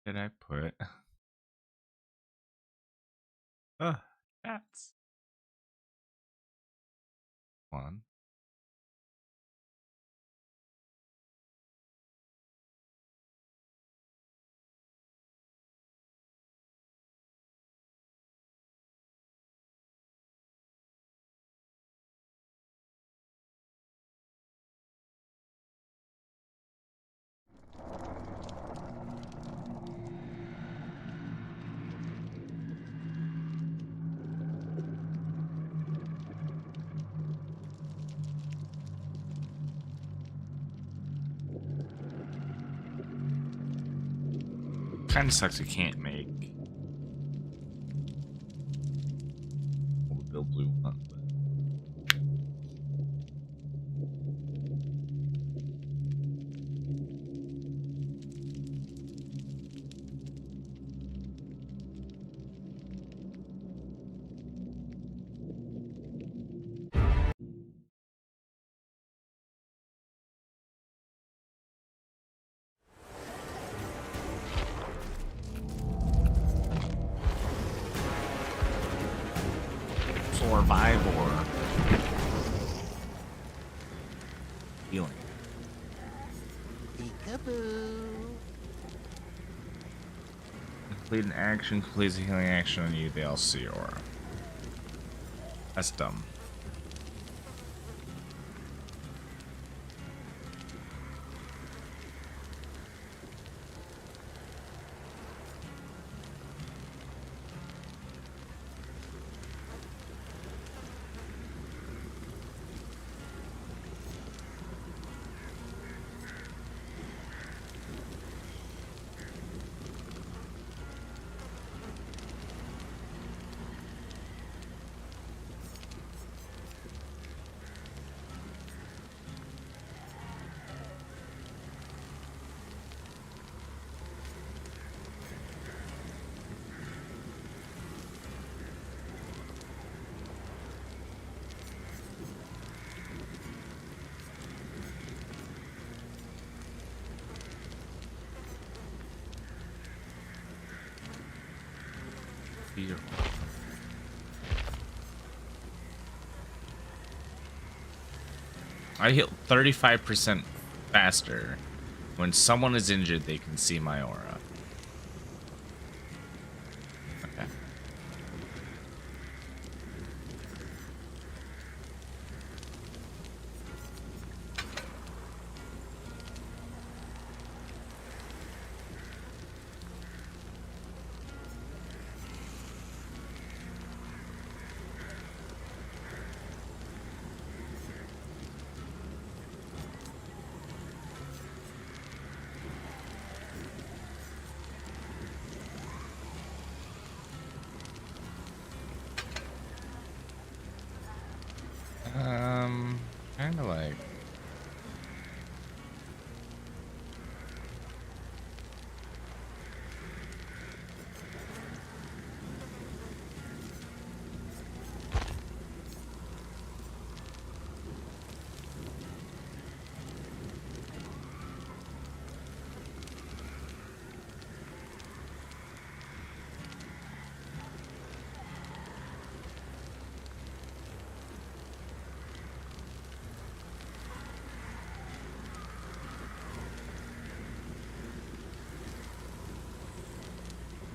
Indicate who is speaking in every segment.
Speaker 1: Did I put? Oh, that's one. Kind of sucks. We can't make all the build blue one. But Survivor. Healing.
Speaker 2: Peekaboo.
Speaker 1: Complete an action, completes a healing action on you, they'll see your aura. That's dumb. Your I heal 35% faster. When someone is injured, they can see my aura. Okay. Kind of like.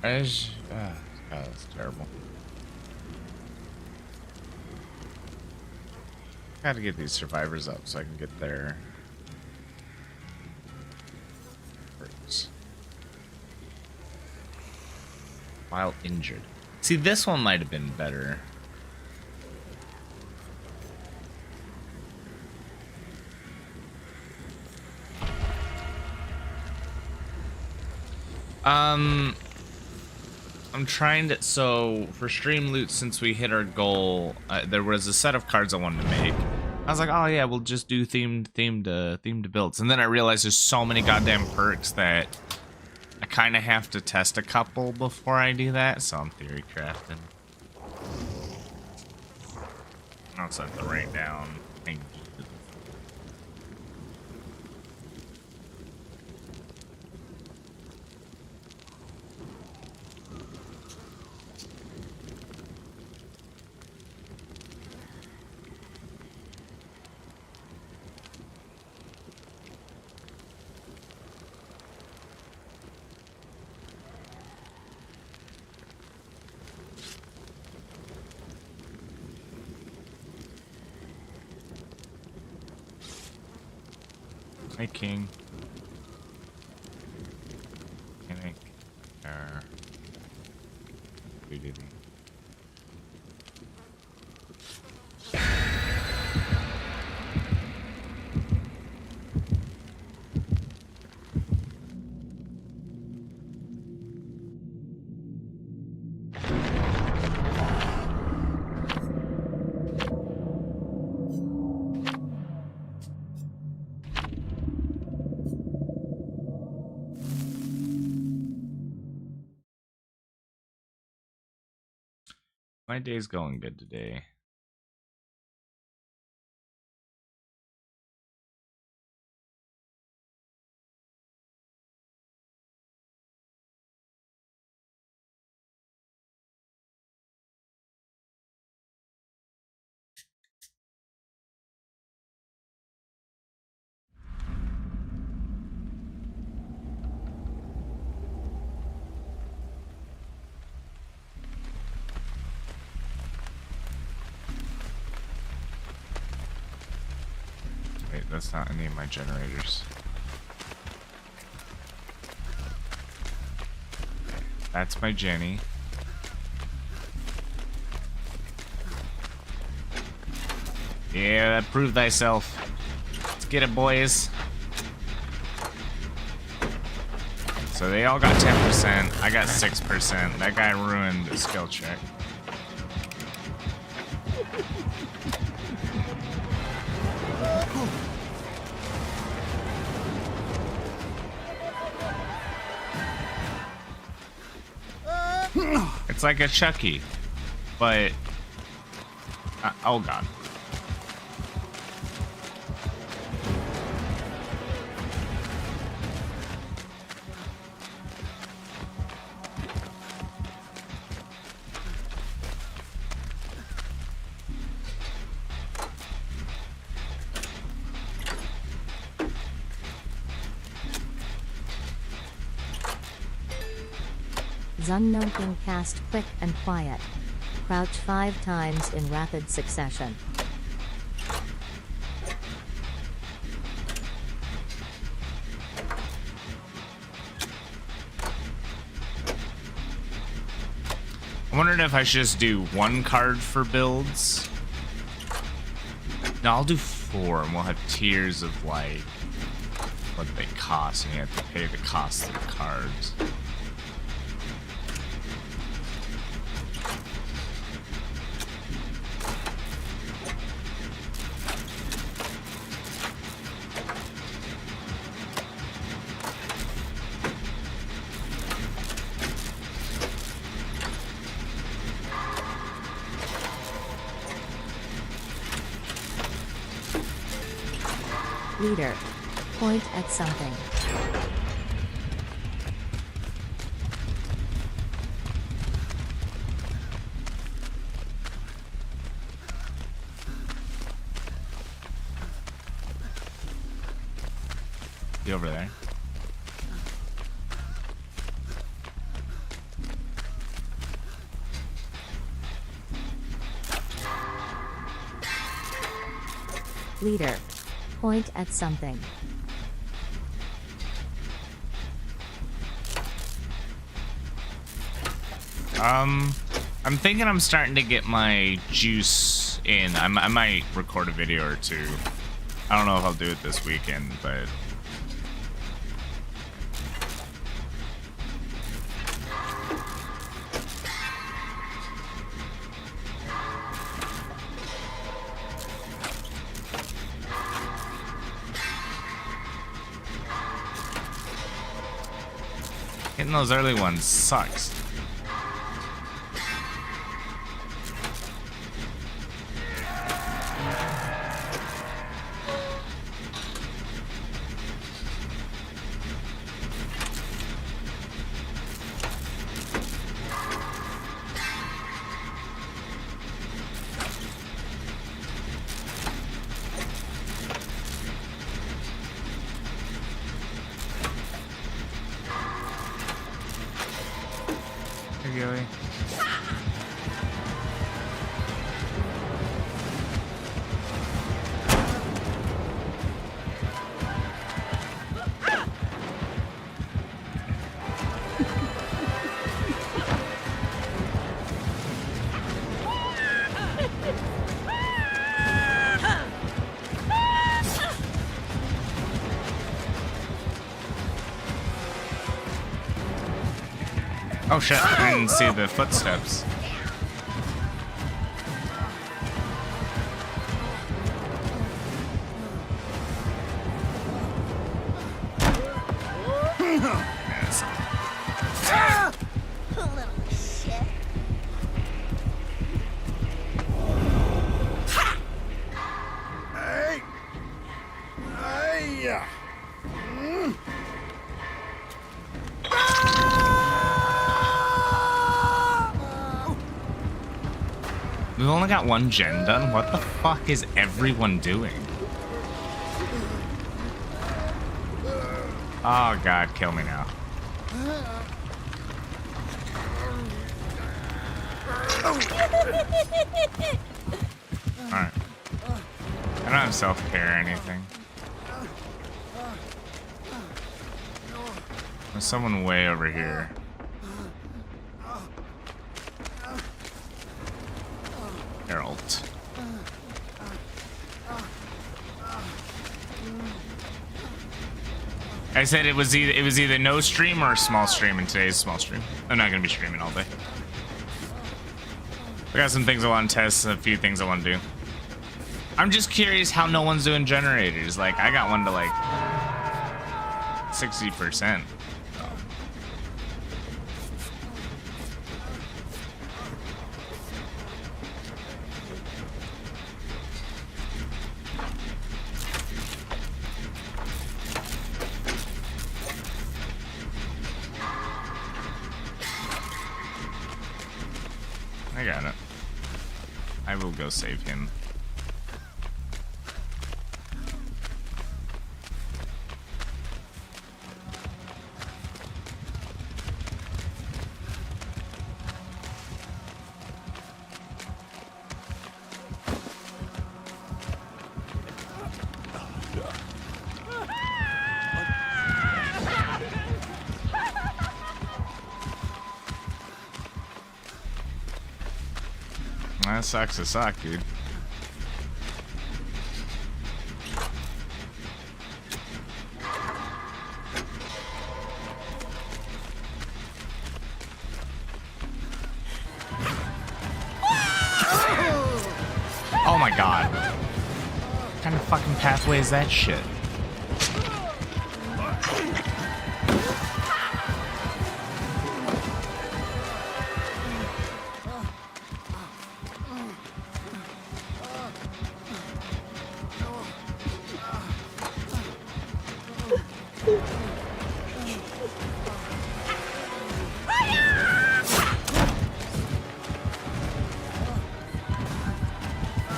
Speaker 1: God, that's terrible. Gotta get these survivors up so I can get their perks. While injured. See, this one might have been better. I'm trying to, so for stream loot, since we hit our goal, there was a set of cards I wanted to make. I was like, oh yeah, we'll just do themed builds. And then I realized there's so many goddamn perks that I kind of have to test a couple before I do that. So I'm theory crafting. I'll set the write down. Hi, King. Mechanic. Doodly. My day's going good today. Wait, that's not any of my generators. That's my Jenny. Yeah, prove thyself. Let's get it, boys. So they all got 10%. I got 6%. That guy ruined the skill check. It's like a Chucky, but oh god.
Speaker 2: Zunknown can cast quick and quiet. Crouch 5 times in rapid succession.
Speaker 1: I wondered if I should just do 1 card for builds. No, I'll do 4 and we'll have tiers of like what they cost and you have to pay the cost of the cards.
Speaker 2: Leader. Point at something.
Speaker 1: Be over there.
Speaker 2: Leader. Point at something.
Speaker 1: I'm thinking I'm starting to get my juice in. I might record a video or 2. I don't know if I'll do it this weekend, but hitting those early ones sucks. Gilly. Oh shit, I didn't see the footsteps. Yes.
Speaker 3: Little shit.
Speaker 4: Hey! Hey!
Speaker 1: We've only got one gen done. What the fuck is everyone doing? Oh god, kill me now. Alright. I don't have self-care or anything. There's someone way over here. Harold. I said it was either no stream or a small stream, and today's small stream. I'm not gonna be streaming all day. I got some things I want to test, a few things I want to do. I'm just curious how no one's doing generators. Like, I got one to like 60%. I got it. I will go save him. That sucks to suck, dude. Oh my god. What kind of fucking pathway is that shit?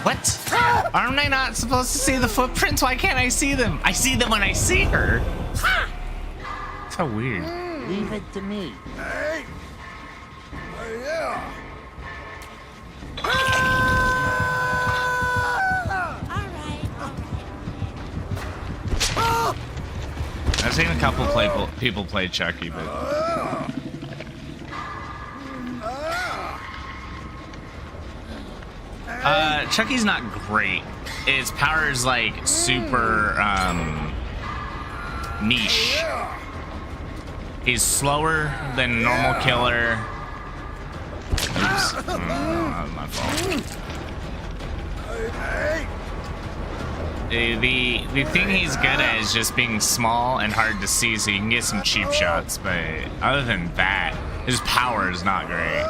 Speaker 1: What? Aren't I not supposed to see the footprints? Why can't I see them? I see them when I see her. So weird.
Speaker 5: Leave it to me.
Speaker 4: Hey! Yeah!
Speaker 1: I've seen a couple people play Chucky, but Chucky's not great. His power is like super niche. He's slower than a normal killer. Oops. Oh, that was my fault. The thing he's good at is just being small and hard to see, so you can get some cheap shots, but other than that, his power is not great.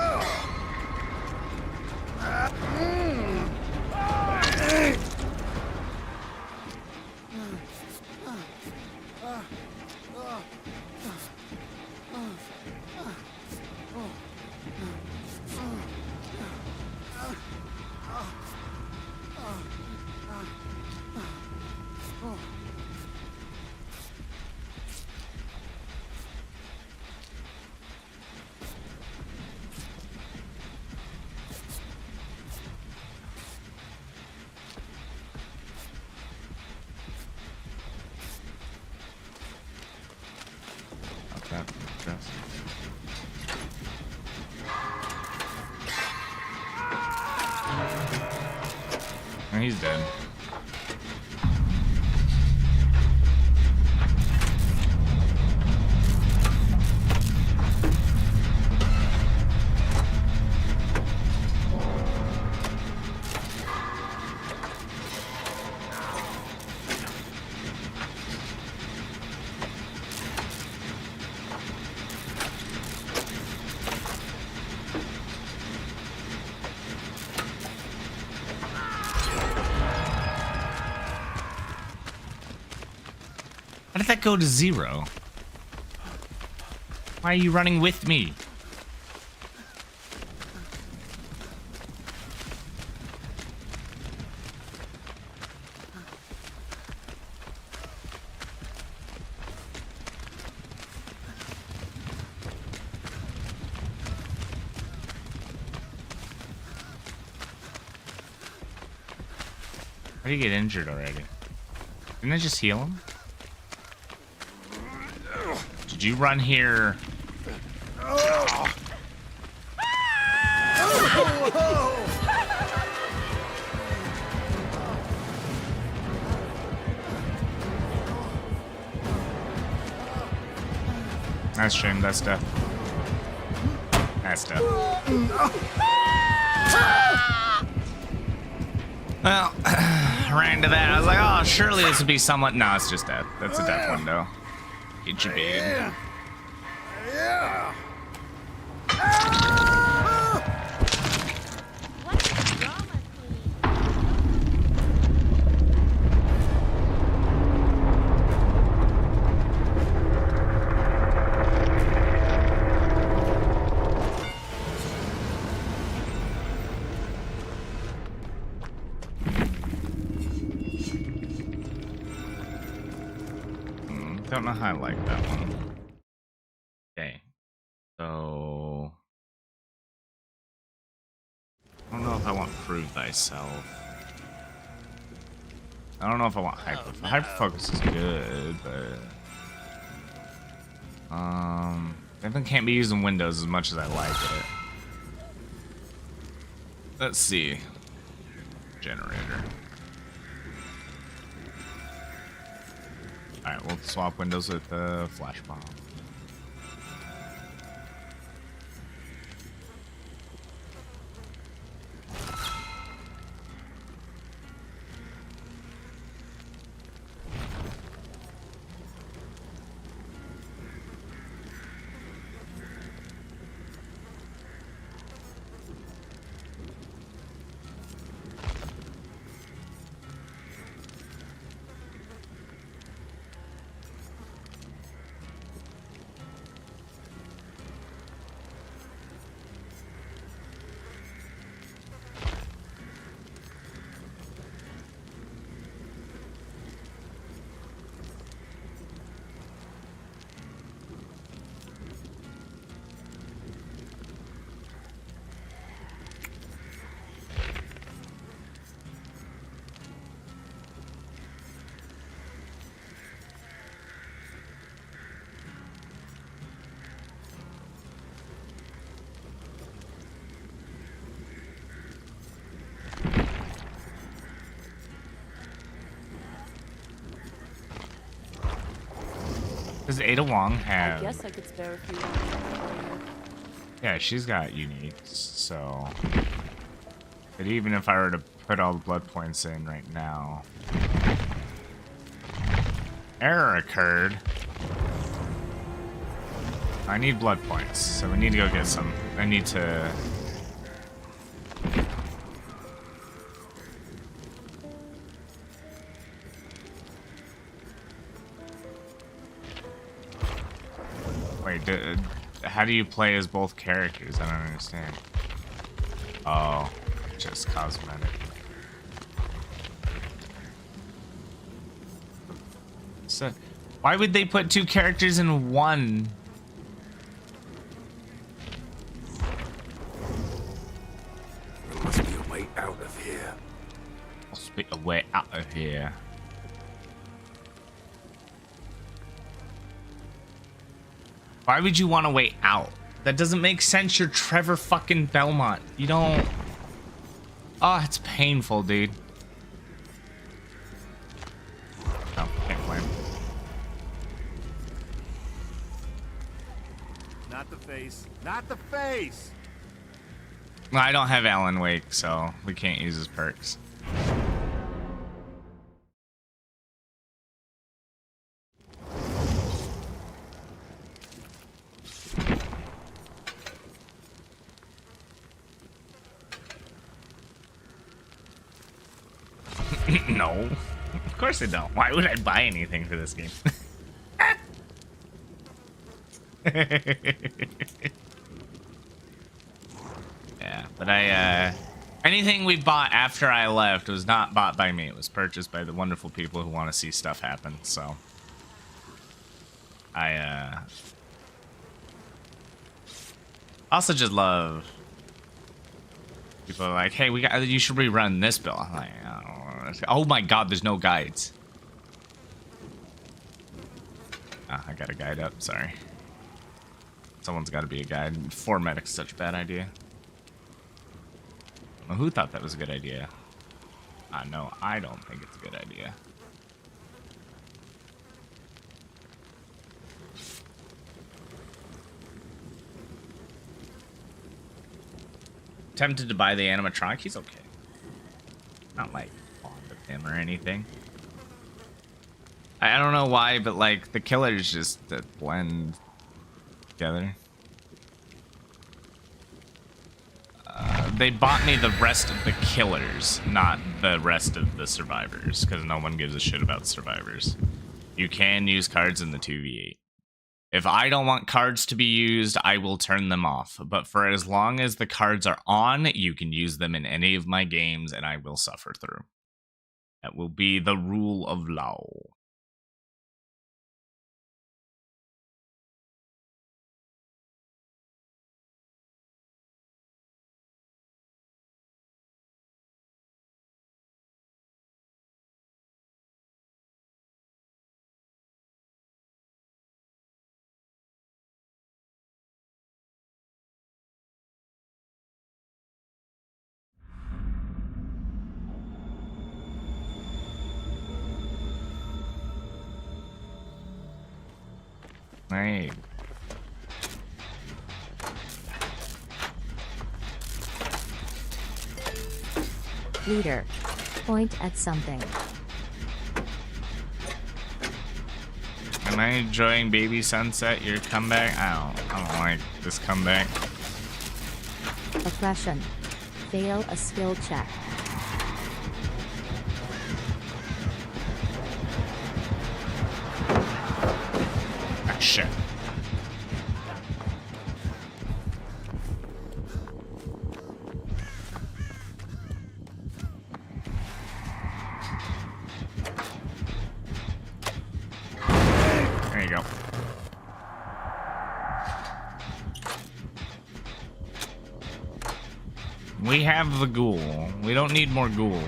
Speaker 1: He's dead. did that go to 0? Why are you running with me? How did he get injured already? Didn't I just heal him? Did you run here? That's shame, that's death. That's death. Well, ran into that. I was like, oh, surely this would be somewhat. No, it's just death. That's a death window. Get your bait.
Speaker 4: Yeah.
Speaker 1: Don't know how I like that one. Okay. So I don't know if I want prove thyself. I don't know if I want hyper. Hyper focus is good, but definitely can't be used in Windows as much as I like it. Let's see. Generator. Alright, we'll swap Windows with the flash bomb. Does Ada Wong have?
Speaker 3: I guess I could spare a few more.
Speaker 1: Yeah, she's got uniques, so. But even if I were to put all the blood points in right now. Error occurred. I need blood points, so we need to go get some. I need to. Wait, how do you play as both characters? I don't understand. Oh, just cosmetic. So, why would they put two characters in one?
Speaker 4: There must be a way out of here.
Speaker 1: Must be a way out of here. Why would you want to wait out? That doesn't make sense. You're Trevor fucking Belmont. You don't. Oh, it's painful, dude. Oh, can't blame.
Speaker 4: Not the face. Not the face.
Speaker 1: Well, I don't have Alan Wake, so we can't use his perks. No, of course I don't. Why would I buy anything for this game? Yeah, but anything we bought after I left was not bought by me. It was purchased by the wonderful people who want to see stuff happen. So I also just love people are like, hey, you should rerun this build. I'm like, oh my god, there's no guides. I got a guide up, sorry. Someone's got to be a guide. 4 medics, such a bad idea. Well, who thought that was a good idea? No, I don't think it's a good idea. Tempted to buy the animatronic. He's okay. Not like fond of him or anything. I don't know why, but like the killers just blend together. They bought me the rest of the killers, not the rest of the survivors, because no one gives a shit about survivors. You can use cards in the 2v8. If I don't want cards to be used, I will turn them off. But for as long as the cards are on, you can use them in any of my games, and I will suffer through. That will be the rule of law. Right.
Speaker 2: Leader. Point at something.
Speaker 1: Am I enjoying Baby Sunset, your comeback? I don't like this comeback.
Speaker 2: Oppression. Fail a skill check.
Speaker 1: Ah, shit. There you go. We have the ghoul. We don't need more ghoul.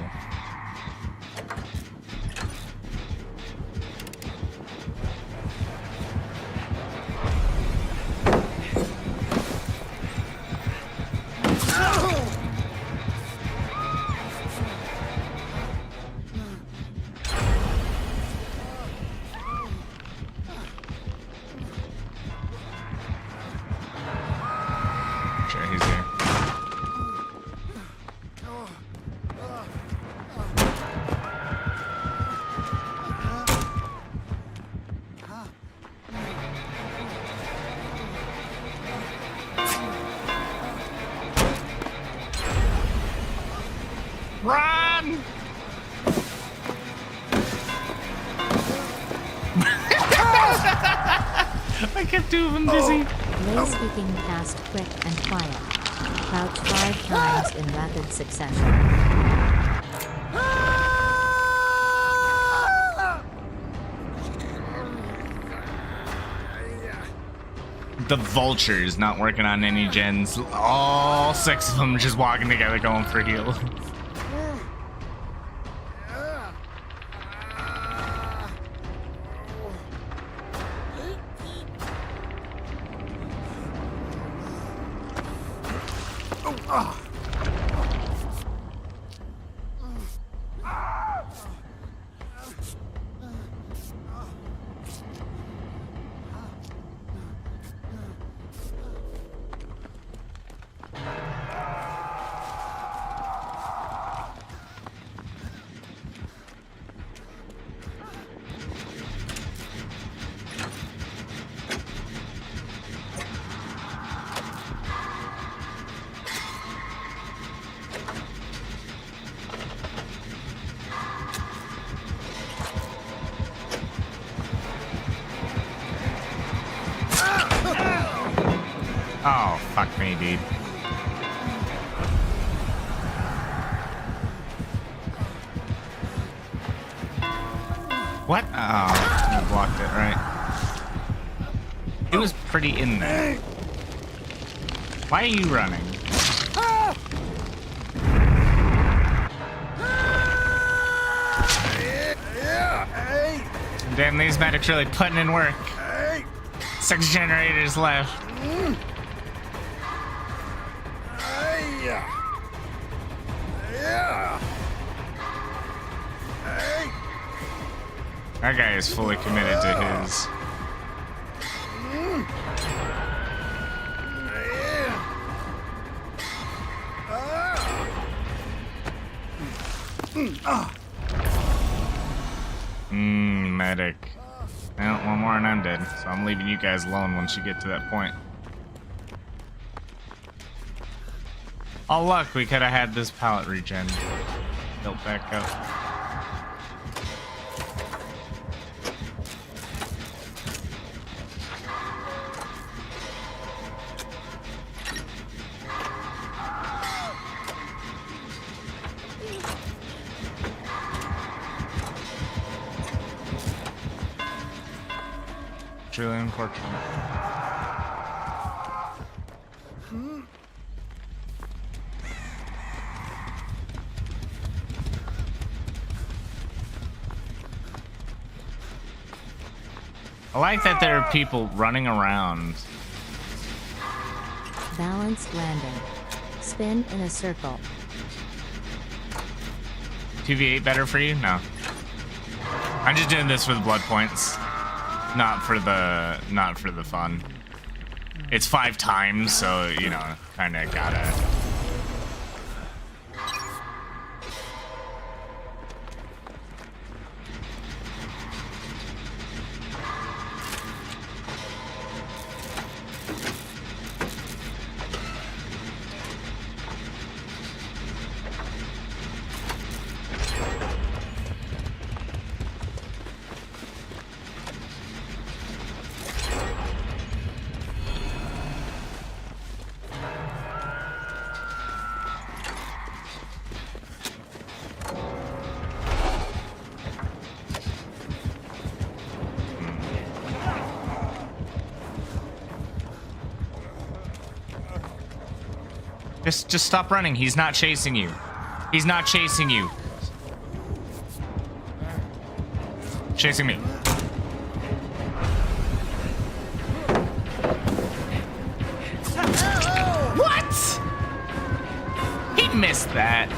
Speaker 1: Sure, he's here. Run! I kept two of them dizzy.
Speaker 2: Lay speaking past quick and quiet. Crouch 5 times in rapid succession.
Speaker 1: The vultures not working on any gens. All 6 of them just walking together going for heal. Fuck me, dude. What? Oh, I blocked it, right. It was pretty in there. Why are you running? Damn, these medics really putting in work. 6 generators left. That guy is fully committed to his. Medic. Well, one more and I'm dead, so I'm leaving you guys alone once you get to that point. Oh look, we could have had this pallet regen built back up. Really unfortunate. I like that there are people running around.
Speaker 2: Balanced landing. Spin in a circle.
Speaker 1: 2v8 better for you? No. I'm just doing this for the blood points. Not for the fun. It's 5 times, so you know, kinda gotta. Just stop running. He's not chasing you. He's not chasing you. Chasing me. What? He missed that.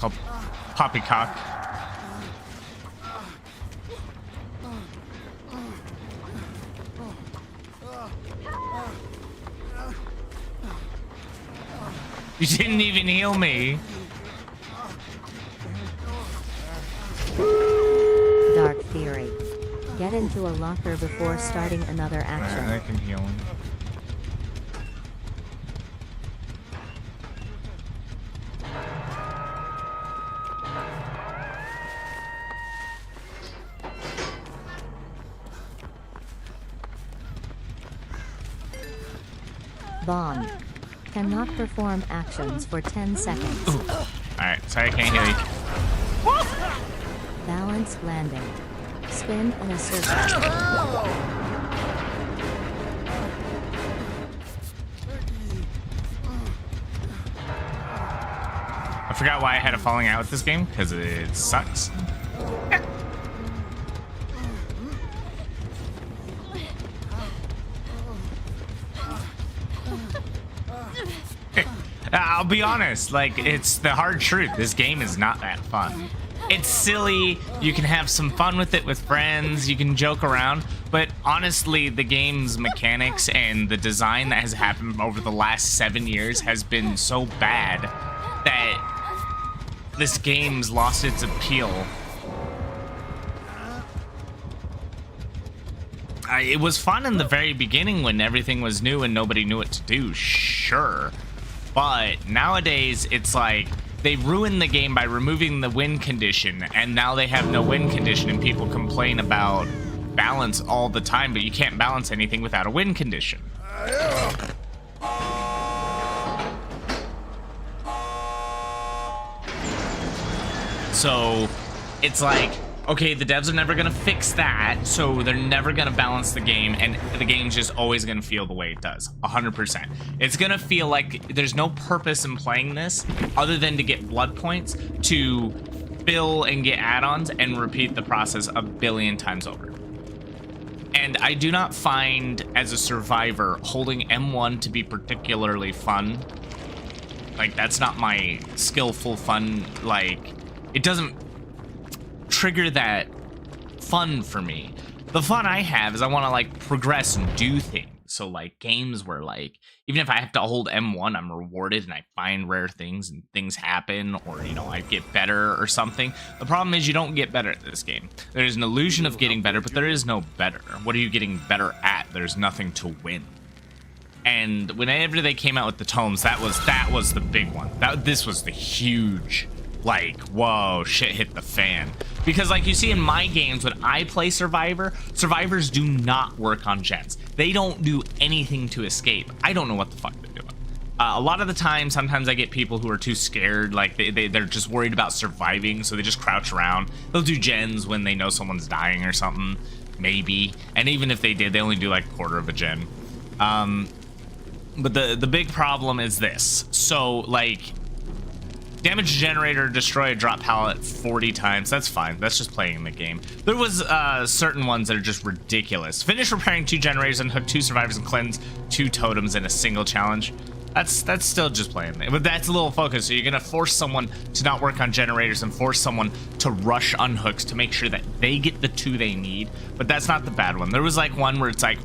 Speaker 1: Oh, poppycock. You didn't even heal me.
Speaker 2: Dark Fury. Get into a locker before starting another action.
Speaker 1: I can heal him.
Speaker 2: Bomb. Cannot perform actions for 10 seconds.
Speaker 1: Alright, sorry I can't heal you.
Speaker 2: Balanced landing. Spin in a circle.
Speaker 1: I forgot why I had a falling out with this game, because it sucks. I'll be honest, like, it's the hard truth. This game is not that fun. It's silly, you can have some fun with it with friends, you can joke around, but honestly, the game's mechanics and the design that has happened over the last 7 years has been so bad that this game's lost its appeal. It was fun in the very beginning when everything was new and nobody knew what to do, sure. But nowadays, it's like, they ruined the game by removing the win condition, and now they have no win condition, and people complain about balance all the time, but you can't balance anything without a win condition. So it's like, okay, the devs are never gonna fix that, so they're never gonna balance the game, and the game's just always gonna feel the way it does, 100%. It's gonna feel like there's no purpose in playing this other than to get blood points, to fill and get add-ons, and repeat the process a billion times over. And I do not find, as a survivor, holding M1 to be particularly fun. Like, that's not my skillful fun, like, it doesn't trigger that fun for me. The fun I have is I want to like progress and do things. So like games where like even if I have to hold M1, I'm rewarded and I find rare things and things happen, or you know, I get better or something. The problem is you don't get better at this game. There's an illusion of getting better, but there is no better. What are you getting better at? There's nothing to win. And whenever they came out with the tomes, that was the big one. This was the huge, like, whoa, shit hit the fan. Because like you see in my games, when I play Survivor, survivors do not work on gens. They don't do anything to escape. I don't know what the fuck they're doing. A lot of the time, sometimes I get people who are too scared, like they're just worried about surviving, so they just crouch around. They'll do gens when they know someone's dying or something, maybe. And even if they did, they only do like a quarter of a gen. But the big problem is this. So like, damage generator, destroy a drop pallet 40 times. That's fine. That's just playing the game. There was certain ones that are just ridiculous. Finish repairing 2 generators and hook 2 survivors and cleanse 2 totems in a single challenge. That's still just playing. But that's a little focus. So you're gonna force someone to not work on generators and force someone to rush unhooks to make sure that they get the 2 they need. But that's not the bad one. There was like one where it's like,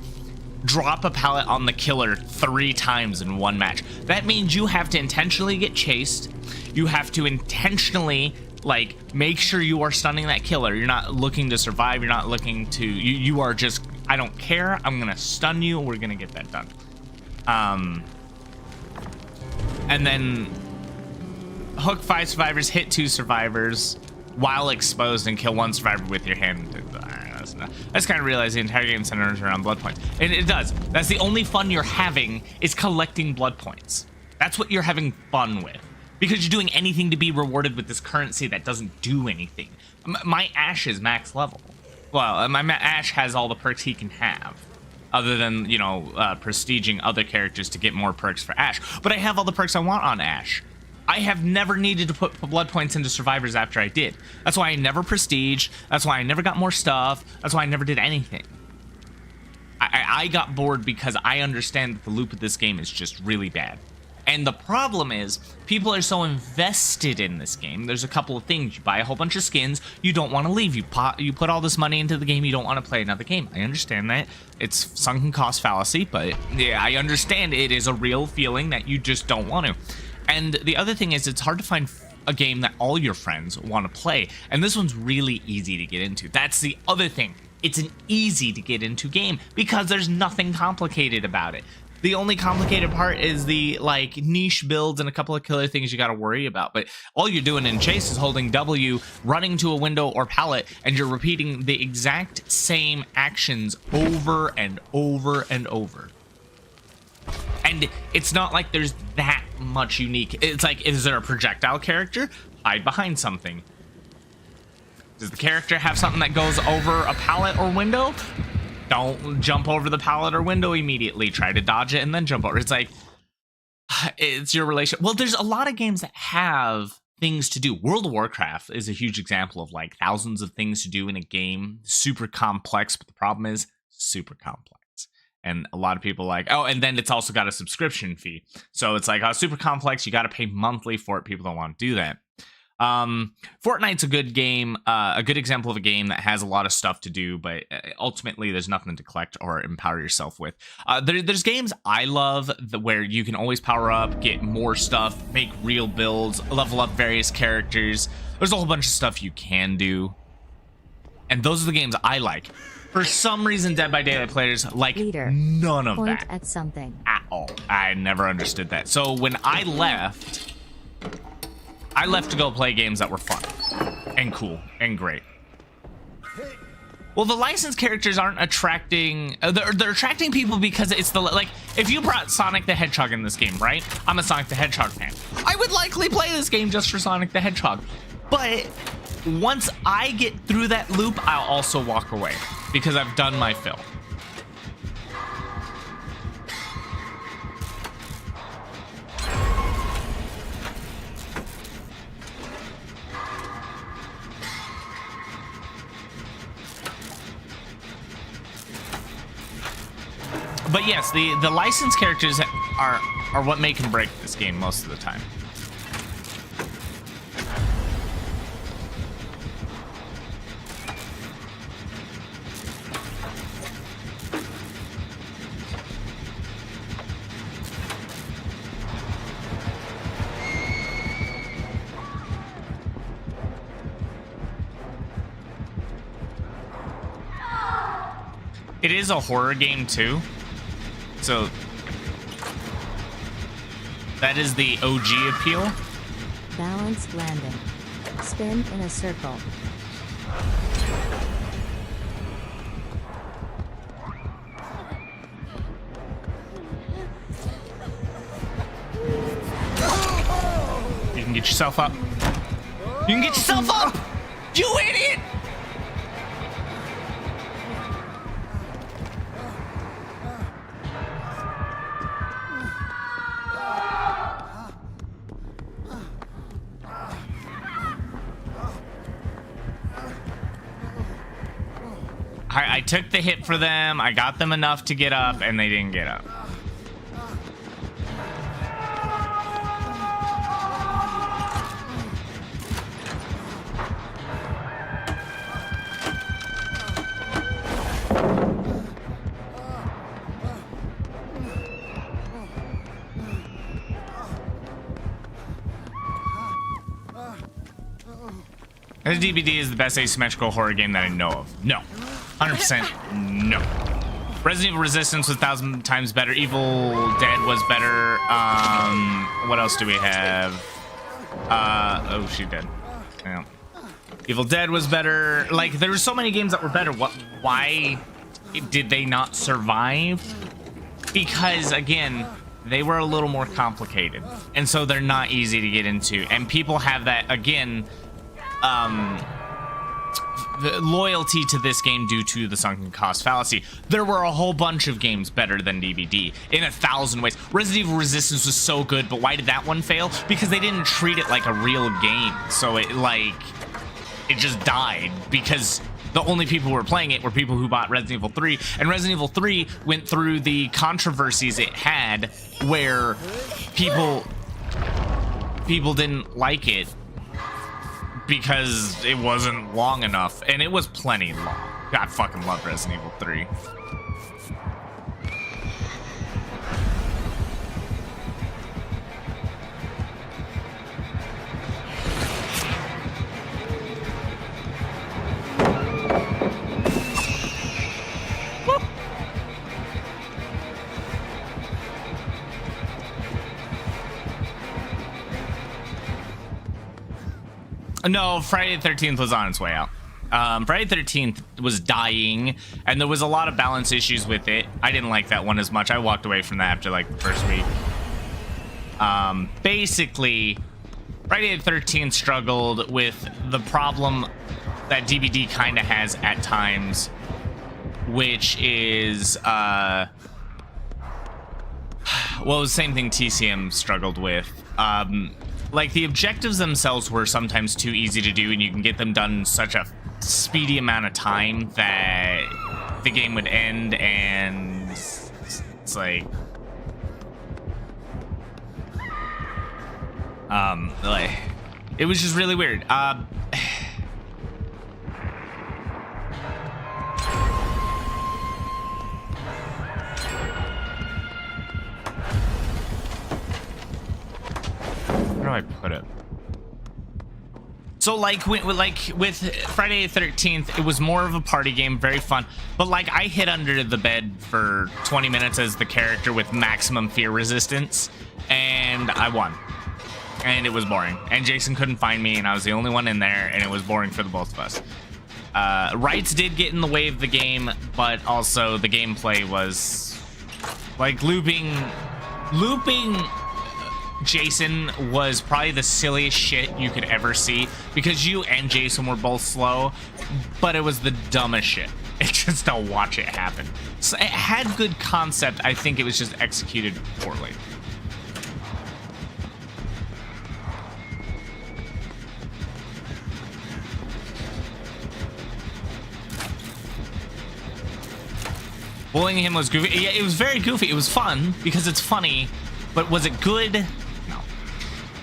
Speaker 1: drop a pallet on the killer 3 times in one match. That means you have to intentionally get chased. You have to intentionally like make sure you are stunning that killer. You're not looking to survive. You're not looking to, you are just, I don't care. I'm gonna stun you. We're gonna get that done. And then hook 5 survivors, hit 2 survivors while exposed, and kill 1 survivor with your hand. I just kind of realized the entire game centers around blood points. And it does. That's the only fun you're having, is collecting blood points. That's what you're having fun with. Because you're doing anything to be rewarded with this currency that doesn't do anything. My Ash is max level. Well, my Ash has all the perks he can have. Other than, you know, prestiging other characters to get more perks for Ash. But I have all the perks I want on Ash. I have never needed to put blood points into survivors after I did. That's why I never prestiged. That's why I never got more stuff. That's why I never did anything. I got bored because I understand that the loop of this game is just really bad. And the problem is, people are so invested in this game. There's a couple of things. You buy a whole bunch of skins, you don't want to leave. You put all this money into the game, you don't want to play another game. I understand that. It's sunken cost fallacy, but yeah, I understand it is a real feeling that you just don't want to. And the other thing is, it's hard to find a game that all your friends want to play. And this one's really easy to get into. That's the other thing. It's an easy to get into game because there's nothing complicated about it. The only complicated part is the like niche builds and a couple of killer things you got to worry about. But all you're doing in Chase is holding W, running to a window or pallet, and you're repeating the exact same actions over and over and over. And it's not like there's that much unique. It's like, is there a projectile character? Hide behind something. Does the character have something that goes over a pallet or window? Don't jump over the pallet or window immediately. Try to dodge it and then jump over. It's like, it's your relation. Well, there's a lot of games that have things to do. World of Warcraft is a huge example of like thousands of things to do in a game. Super complex, but the problem is super complex. And a lot of people like, oh, and then it's also got a subscription fee. So it's like, super complex. You got to pay monthly for it. People don't want to do that. Fortnite's a good game, a good example of a game that has a lot of stuff to do, but ultimately there's nothing to collect or empower yourself with. There's games I love where you can always power up, get more stuff, make real builds, level up various characters. There's a whole bunch of stuff you can do. And those are the games I like. For some reason, Dead by Daylight players like none of
Speaker 2: Point
Speaker 1: that
Speaker 2: at something
Speaker 1: at all. I never understood that. So when I left, I left to go play games that were fun and cool and great. Well, the licensed characters aren't attracting. They're attracting people because it's the like. If you brought Sonic the Hedgehog in this game, right? I'm a Sonic the Hedgehog fan. I would likely play this game just for Sonic the Hedgehog. But once I get through that loop, I'll also walk away because I've done my fill. But yes, the licensed characters are what make and break this game most of the time. It is a horror game too. So that is the OG appeal.
Speaker 2: Balanced landing. Spin in a circle.
Speaker 1: You can get yourself up. You can get yourself up! You idiot! I took the hit for them, I got them enough to get up, and they didn't get up. This DBD is the best asymmetrical horror game that I know of. No. 100% no. Resident Evil Resistance was 1,000 times better. Evil Dead was better. What else do we have? Oh, she did. Yeah. Evil Dead was better. Like, there were so many games that were better. Why did they not survive? Because, again, they were a little more complicated. And so they're not easy to get into. And people have that, again, the loyalty to this game due to the sunken cost fallacy. There were a whole bunch of games better than DBD in 1,000 ways. Resident Evil Resistance was so good, but why did that one fail? Because they didn't treat it like a real game. So it just died because the only people who were playing it were people who bought Resident Evil 3, and Resident Evil 3 went through the controversies it had where people didn't like it because it wasn't long enough, and it was plenty long. God, fucking love Resident Evil 3. No, Friday the 13th was on its way out. Friday the 13th was dying, and there was a lot of balance issues with it. I didn't like that one as much. I walked away from that after like the first week. Basically, Friday the 13th struggled with the problem that DBD kind of has at times, which is, well, it was the same thing TCM struggled with. Like, the objectives themselves were sometimes too easy to do, and you can get them done in such a speedy amount of time that the game would end, and it's like it was just really weird. Where do I put it? So like with Friday the 13th, it was more of a party game, very fun. But like, I hid under the bed for 20 minutes as the character with maximum fear resistance, and I won. and it was boring. And Jason couldn't find me, and I was the only one in there, and it was boring for the both of us. Rights did get in the way of the game, but also the gameplay was like looping Jason was probably the silliest shit you could ever see, because you and Jason were both slow, but it was the dumbest shit. It's just to watch it happen. So it had good concept. I think it was just executed poorly. Bullying him was goofy. Yeah, it was very goofy. It was fun because it's funny, but was it good? No.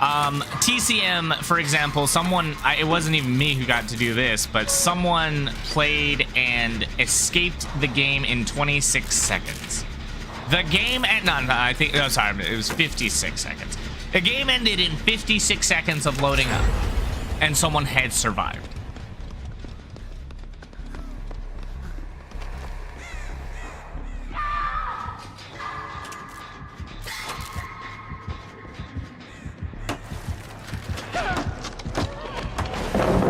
Speaker 1: TCM, for example, it wasn't even me who got to do this, but someone played and escaped the game in 26 seconds. The game, I think, oh, sorry, it was 56 seconds. The game ended in 56 seconds of loading up, and someone had survived.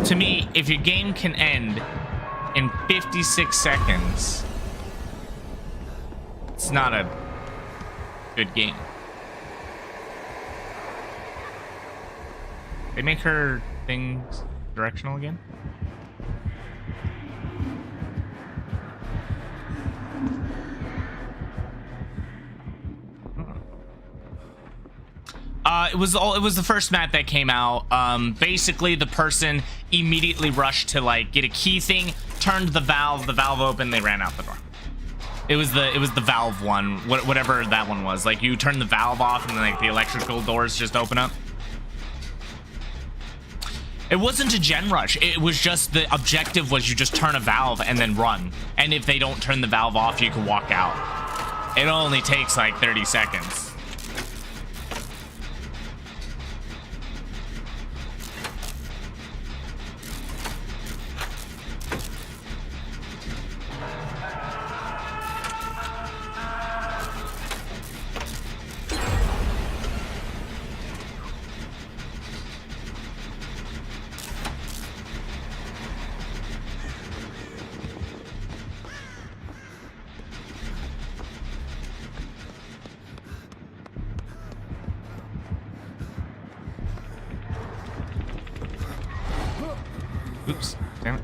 Speaker 1: To me, if your game can end in 56 seconds, it's not a good game. They make her things directional again? It was the first map that came out. Basically, the person immediately rushed to like get a key thing, turned the valve opened, they ran out the door. It was the valve one, whatever that one was. Like you turn the valve off and then like the electrical doors just open up. It wasn't a gen rush. It was just the objective was you just turn a valve and then run. And if they don't turn the valve off, you can walk out. It only takes like 30 seconds. Oops, damn it.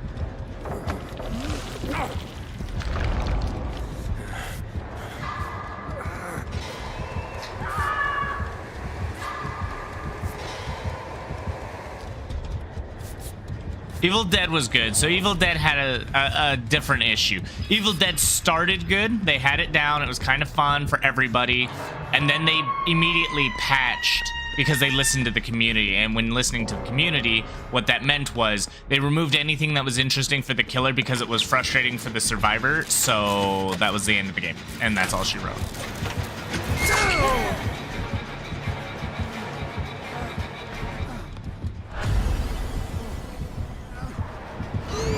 Speaker 1: Evil Dead was good. So Evil Dead had a different issue. Evil Dead started good. They had it down. It was kind of fun for everybody. And then they immediately patched because they listened to the community. And when listening to the community, what that meant was they removed anything that was interesting for the killer because it was frustrating for the survivor. So that was the end of the game. And that's all she wrote.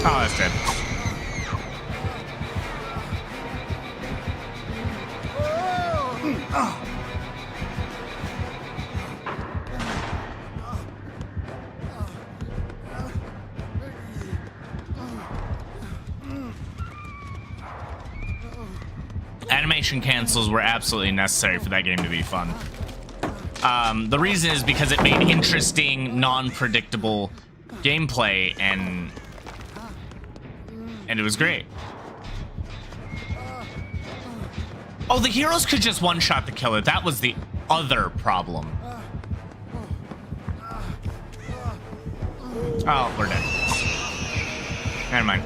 Speaker 1: Oh, that's dead. Animation cancels were absolutely necessary for that game to be fun. The reason is because it made interesting, non-predictable gameplay, and it was great. Oh, the heroes could just one-shot the killer. That was the other problem. Oh, we're dead. Never mind.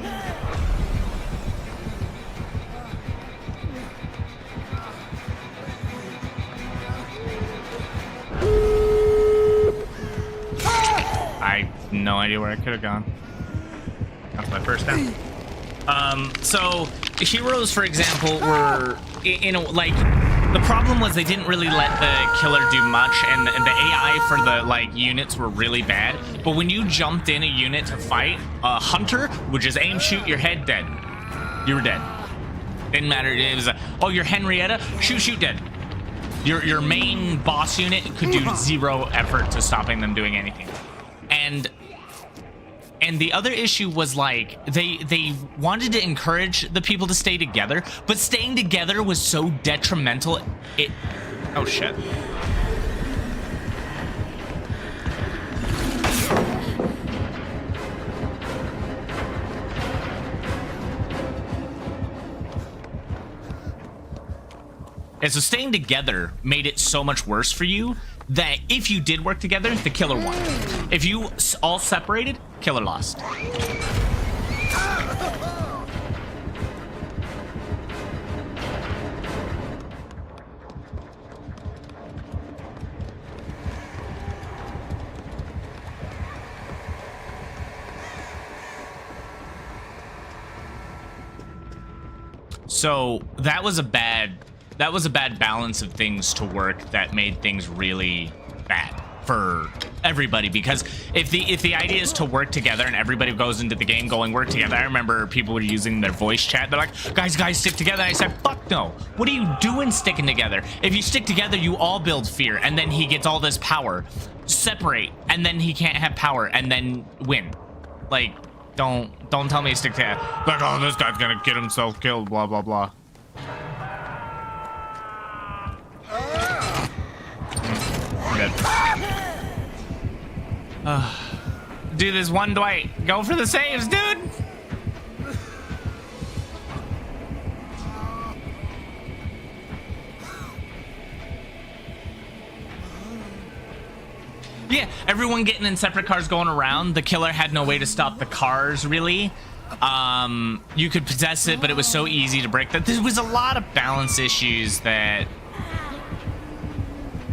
Speaker 1: I have no idea where I could have gone. That's my first down. So heroes, for example, were like the problem was they didn't really let the killer do much, and the AI for the like units were really bad. But when you jumped in a unit to fight, a hunter would just aim, shoot, your head, dead. You were dead. Didn't matter. It was oh, you're Henrietta, shoot, dead. Your main boss unit could do zero effort to stopping them doing anything. And the other issue was like they wanted to encourage the people to stay together, but staying together was so detrimental. Oh shit. And so staying together made it so much worse for you that if you did work together, the killer won. If you all separated, killer lost. So that was a bad balance of things to work that made things really bad for everybody, because if the idea is to work together and everybody goes into the game going work together, I remember people were using their voice chat, they're like, guys stick together, and I said, fuck no, what are you doing sticking together? If you stick together, you all build fear, and then he gets all this power. Separate, and then he can't have power, and then win. Like, don't tell me to stick together. Like, oh, this guy's gonna get himself killed, blah blah blah. Do this one, Dwight. Go for the saves, dude. Yeah, everyone getting in separate cars going around. The killer had no way to stop the cars, really. You could possess it, but it was so easy to break that. There was a lot of balance issues that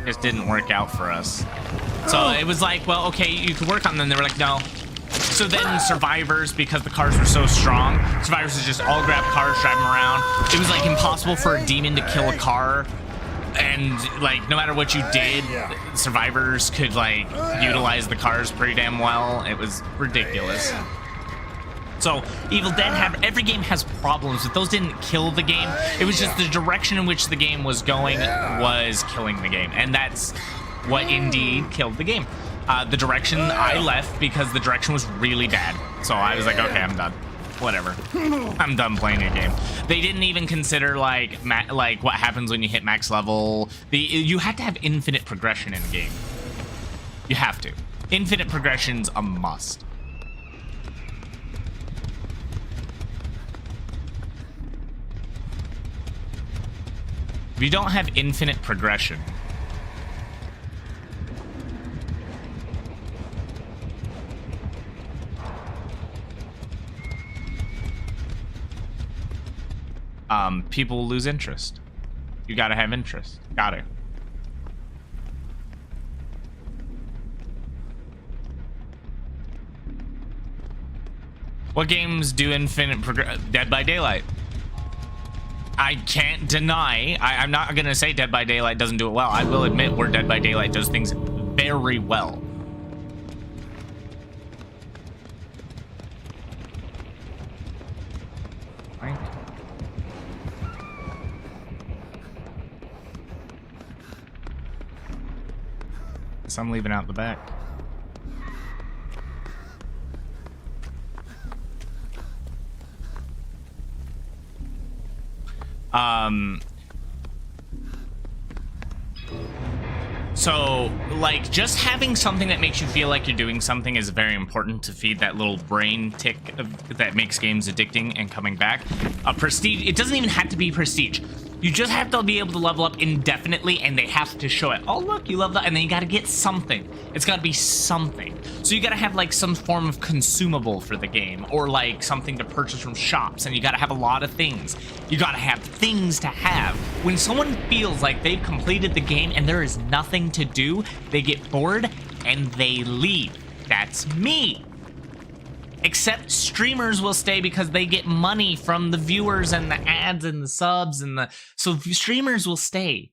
Speaker 1: just didn't work out for us. So it was like, well, okay, you could work on them. They were like, no. So then survivors, because the cars were so strong, survivors would just all grab cars, drive them around. It was like impossible for a demon to kill a car. And like, no matter what you did, survivors could like utilize the cars pretty damn well. It was ridiculous. So Evil Dead every game has problems, but those didn't kill the game. It was just the direction in which the game was going was killing the game, and that's what indeed killed the game. The direction I left because the direction was really bad. So I was like, okay, I'm done. Whatever. I'm done playing a game. They didn't even consider like what happens when you hit max level. You have to have infinite progression in a game. You have to. Infinite progression's a must. If you don't have infinite progression, people will lose interest. You gotta have interest. Gotta. What games do infinite progress? Dead by Daylight. I can't deny. I'm not gonna say Dead by Daylight doesn't do it well. I will admit where Dead by Daylight does things very well. Right. Guess I'm leaving out the back. So like just having something that makes you feel like you're doing something is very important to feed that little brain tick that makes games addicting and coming back. Prestige, it doesn't even have to be prestige. You just have to be able to level up indefinitely, and they have to show it. Oh, look, you leveled up, and then you got to get something. It's got to be something. So you got to have like some form of consumable for the game, or like something to purchase from shops, and you got to have a lot of things. You got to have things to have. When someone feels like they've completed the game and there is nothing to do, they get bored and they leave. That's me. Except streamers will stay because they get money from the viewers and the ads and the subs and the... So streamers will stay.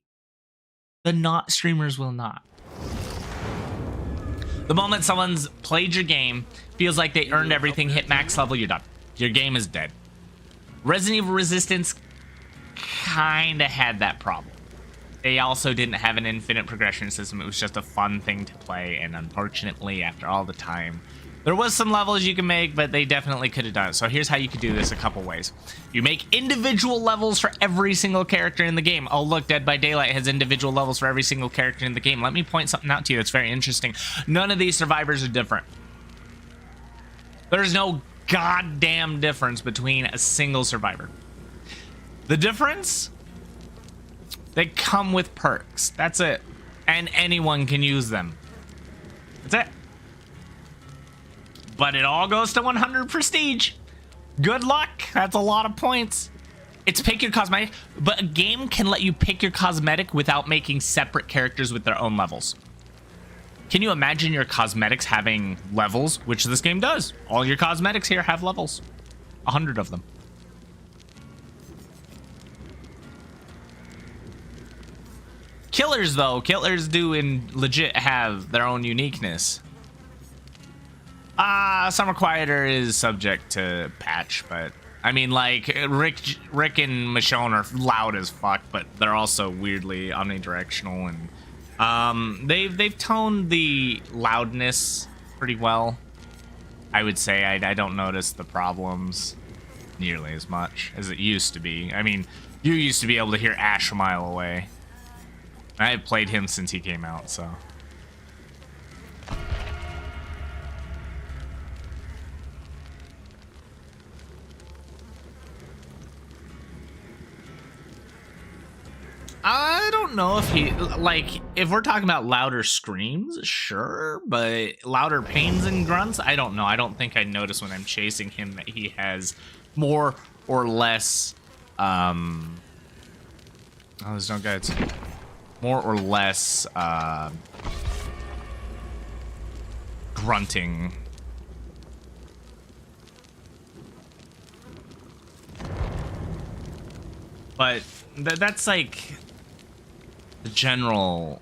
Speaker 1: The not streamers will not. The moment someone's played your game, feels like they earned everything, hit max level, you're done. Your game is dead. Resident Evil Resistance kinda had that problem. They also didn't have an infinite progression system. It was just a fun thing to play, and unfortunately, after all the time, there was some levels you can make, but they definitely could have done it. So here's how you could do this a couple ways. You make individual levels for every single character in the game. Oh, look, Dead by Daylight has individual levels for every single character in the game. Let me point something out to you that's very interesting. None of these survivors are different. There's no goddamn difference between a single survivor. The difference? They come with perks. That's it. And anyone can use them. That's it. But it all goes to 100 prestige. Good luck. That's a lot of points. It's pick your cosmetic, but a game can let you pick your cosmetic without making separate characters with their own levels. Can you imagine your cosmetics having levels, which this game does? All your cosmetics here have levels. 100 of them. Killers, though, killers do legit have their own uniqueness. Summer Quieter is subject to patch, but I mean, like, Rick and Michonne are loud as fuck, but they're also weirdly omnidirectional, and they've toned the loudness pretty well. I would say I don't notice the problems nearly as much as it used to be. I mean, you used to be able to hear Ash a mile away. I've played him since he came out, so. I don't know if he, like, if we're talking about louder screams, sure, but louder pains and grunts, I don't know. I don't think I notice when I'm chasing him that he has more or less, oh, there's no guides. More or less, grunting. But that's like the general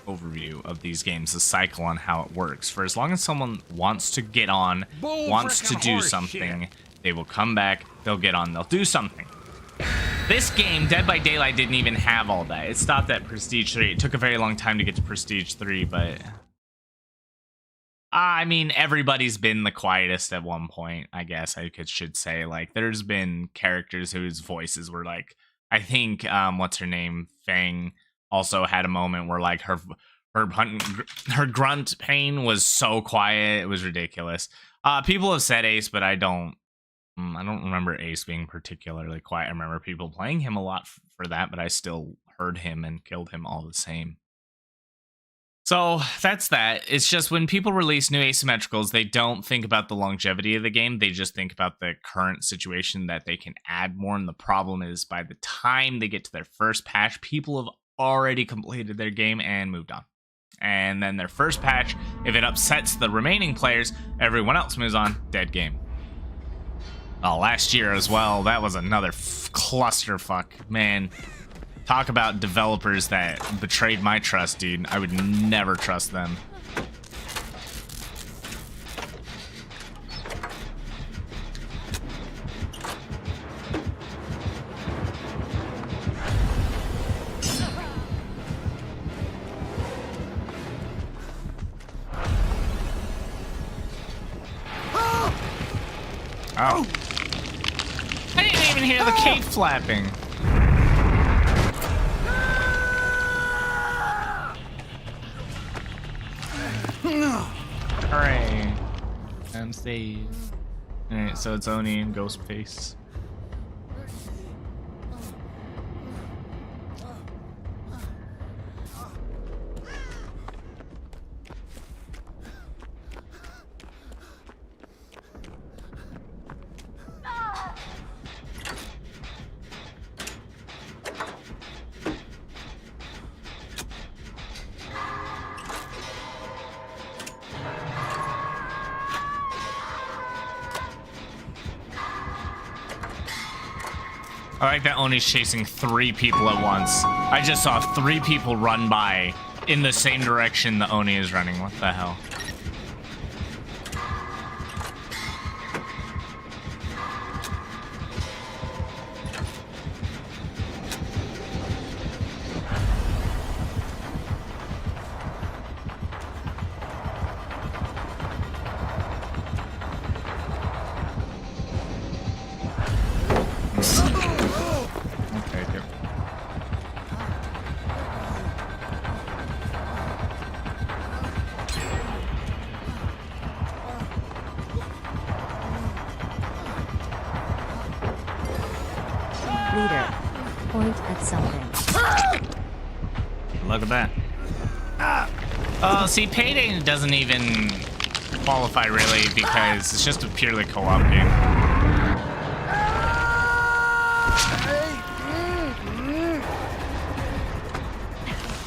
Speaker 1: overview of these games, the cycle on how it works. For as long as someone wants to get on, wants to do something, they will come back, they'll get on, they'll do something. This game, Dead by Daylight, didn't even have all that. It stopped at Prestige 3. It took a very long time to get to Prestige 3, but I mean, everybody's been the quietest at one point, I guess should say. Like, there's been characters whose voices were like, I think, what's her name? Fang also had a moment where, like, her grunt pain was so quiet, it was ridiculous. People have said Ace, but I don't remember Ace being particularly quiet. I remember people playing him a lot for that, but I still heard him and killed him all the same. So that's that. It's just when people release new asymmetricals, they don't think about the longevity of the game. They just think about the current situation that they can add more. And the problem is by the time they get to their first patch, people have already completed their game and moved on. And then their first patch, if it upsets the remaining players, everyone else moves on. Dead game. Oh, last year as well, that was another clusterfuck. Man, talk about developers that betrayed my trust, dude. I would never trust them. Oh. I didn't even hear the cape flapping. Hooray. I'm saved. Alright, so it's Oni and Ghostface. I like that Oni's chasing 3 people at once. I just saw 3 people run by in the same direction the Oni is running. What the hell?
Speaker 2: leader. Point at something.
Speaker 1: Look at that. Oh, see, Payday doesn't even qualify really because it's just a purely co-op game.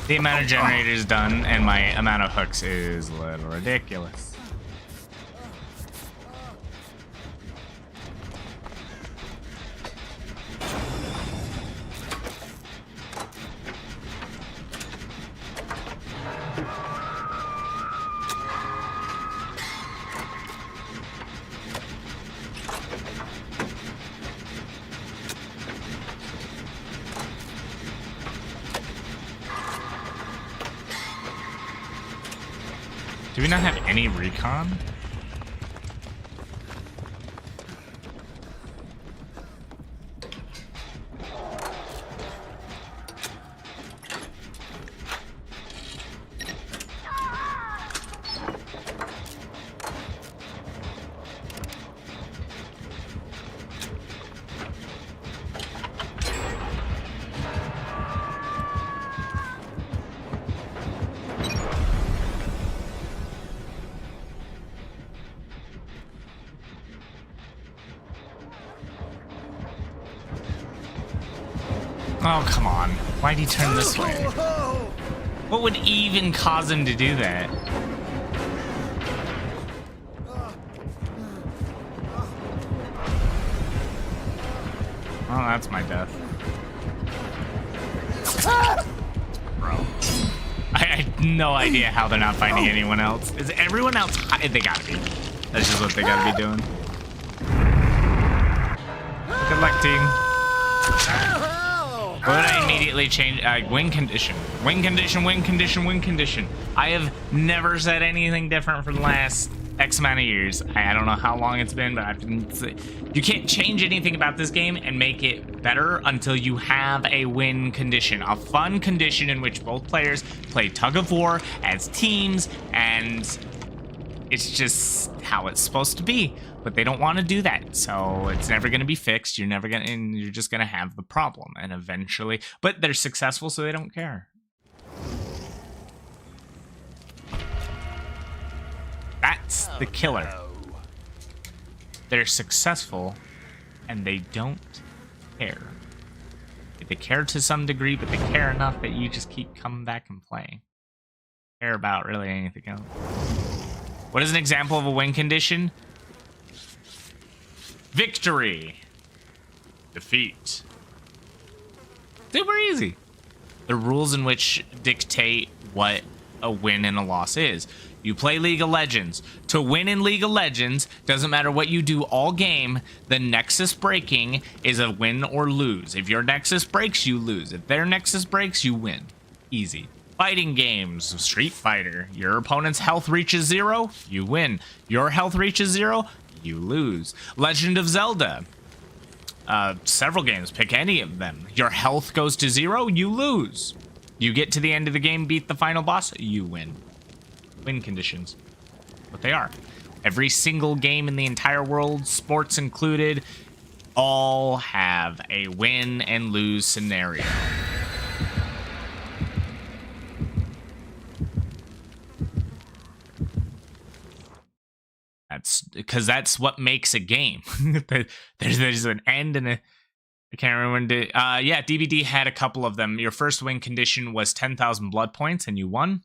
Speaker 1: The amount of generators done and my amount of hooks is a little ridiculous. Do we not have any recon? Oh, come on. Why'd he turn this way? What would even cause him to do that? Oh, that's my death. Bro. I have no idea how they're not finding anyone else. Is everyone else high? They gotta be. That's just what they gotta be doing. Good luck, team. What would I immediately change? Win condition. Win condition, win condition, win condition. I have never said anything different for the last X amount of years. I don't know how long it's been, but I've been... You can't change anything about this game and make it better until you have a win condition. A fun condition in which both players play tug of war as teams, and it's just how it's supposed to be. But they don't want to do that, so it's never going to be fixed. You're never going to, and you're just going to have the problem, and eventually, but they're successful, so they don't care. That's the killer. They're successful, and they don't care. They care to some degree, but they care enough that you just keep coming back and playing. Care about really anything else. What is an example of a win condition? Victory. Defeat. Super easy. The rules in which dictate what a win and a loss is. You play League of Legends. To win in League of Legends, doesn't matter what you do all game, the Nexus breaking is a win or lose. If your Nexus breaks, you lose. If their Nexus breaks, you win. Easy. Fighting games, Street Fighter. Your opponent's health reaches 0, you win. Your health reaches 0, you lose. Legend of Zelda. Several games, pick any of them. Your health goes to 0, you lose. You get to the end of the game, beat the final boss, you win. Win conditions. What they are. Every single game in the entire world, sports included, all have a win and lose scenario. That's because that's what makes a game. there's an end and a... I can't remember when to... yeah, DBD had a couple of them. Your first win condition was 10,000 blood points and you won.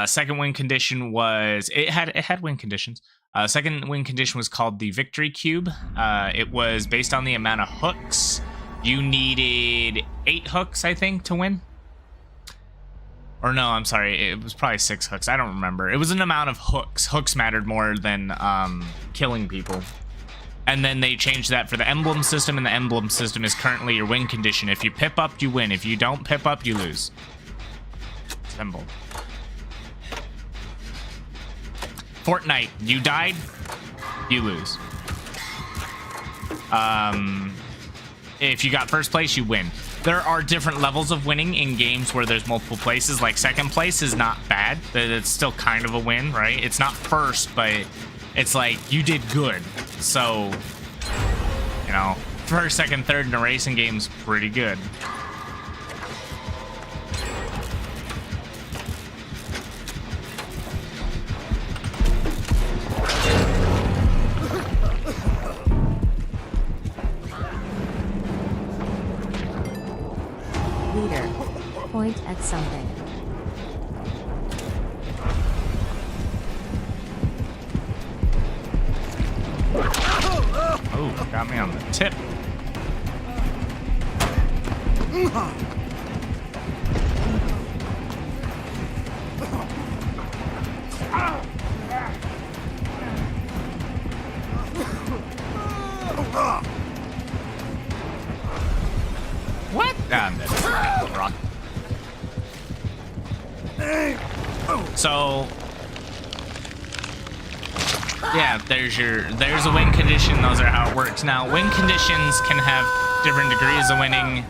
Speaker 1: Second win condition was... It had win conditions. Second win condition was called the Victory Cube. It was based on the amount of hooks. You needed 8 hooks, I think, to win. Or no, I'm sorry. It was probably 6 hooks. I don't remember. It was an amount of hooks. Hooks mattered more than killing people. And then they changed that for the emblem system, and the emblem system is currently your win condition. If you pip up, you win. If you don't pip up, you lose. Symbol. Fortnite, you died, you lose. If you got first place, you win. There are different levels of winning in games where there's multiple places. Like second place is not bad. It's still kind of a win, right? It's not first, but it's like you did good. So, you know, first, second, third in a racing game's pretty good.
Speaker 2: Leader. Point at something.
Speaker 1: Oh, got me on the tip. What? Ah, I'm dead. Rock. So yeah, there's a win condition. Those are how it works. Now, win conditions can have different degrees of winning.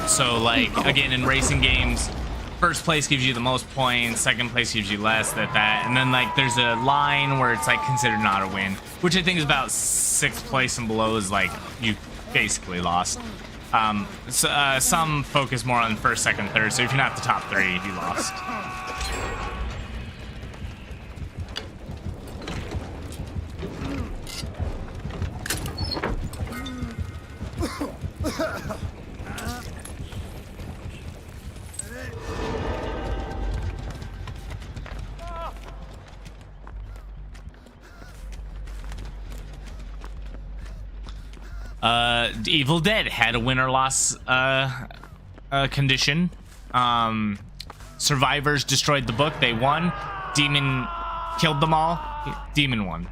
Speaker 1: So like again in racing games, first place gives you the most points, second place gives you less than that, and then like there's a line where it's like considered not a win, which I think is about 6th place and below is like you basically lost. Some focus more on first, second, third. So if you're not the top 3, you lost. Evil Dead had a win or loss condition. Survivors destroyed the book, they won. Demon killed them all, Demon won.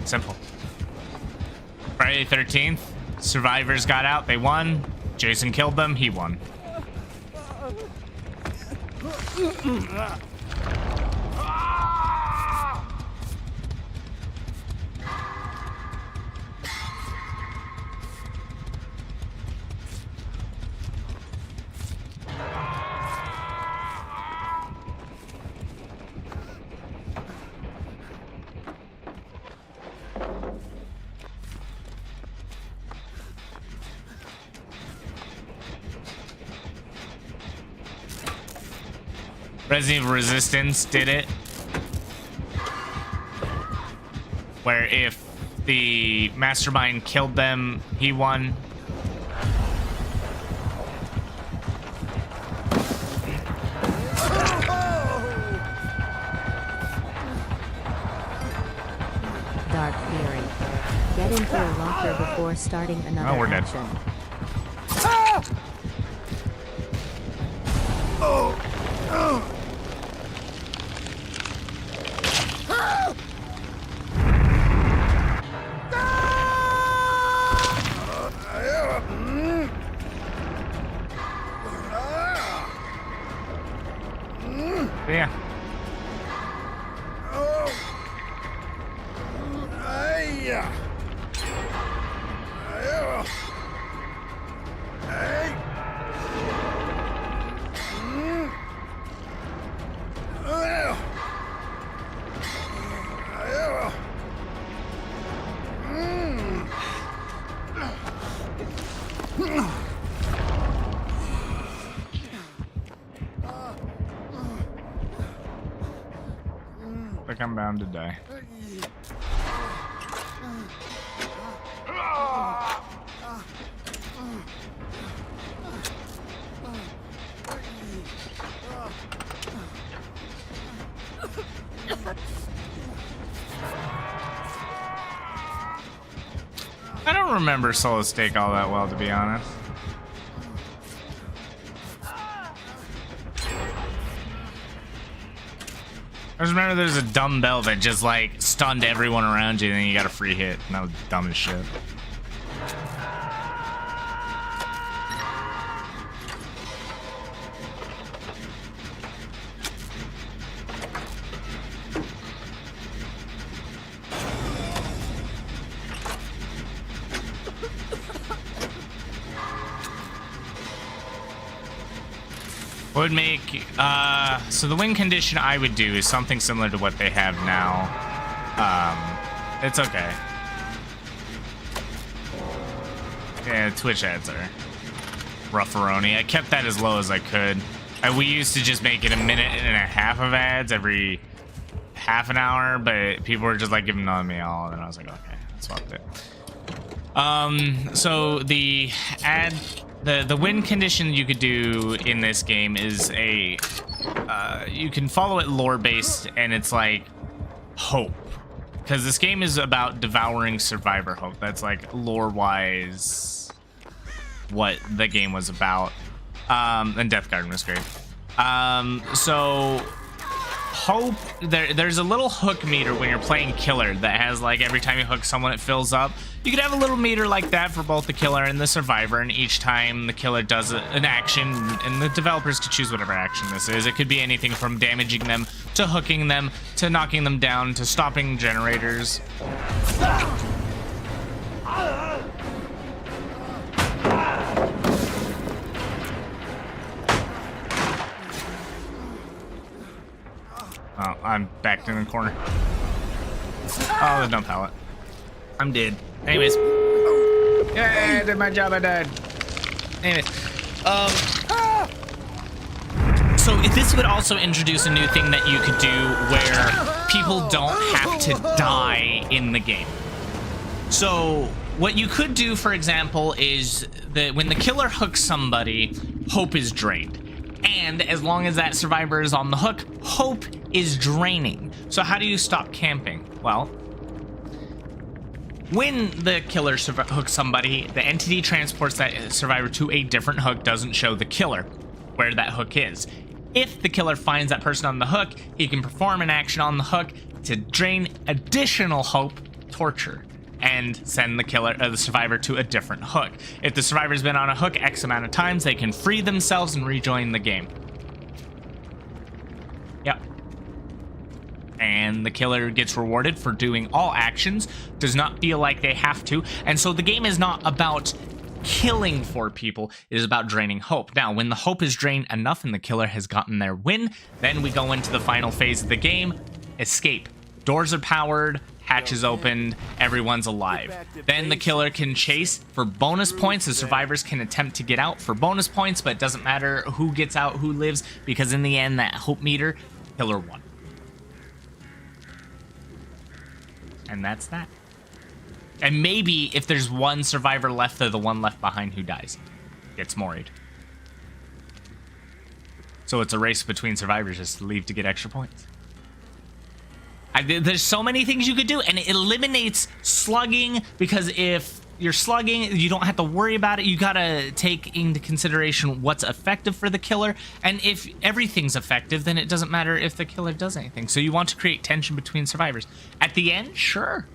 Speaker 1: Simple. Friday the 13th, survivors got out, they won. Jason killed them, he won. Resident Evil Resistance did it, where if the mastermind killed them, he won.
Speaker 2: Dark Fury. Get into a locker before starting another
Speaker 1: Oh, we're dead.
Speaker 2: action.
Speaker 1: Yeah. Like I'm bound to die. I don't remember Solid Snake all that well, to be honest. I just remember there's a dumbbell that just like stunned everyone around you and then you got a free hit, and that was dumb as shit. Would make so the win condition I would do is something similar to what they have now. It's okay. Yeah, Twitch ads are rougheroni. I kept that as low as I could. We used to just make it 1.5 minutes of ads every half an hour, but people were just like giving on me all, and I was like, okay, I swapped it. So the ad, the win condition you could do in this game is you can follow it lore based, and it's like hope, because this game is about devouring survivor hope. That's like lore wise what the game was about. And Death Garden was great. So hope, there's a little hook meter when you're playing killer that has like every time you hook someone it fills up. You could have a little meter like that for both the killer and the survivor, and each time the killer does an action, and the developers could choose whatever action this is. It could be anything from damaging them to hooking them to knocking them down to stopping generators. Oh, I'm backed in the corner. Oh, there's no pallet. I'm dead. Anyways. Yeah, I did my job, I died. Anyways. So this would also introduce a new thing that you could do where people don't have to die in the game. So what you could do, for example, is that when the killer hooks somebody, hope is drained. And as long as that survivor is on the hook, hope is draining. So how do you stop camping? Well, when the killer hooks somebody, the entity transports that survivor to a different hook, doesn't show the killer where that hook is. If the killer finds that person on the hook, he can perform an action on the hook to drain additional hope, torture, and send the survivor to a different hook. If the survivor's been on a hook X amount of times, they can free themselves and rejoin the game. Yep. And the killer gets rewarded for doing all actions, does not feel like they have to, and so the game is not about killing 4 people, it is about draining hope. Now, when the hope is drained enough and the killer has gotten their win, then we go into the final phase of the game, escape. Doors are powered, hatches opened, everyone's alive. Then the killer can chase for bonus points. The survivors can attempt to get out for bonus points, but it doesn't matter who gets out, who lives, because in the end, that hope meter, killer won. And that's that. And maybe if there's one survivor left, they're the one left behind who dies. Gets moried. So it's a race between survivors just to leave to get extra points. There's so many things you could do, and it eliminates slugging, because if you're slugging, you don't have to worry about it. You gotta take into consideration what's effective for the killer, and if everything's effective, then it doesn't matter if the killer does anything. So you want to create tension between survivors. At the end, sure.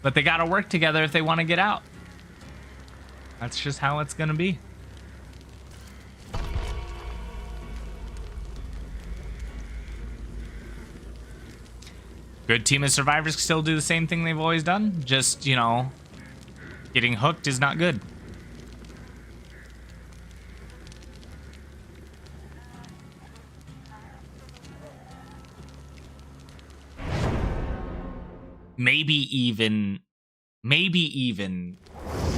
Speaker 1: But they gotta work together if they want to get out. That's just how it's gonna be. Good team of survivors can still do the same thing they've always done. Just, you know, getting hooked is not good. Maybe even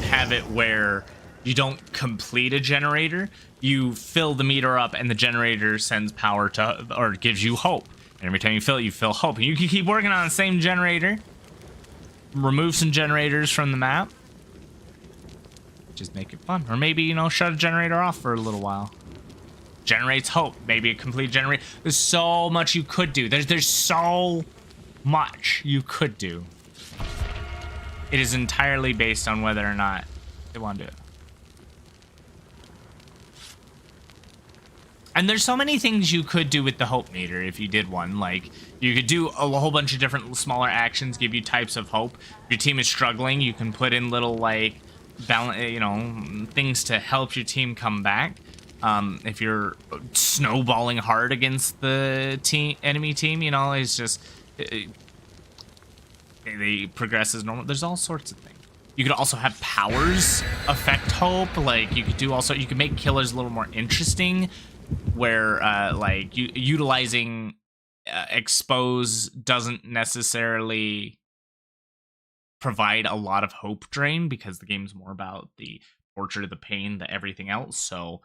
Speaker 1: have it where you don't complete a generator. You fill the meter up and the generator sends power to, or gives you hope. And every time you fill it, you fill hope. And you can keep working on the same generator. Remove some generators from the map. Just make it fun. Or maybe, you know, shut a generator off for a little while. Generates hope. Maybe a complete generator. There's so much you could do. There's so much you could do. It is entirely based on whether or not they want to do it. And there's so many things you could do with the hope meter if you did one. Like, you could do a whole bunch of different smaller actions, give you types of hope. If your team is struggling, you can put in little, like, you know, things to help your team come back. If you're snowballing hard against the enemy team, you know, it's just... they progress as normal. There's all sorts of things. You could also have powers affect hope. Like, you could make killers a little more interesting, where like utilizing expose doesn't necessarily provide a lot of hope drain because the game's more about the torture, the pain, the everything else. So,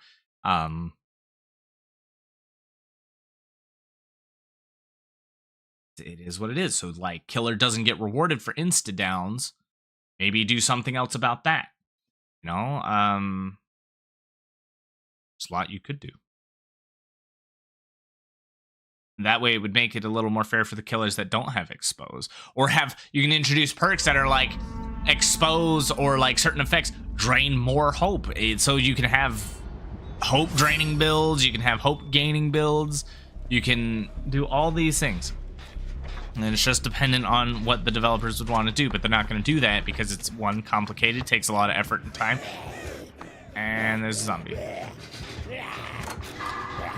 Speaker 1: it is what it is. So, like, killer doesn't get rewarded for insta downs. Maybe do something else about that. You know, there's a lot you could do. That way it would make it a little more fair for the killers that don't have expose, or you can introduce perks that are like expose or like certain effects drain more hope. So you can have hope draining builds, you can have hope gaining builds, you can do all these things. And it's just dependent on what the developers would want to do, but they're not going to do that because it's one, complicated, takes a lot of effort and time. And there's a zombie.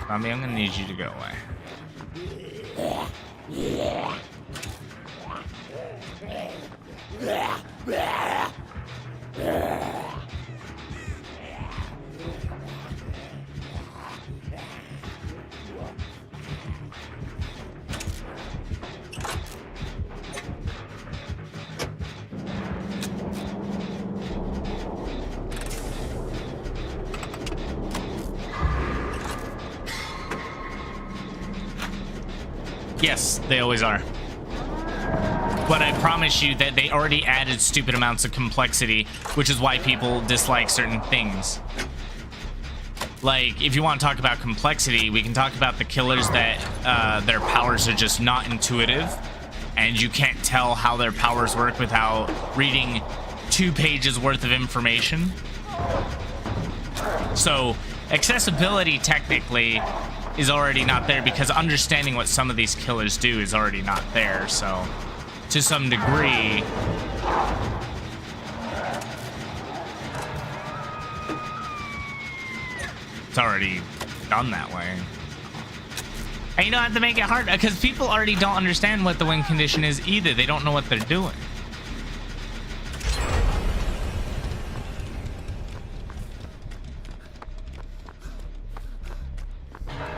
Speaker 1: Zombie, I'm going to need you to go away. Yes, they always are. But I promise you that they already added stupid amounts of complexity, which is why people dislike certain things. Like, if you want to talk about complexity, we can talk about the killers that their powers are just not intuitive, and you can't tell how their powers work without reading 2 pages worth of information. So, accessibility technically is already not there because understanding what some of these killers do is already not there. So, to some degree, it's already done that way. And you don't have to make it hard because people already don't understand what the win condition is either. They don't know what they're doing.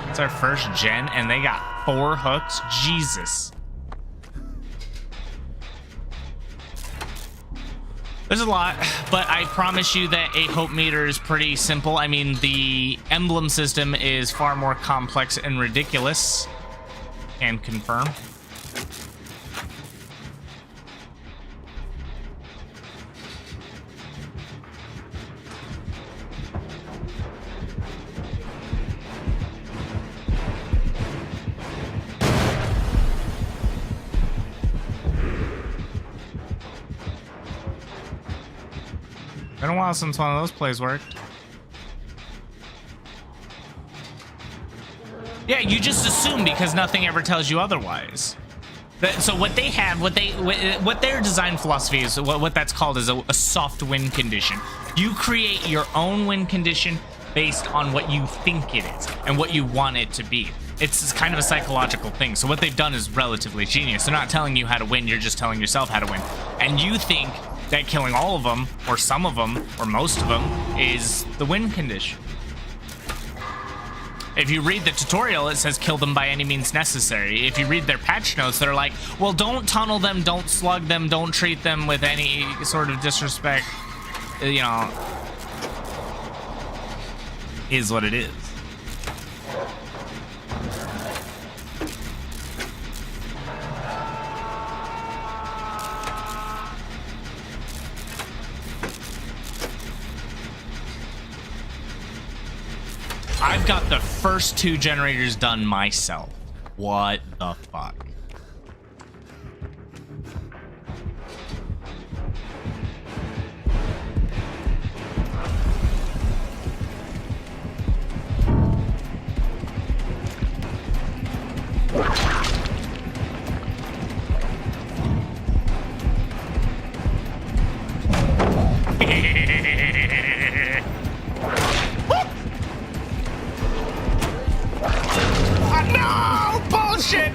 Speaker 1: It's our first gen and they got 4 hooks. Jesus. There's a lot, but I promise you that a hope meter is pretty simple. I mean, the emblem system is far more complex and ridiculous. Can confirm. Been a while since one of those plays worked. Yeah, you just assume because nothing ever tells you otherwise. So what they have, what their design philosophy is, what that's called is a soft win condition. You create your own win condition based on what you think it is and what you want it to be. It's kind of a psychological thing. So what they've done is relatively genius. They're not telling you how to win, you're just telling yourself how to win. And you think that killing all of them, or some of them, or most of them, is the win condition. If you read the tutorial, it says kill them by any means necessary. If you read their patch notes, they're like, well, don't tunnel them, don't slug them, don't treat them with any sort of disrespect. You know, is what it is. I've got the first 2 generators done myself. What the fuck?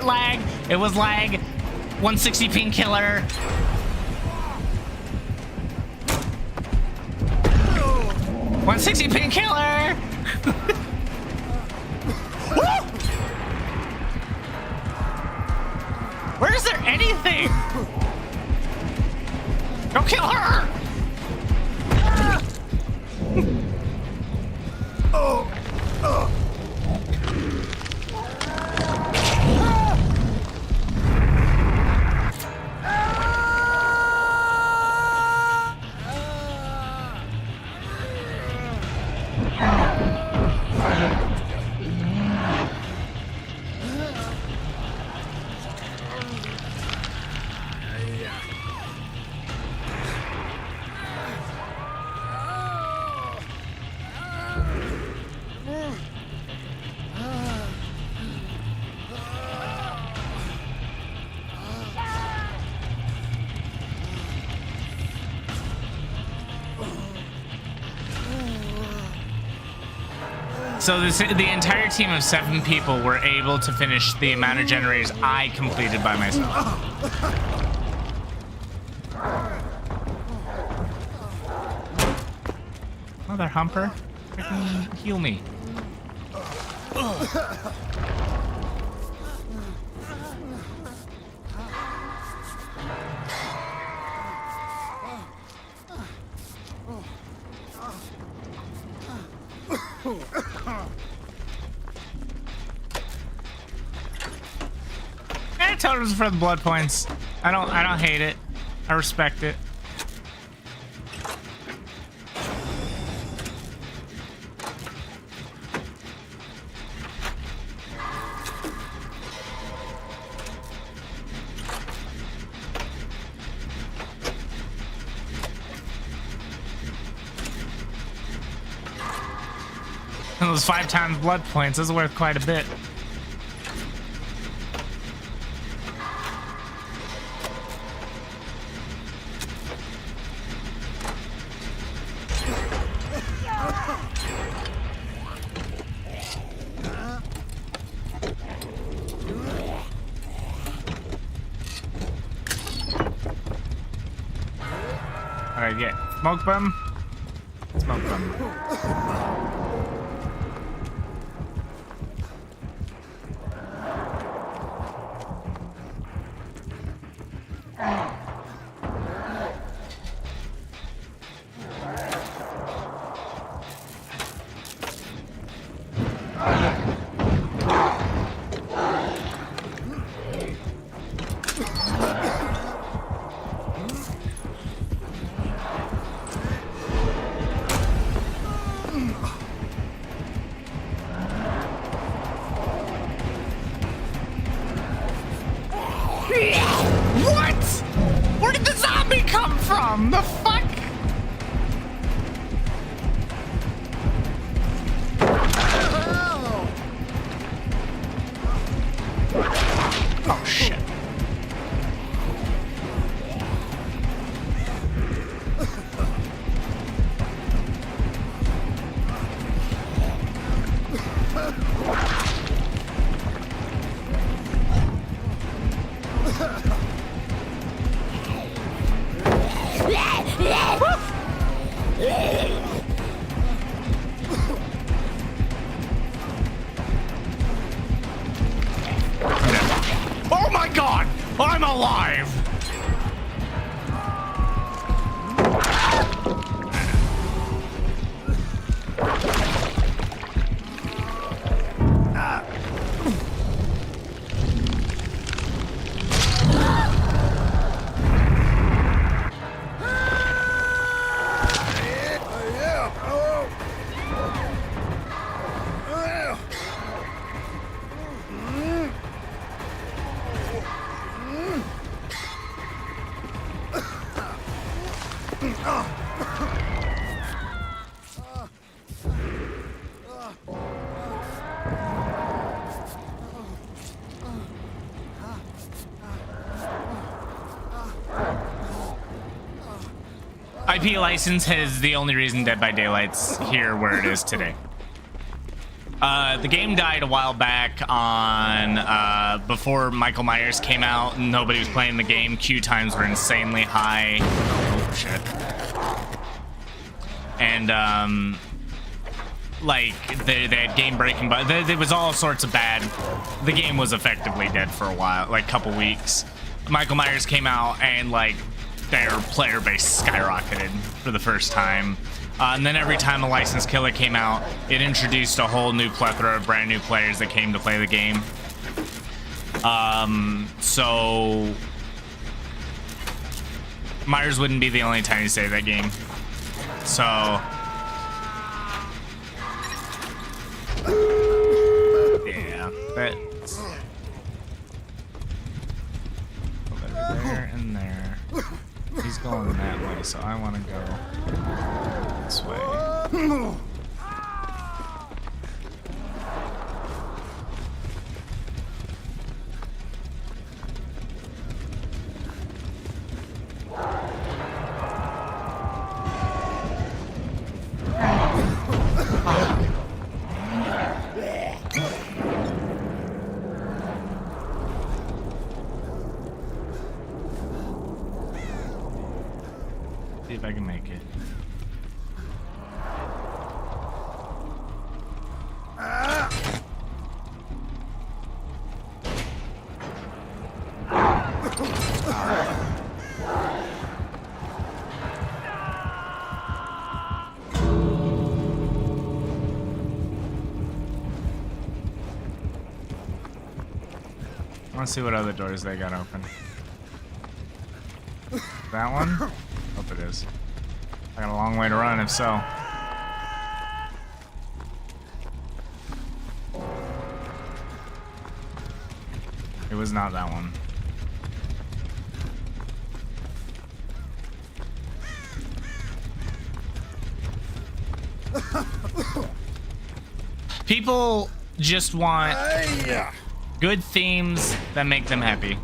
Speaker 1: Lag. It was lag. 160 ping killer. $160 ping killer. Where is there anything? Go kill her! So the entire team of 7 people were able to finish the amount of generators I completed by myself. Mother humper, freaking heal me. Totems for the blood points. I don't hate it. I respect it. And those 5 times blood points is worth quite a bit. Alright, get smoke bomb. Smoke bomb. What? Where did the zombie come from? The fuck? Oh shit. Oh my god! I'm alive! IP license is the only reason Dead by Daylight's here where it is today. The game died a while back on before Michael Myers came out and nobody was playing the game. Queue times were insanely high. Oh shit. And like they had game breaking, but there was all sorts of bad. The game was effectively dead for a while, like a couple weeks. Michael Myers came out and like their player base skyrocketed for the first time. And then every time a licensed killer came out, it introduced a whole new plethora of brand new players that came to play the game. So Myers wouldn't be the only time you save that game. So yeah, that's there and there. He's going that way, so I want to go this way. See if I can make it. Let's see what other doors they got open. That one? Hope it is. I got a long way to run, if so. It was not that one. People just want good themes that make them happy.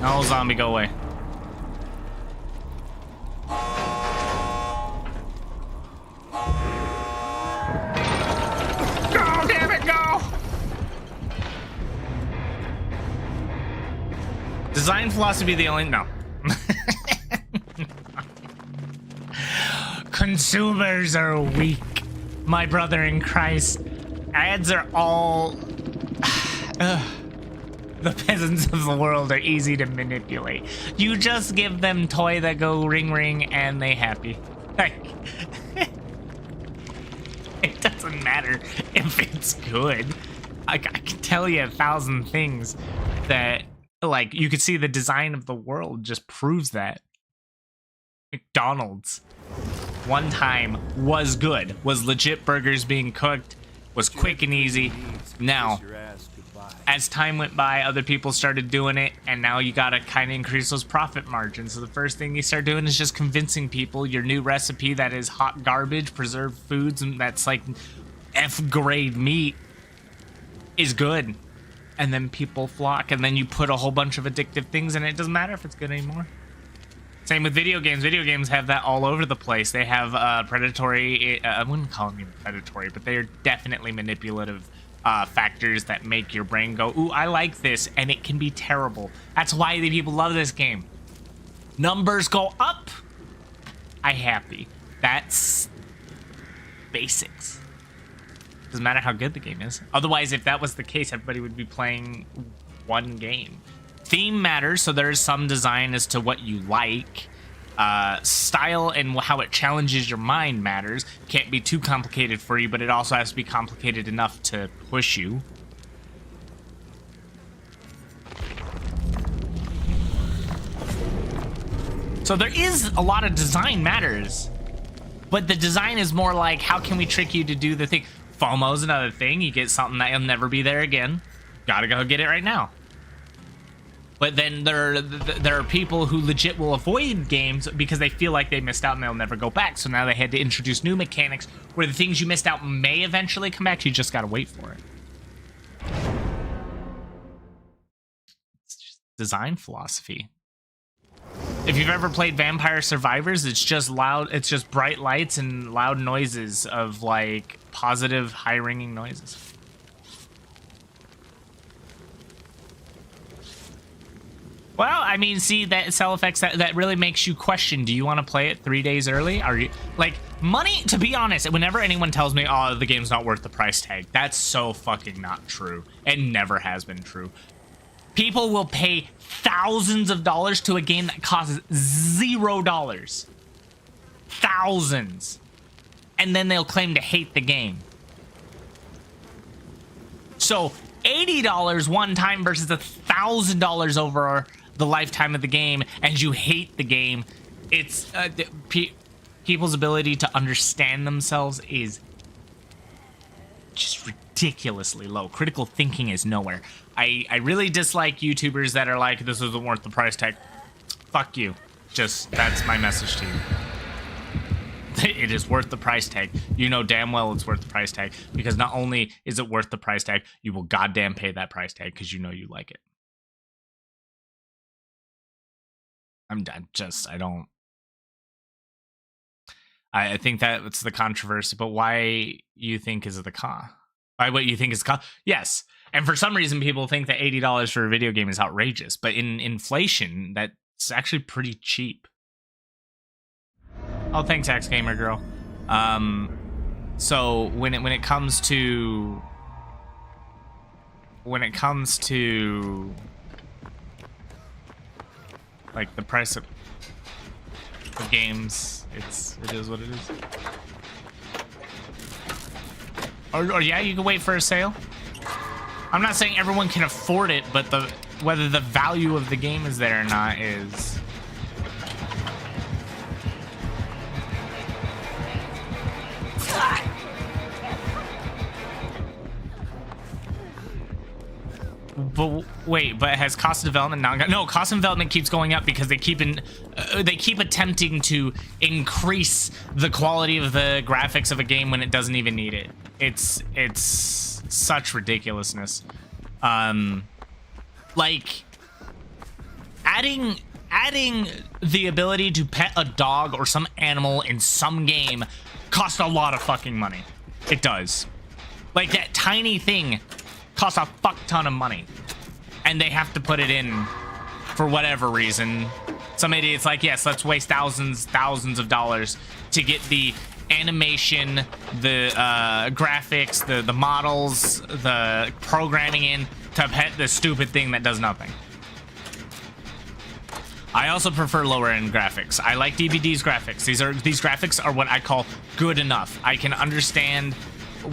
Speaker 1: No, zombie, go away. Go, damn it, go! Design philosophy the only... No. Consumers are weak, my brother in Christ. Ads are all... The peasants of the world are easy to manipulate. You just give them toy that go ring ring and they happy. Like, it doesn't matter if it's good. I can tell you 1,000 things that, like, you could see the design of the world just proves that. McDonald's, one time, was good. Was legit burgers being cooked. Was quick and easy. Now, as time went by, other people started doing it, and now you gotta kind of increase those profit margins. So the first thing you start doing is just convincing people your new recipe that is hot garbage, preserved foods, and that's like F-grade meat is good. And then people flock, and then you put a whole bunch of addictive things in it. It doesn't matter if it's good anymore. Same with video games. Video games have that all over the place. They have predatory, I wouldn't call them even predatory, but they are definitely manipulative factors that make your brain go, ooh, I like this, and it can be terrible. That's why the people love this game. Numbers go up, I happy. That's basics. Doesn't matter how good the game is. Otherwise, if that was the case, everybody would be playing one game. Theme matters, so there is some design as to what you like. Style and how it challenges your mind matters. Can't be too complicated for you, but it also has to be complicated enough to push you. So there is a lot of design matters, but the design is more like, how can we trick you to do the thing? FOMO's another thing. You get something that'll never be there again. Gotta go get it right now. But then there are people who legit will avoid games because they feel like they missed out and they'll never go back. So now they had to introduce new mechanics where the things you missed out may eventually come back. You just gotta wait for it. It's just design philosophy. If you've ever played Vampire Survivors, it's just loud. It's just bright lights and loud noises of like positive, high-ringing noises. Well, I mean, see, that cell effects, that really makes you question, do you want to play it 3 days early? Are you, like, Money, to be honest, whenever anyone tells me, oh, the game's not worth the price tag, that's so fucking not true. It never has been true. People will pay thousands of dollars to a game that costs $0. Thousands. And then they'll claim to hate the game. So $80 one time versus $1,000 over the lifetime of the game, and you hate the game. It's people's ability to understand themselves is just ridiculously low. Critical thinking is nowhere. I really dislike YouTubers that are like, this isn't worth the price tag. Fuck you. Just, that's my message to you. It is worth the price tag. You know damn well it's worth the price tag, because not only is it worth the price tag, you will goddamn pay that price tag because you know you like it. I think that's the controversy, but why you think is the cost? Why what you think is cost? Yes. And for some reason, people think that $80 for a video game is outrageous, but in inflation, that's actually pretty cheap. Oh, thanks, Axe Gamer Girl. So when it comes to like the price of games, it is what it is. Or yeah, you can wait for a sale. I'm not saying everyone can afford it, but whether the value of the game is there or not is. But wait, but has cost of development not gone? No, cost of development keeps going up because they keep attempting to increase the quality of the graphics of a game when it doesn't even need it. It's such ridiculousness. Like adding the ability to pet a dog or some animal in some game costs a lot of fucking money. It does. Like that tiny thing costs a fuck ton of money, and they have to put it in for whatever reason. Some idiot's like, yes, let's waste thousands of dollars to get the animation, the graphics, the models, the programming in to pet the stupid thing that does nothing. I also prefer lower end graphics. I like DBD's graphics. These graphics are what I call good enough. I can understand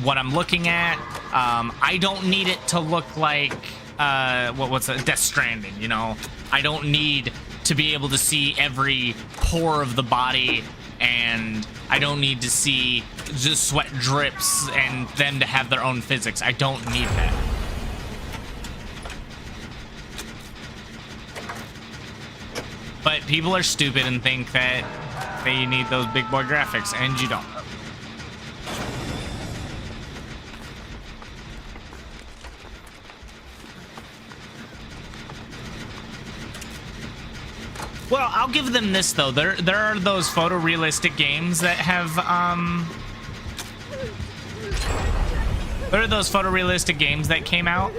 Speaker 1: what I'm looking at. I don't need it to look like what's Death Stranding, you know? I don't need to be able to see every pore of the body, and I don't need to see just sweat drips and them to have their own physics. I don't need that. But people are stupid and think that they need those big boy graphics, and you don't. Well, I'll give them this though. There are those photorealistic games that have there are those photorealistic games that came out,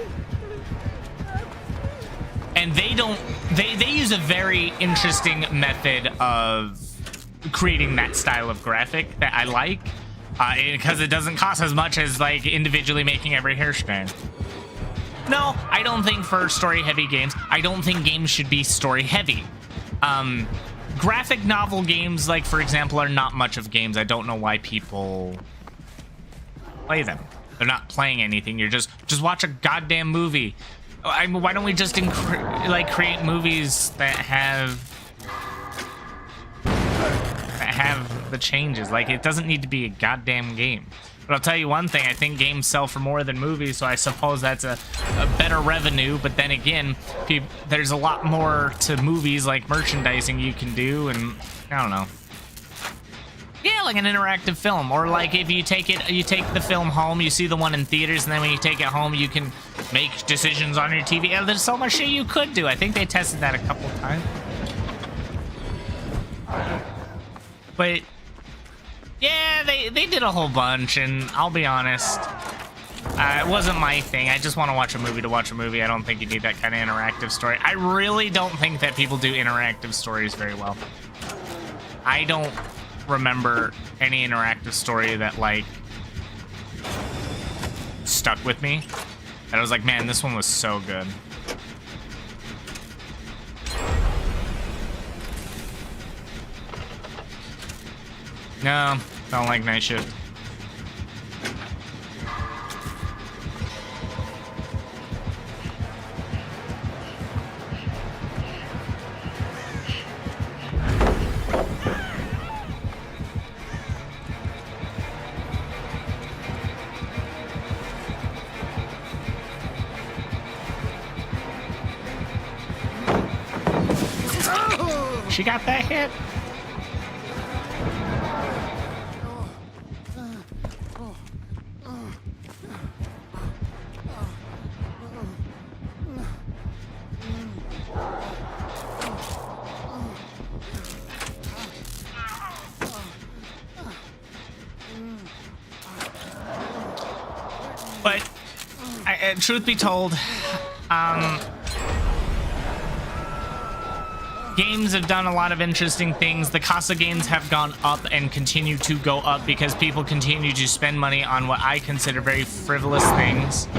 Speaker 1: and they use a very interesting method of creating that style of graphic that I like, because it doesn't cost as much as like individually making every hair strand. No, I don't think for story heavy games, I don't think games should be story heavy. Graphic novel games, like for example, are not much of games. I don't know why people play them. They're not playing anything. You're just watch a goddamn movie. Why don't we just create movies that have the changes? Like, it doesn't need to be a goddamn game. But I'll tell you one thing, I think games sell for more than movies, so I suppose that's a better revenue. But then again, there's a lot more to movies, like merchandising you can do, and I don't know. Yeah, like an interactive film, or like if you take the film home, you see the one in theaters, and then when you take it home, you can make decisions on your TV. Yeah, there's so much shit you could do. I think they tested that a couple times. But yeah, they did a whole bunch, and I'll be honest, it wasn't my thing. I just want to watch a movie to watch a movie. I don't think you need that kind of interactive story. I really don't think that people do interactive stories very well. I don't remember any interactive story that like stuck with me. And I was like, man, this one was so good. No, don't like Night Shift. She got that hit? But, truth be told, games have done a lot of interesting things. The cost of games have gone up and continue to go up because people continue to spend money on what I consider very frivolous things.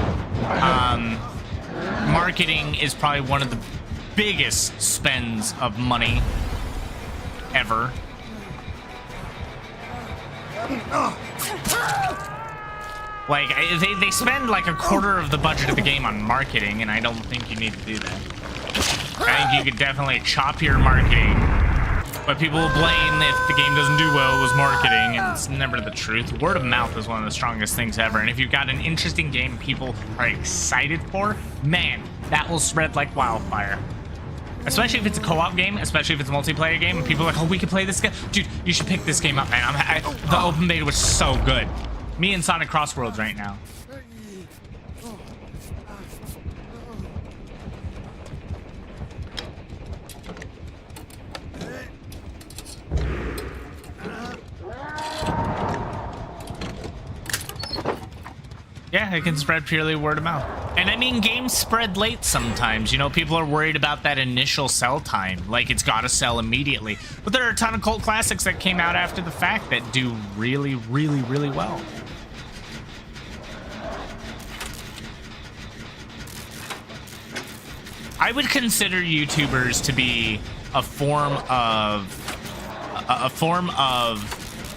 Speaker 1: Marketing is probably one of the biggest spends of money ever. Like, they spend like a quarter of the budget of the game on marketing, and I don't think you need to do that. I think you could definitely chop your marketing, but people will blame if the game doesn't do well, it was marketing, and it's never the truth. Word of mouth is one of the strongest things ever, and if you've got an interesting game people are excited for, man, that will spread like wildfire. Especially if it's a co-op game, especially if it's a multiplayer game, and people are like, oh, we could play this game. Dude, you should pick this game up, man. The open beta was so good. Me and Sonic Crossroads right now. Yeah, it can spread purely word of mouth. And I mean, games spread late sometimes. You know, people are worried about that initial sell time. Like, it's got to sell immediately. But there are a ton of cult classics that came out after the fact that do really, really, really well. I would consider YouTubers to be a form of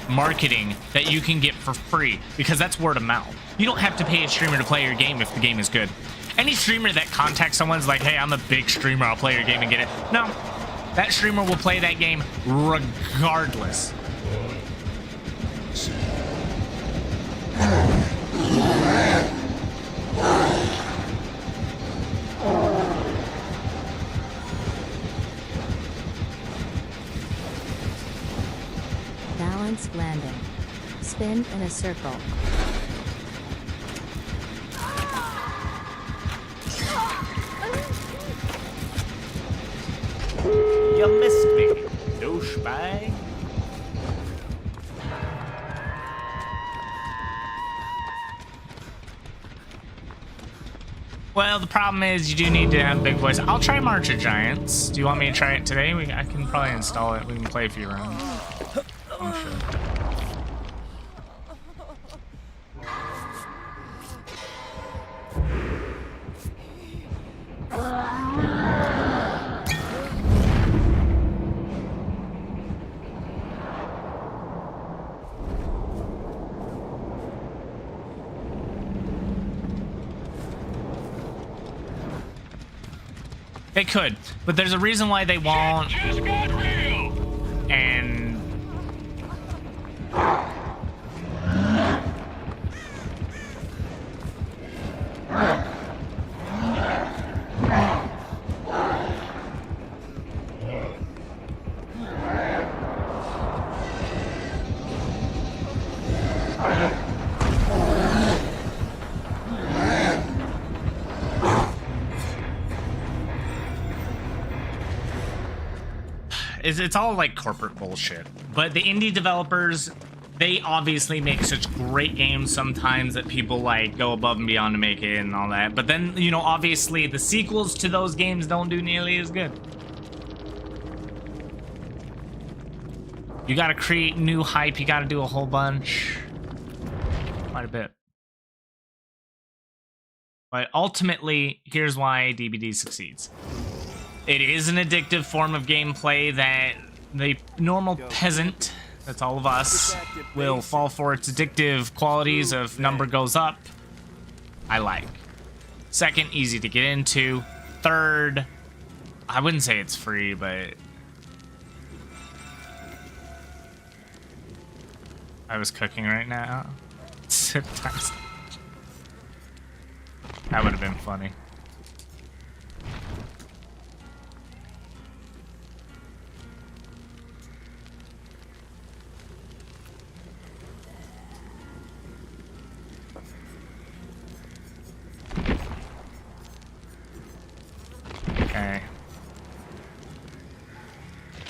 Speaker 1: marketing that you can get for free, because that's word of mouth. You don't have to pay a streamer to play your game if the game is good. Any streamer that contacts someone's like, hey, I'm a big streamer, I'll play your game and get it. No, that streamer will play that game regardless.
Speaker 2: Balanced landing. Spin in a circle.
Speaker 1: You missed me, douchebag. Well, the problem is you do need to have a big voice. I'll try March of Giants. Do you want me to try it today? I can probably install it. We can play a few rounds. I'm sure. They could, but there's a reason why they won't. And it's all like corporate bullshit. But the indie developers, they obviously make such great games sometimes that people like go above and beyond to make it and all that. But then, you know, obviously the sequels to those games don't do nearly as good. You gotta create new hype. You gotta do a whole bunch. Quite a bit. But ultimately, here's why DBD succeeds. It is an addictive form of gameplay that the normal peasant, that's all of us, will fall for its addictive qualities of number goes up. I like. Second, easy to get into. Third, I wouldn't say it's free, but I was cooking right now. That would have been funny. Okay.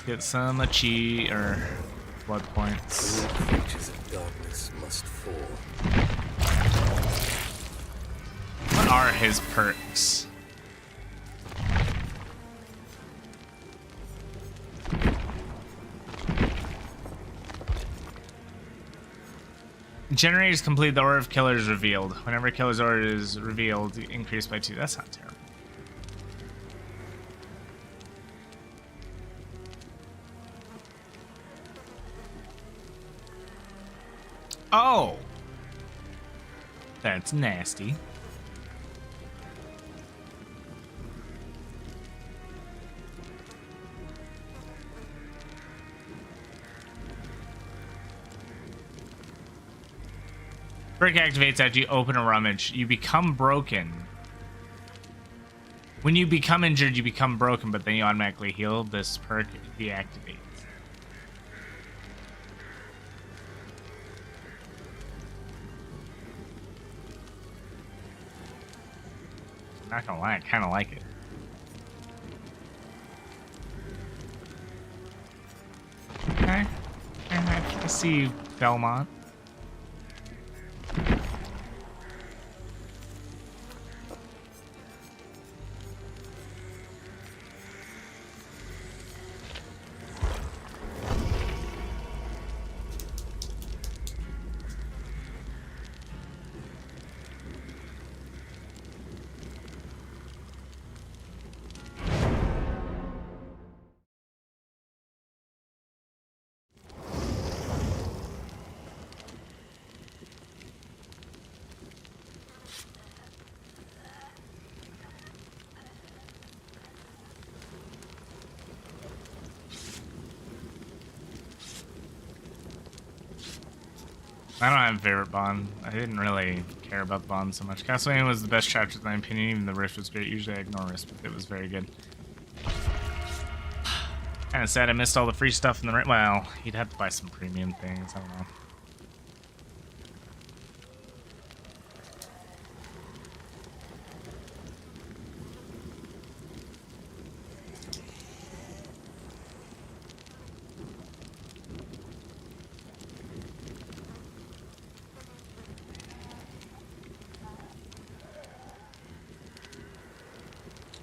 Speaker 1: Get some chi or blood points.
Speaker 4: All creatures of darkness must fall.
Speaker 1: What are his perks? Generators complete the order of killer is revealed. Whenever killer's order is revealed, increased by 2. That's not terrible. Oh! That's nasty. Perk activates after you open a rummage. You become broken. When you become injured, you become broken, but then you automatically heal. This perk deactivates. Not gonna lie, I kind of like it. Okay. I see Belmont. I don't have a favorite Bond. I didn't really care about Bond so much. Castlevania was the best chapter in my opinion. Even the Rift was great. Usually I ignore Rift, but it was very good. Kind of sad I missed all the free stuff in the Rift. Well, you'd have to buy some premium things. I don't know.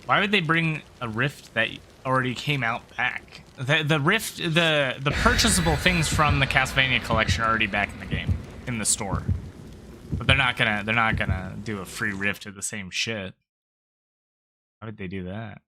Speaker 1: Why would they bring a Rift that already came out back? The Rift, the purchasable things from the Castlevania collection are already back in the game, in the store. But they're not gonna do a free Rift of the same shit. Why would they do that?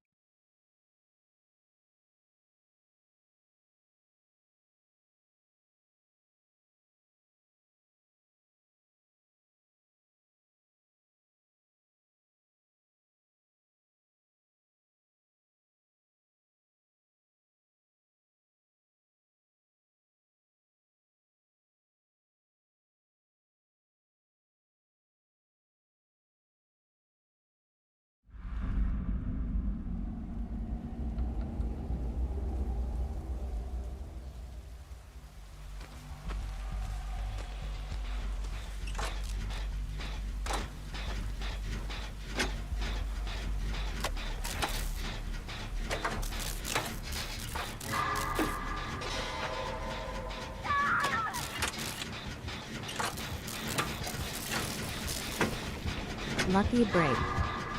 Speaker 2: Lucky break.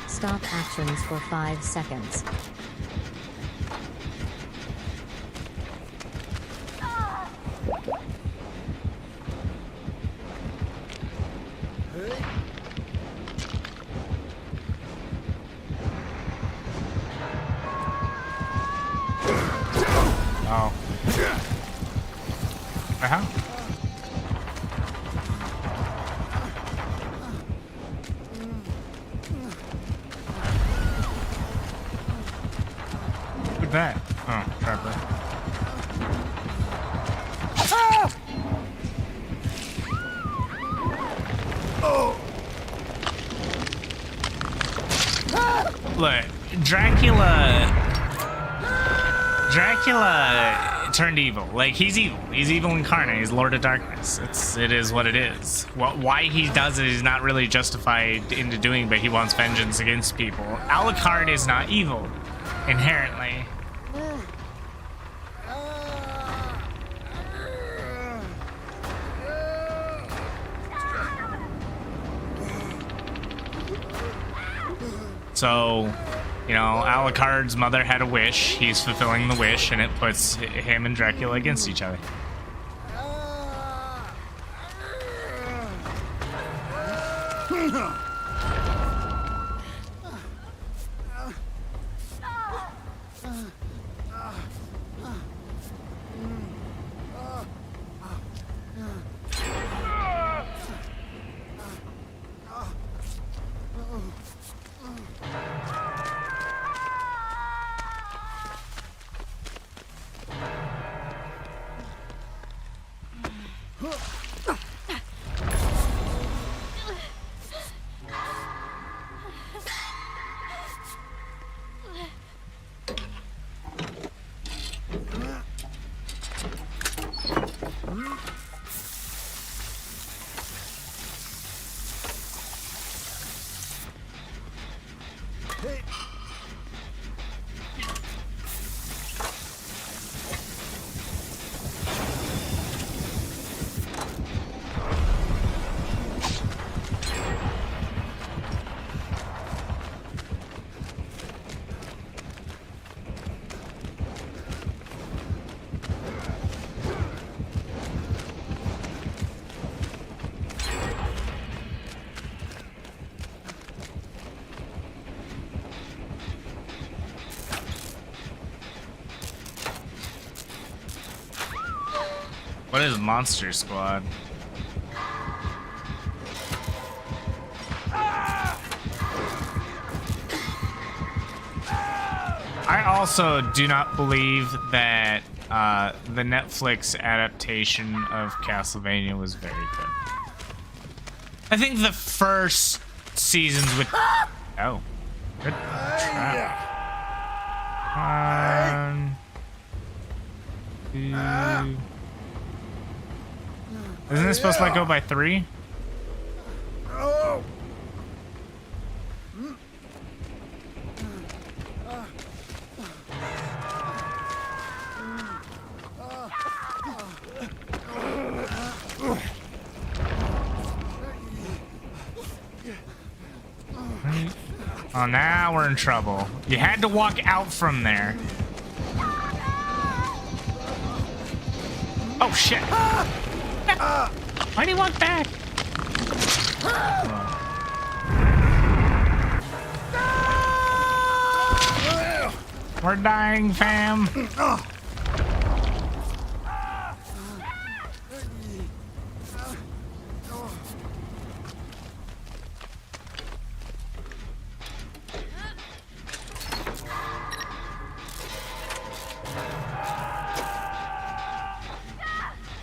Speaker 2: Stop actions for 5 seconds.
Speaker 1: that? Oh, Trapper. Look, Dracula turned evil. Like, he's evil. He's evil incarnate. He's Lord of Darkness. It is what it is. Why he does it is not really justified into doing, but he wants vengeance against people. Alucard is not evil, inherently. So, you know, Alucard's mother had a wish. He's fulfilling the wish, and it puts him and Dracula against each other. What is Monster Squad? I also do not believe that the Netflix adaptation of Castlevania was very good. I think the first seasons with... Oh. Good trap. 1, 2... Isn't it supposed to let go by 3? Oh, now we're in trouble. You had to walk out from there. Oh, shit. Why do you walk back? We're dying, fam.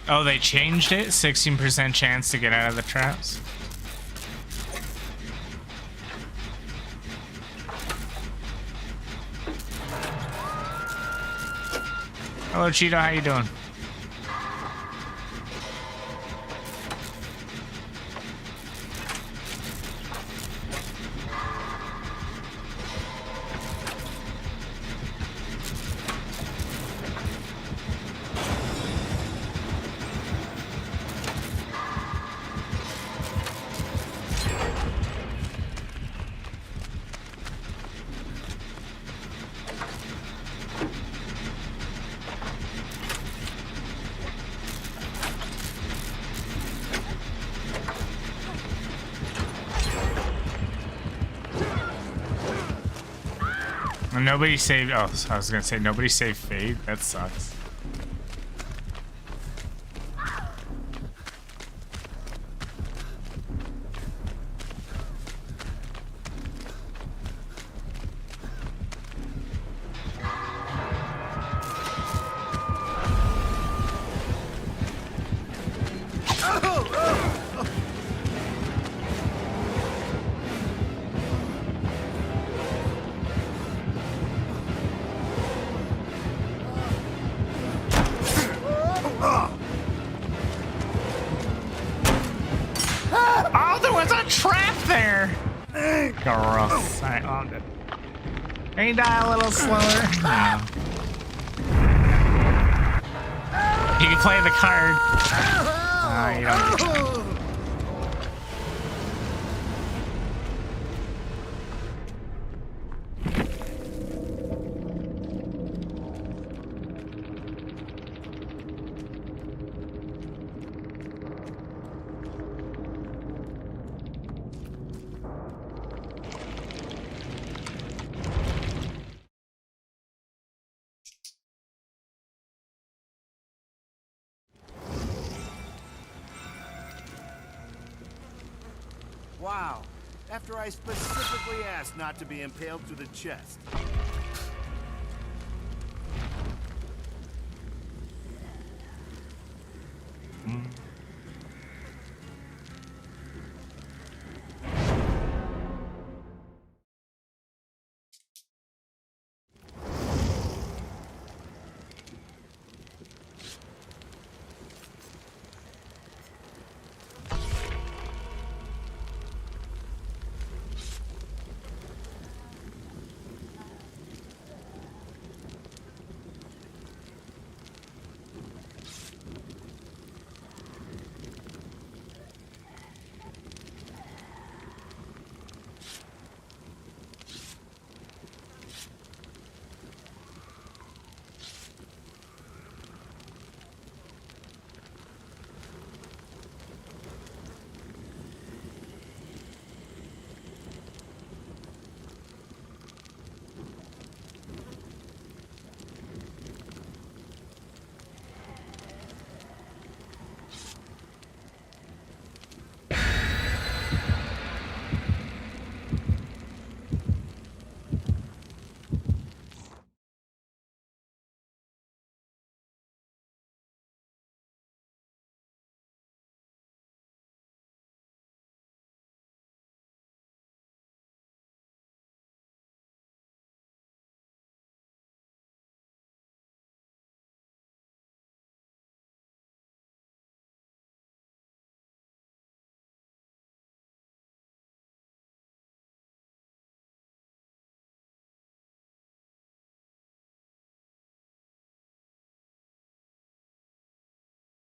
Speaker 1: Oh, they changed it? 16% chance to get out of the traps? Hello, Cheeto. How you doing? Nobody saved. Oh, I was gonna say nobody saved Fade. That sucks. Gross. Alright, well, I'm dead. Can you die a little slower? No. You can play the card. You don't get that.
Speaker 5: Wow. After I specifically asked not to be impaled through the chest.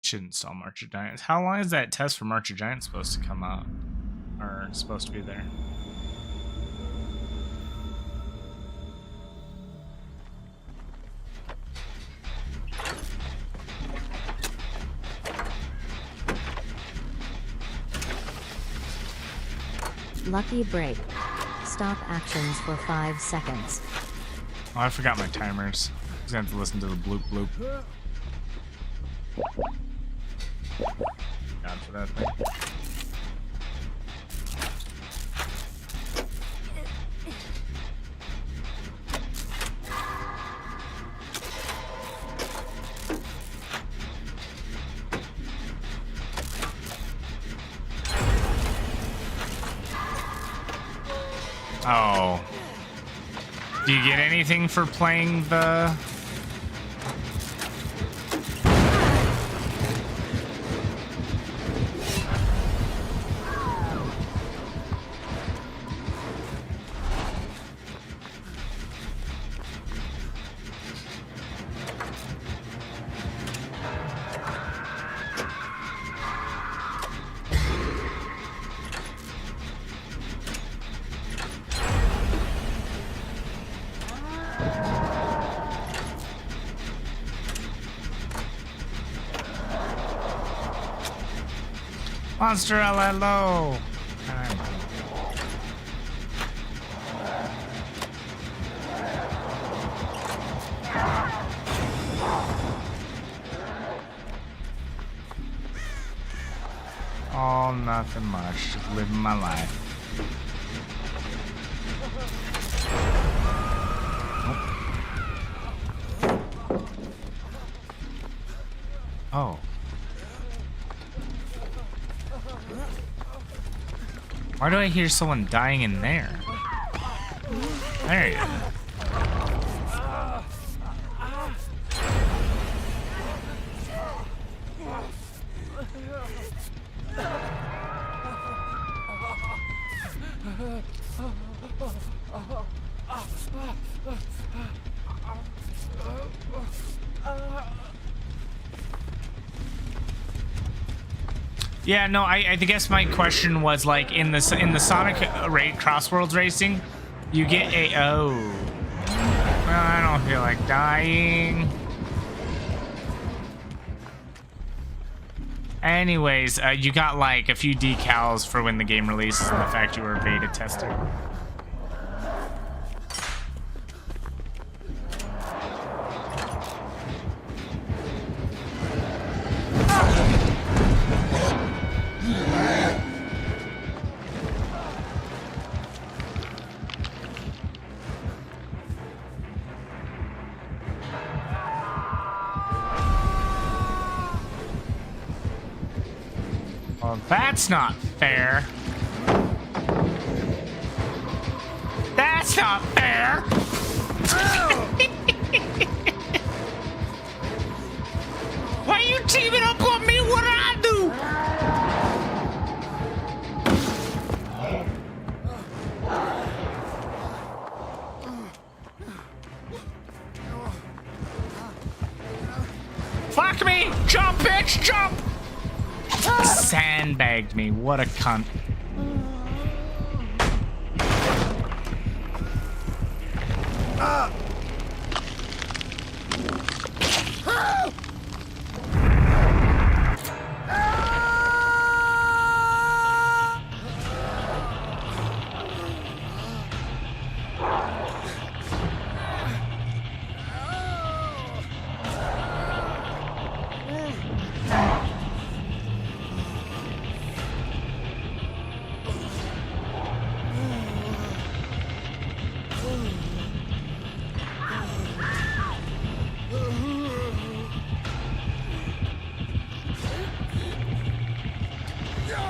Speaker 1: Should install March of Giants. How long is that test for March of Giants supposed to come out? Or supposed to be there?
Speaker 2: Lucky break. Stop actions for 5 seconds.
Speaker 1: Oh, I forgot my timers. I was gonna have to listen to the bloop bloop. God for that thing. Oh. Do you get anything for playing the... Monster LLO! Oh, nothing much. Just living my life. Oh. Why do I hear someone dying in there? There you go. Yeah, no, I guess my question was like in the Sonic Crossworlds racing, you get a well, I don't feel like dying. Anyways, you got like a few decals for when the game releases and the fact you were a beta tester. Well, that's not fair. That's not fair. Why you teaming up on me? What did I do? Fuck me! Jump, bitch! Jump! Sandbagged me. What a cunt.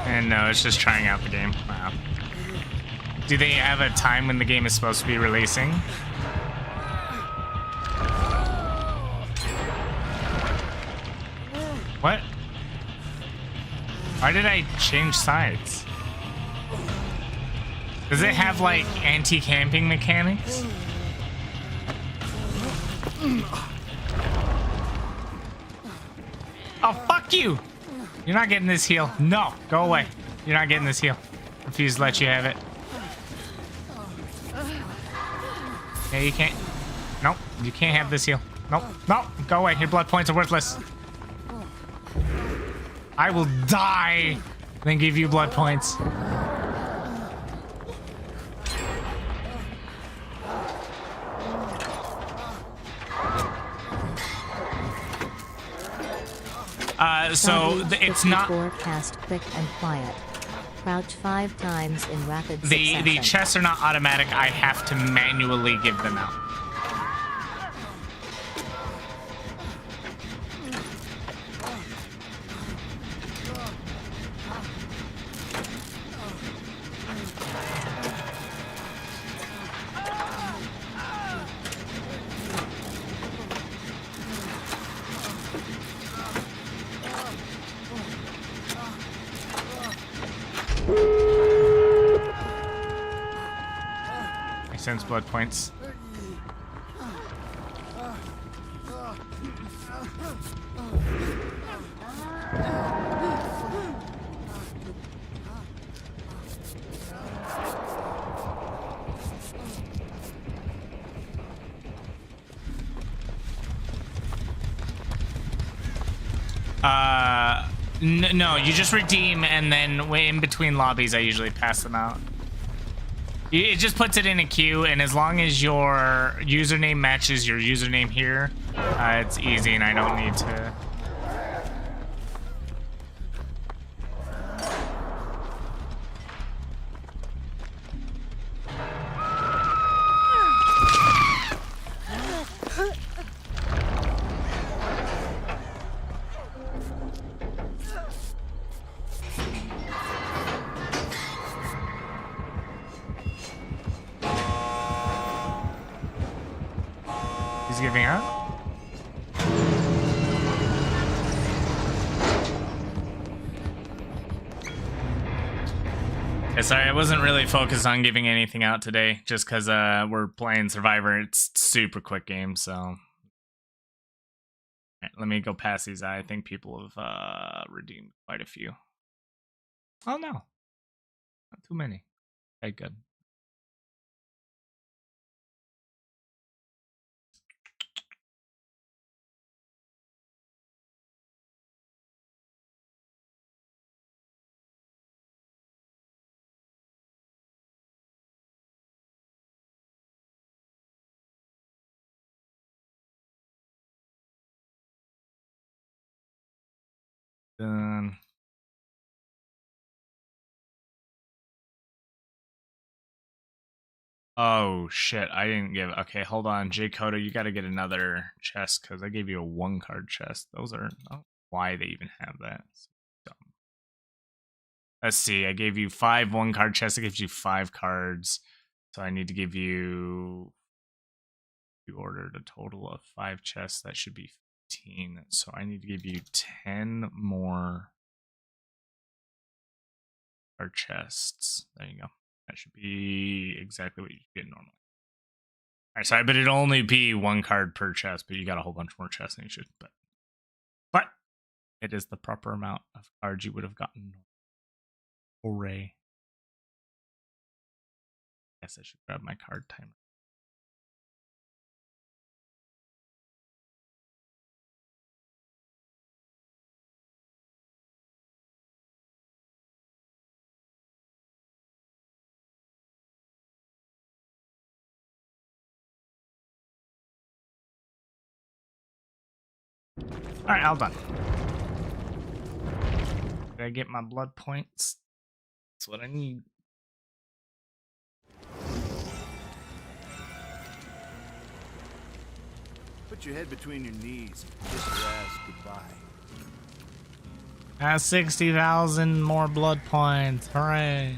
Speaker 1: And no, it's just trying out the game. Wow. Do they have a time when the game is supposed to be releasing? What? Why did I change sides? Does it have like anti-camping mechanics? Oh, fuck you! You're not getting this heal. No, go away. You're not getting this heal. Refuse to let you have it. Yeah, you can't. Nope, you can't have this heal. Nope, nope, go away. Your blood points are worthless. I will die, then give you blood points. It's not.
Speaker 2: Cast quick and quiet. Crouch 5 times in rapid succession.
Speaker 1: The chests are not automatic. I have to manually give them out. Sense blood points. No, you just redeem, and then in between lobbies, I usually pass them out. It just puts it in a queue, and as long as your username matches your username here, it's easy, and I don't need to. He's giving up. Yeah, sorry, I wasn't really focused on giving anything out today, just because we're playing Survivor. It's super quick game, so. Alright, let me go past these. I think people have redeemed quite a few. Oh no, not too many. Okay, good. Done. Oh shit, I didn't give. Okay, hold on, J Coda, you got to get another chest because I gave you a 1-card chest. Those are, I don't know why they even have that. It's dumb. Let's see, I gave you 5 1-card chests. It gives you 5 cards, so I need to give you. You ordered a total of 5 chests. That should be 15. So I need to give you 10 more card chests. There you go. That should be exactly what you get normally. Alright, sorry, but it'll only be 1 card per chest, but you got a whole bunch more chests than you should. But it is the proper amount of cards you would have gotten. Hooray. Guess I should grab my card timer. Alright, all done. Did I get my blood points? That's what I need.
Speaker 5: Put your head between your knees and kiss your ass goodbye.
Speaker 1: 60,000 more blood points. Hooray.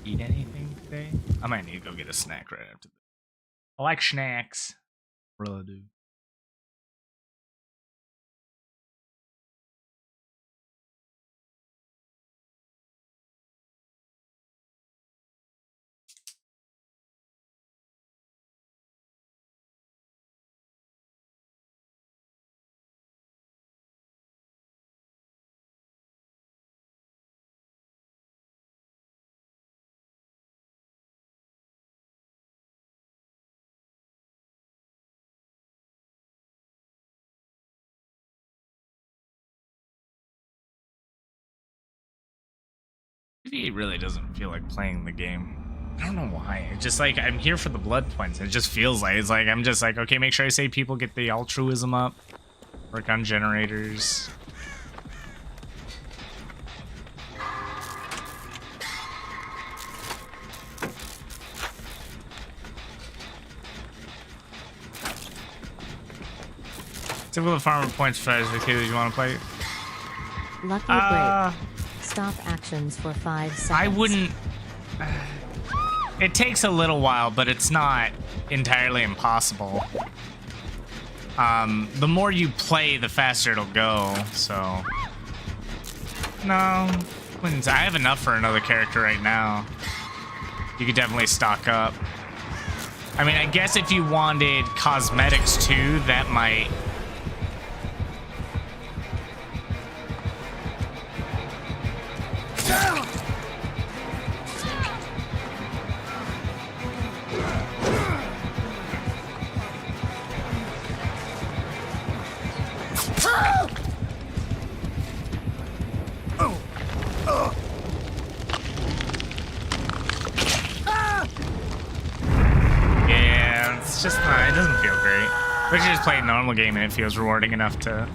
Speaker 1: Eat anything today? I might need to go get a snack right after this. I like snacks. Really do. It really doesn't feel like playing the game. I don't know why. It's just like I'm here for the blood points. It just feels like it's like I'm just like, okay, make sure I say people get the altruism up. Work on generators. Typical farmer points tries with you. You want to play?
Speaker 2: Lucky break. Stop actions for 5 seconds.
Speaker 1: I wouldn't. It takes a little while, but it's not entirely impossible. The more you play, the faster it'll go. So, no, wouldn't. I have enough for another character right now. You could definitely stock up. I mean, I guess if you wanted cosmetics too, that might.
Speaker 6: it's just not, it doesn't feel great. We should just play a normal game and it feels rewarding enough to.